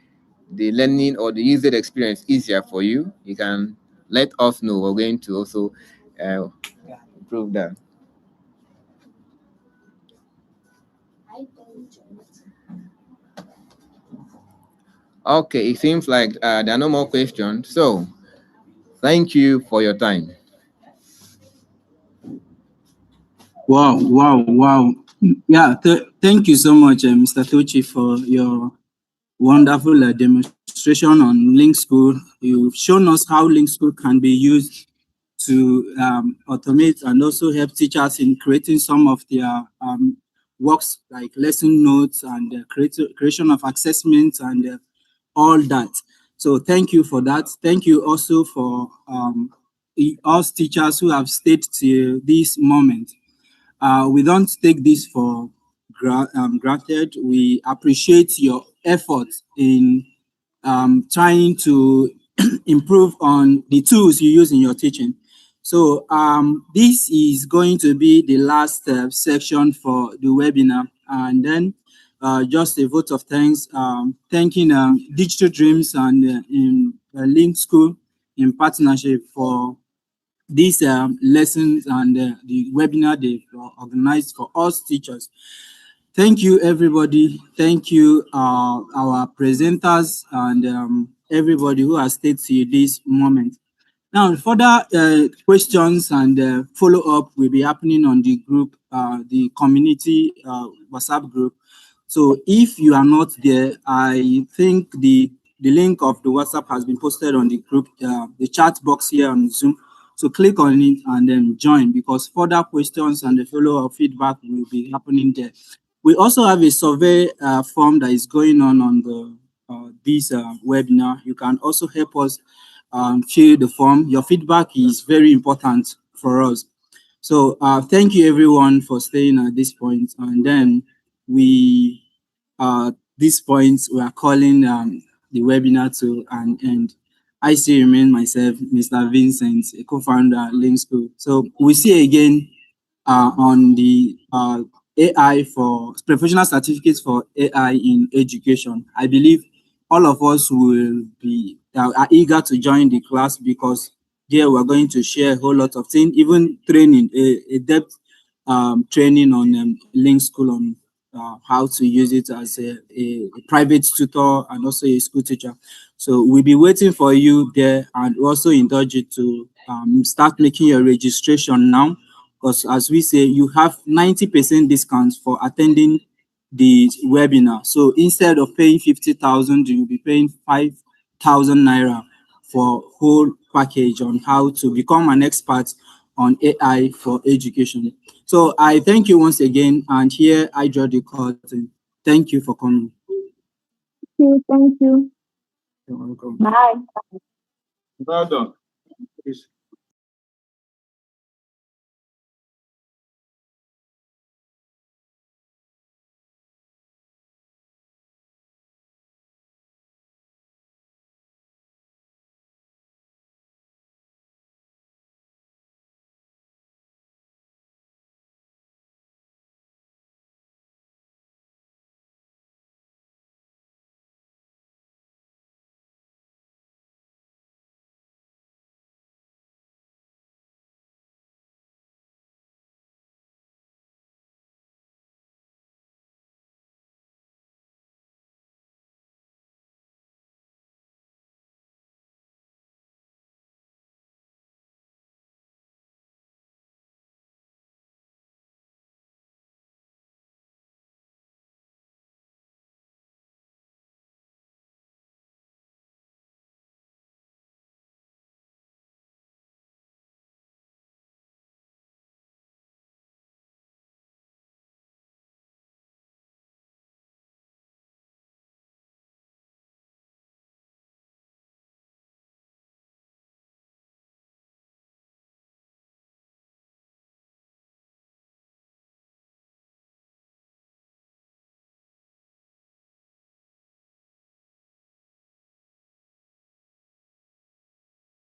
learning or the user experience easier for you. You can let us know. We're going to also improve that. Okay, it seems like there are no more questions. So, thank you for your time. Wow. Yeah, thank you so much, Mr. Tochi, for your wonderful demonstration on LinkSkool. You've shown us how LinkSkool can be used to automate and also help teachers in creating some of their works like lesson notes and creation of assessments and all that. So thank you for that. Thank you also for us teachers who have stayed to this moment. We don't take this for granted. We appreciate your efforts in trying to improve on the tools you use in your teaching. So this is going to be the last section for the webinar. And then just a vote of thanks, thanking Digital Dreams and in LinkSkool in partnership for these lessons and the webinar they've organized for us teachers. Thank you, everybody. Thank you, our presenters and everybody who has stayed to this moment. Now, further questions and follow-up will be happening on the group, the community WhatsApp group. So if you are not there, I think the link of the WhatsApp has been posted on the group, the chat box here on Zoom. So click on it and then join, because further questions and the follow-up feedback will be happening there. We also have a survey form that is going on the this webinar. You can also help us fill the form. Your feedback is very important for us. So thank you everyone for staying at this point. And then we, this point, we are calling the webinar to an end. I still remain myself, Mr. Vincent, a co-founder at LinkSkool. So we see you again on the AI for professional certificates for AI in education. I believe all of us will be are eager to join the class, because there we're going to share a whole lot of things, even training, a depth training on LinkSkool, on how to use it as a private tutor and also a school teacher. So we'll be waiting for you there, and also indulge you to start making your registration now, because as we say, you have 90% discounts for attending the webinar. So instead of paying 50,000, you'll be paying 5,000 naira for whole package on how to become an expert on AI for education. So I thank you once again, and here I draw the curtain. Thank you for coming. Thank you. You're welcome. Bye. Well done. Peace.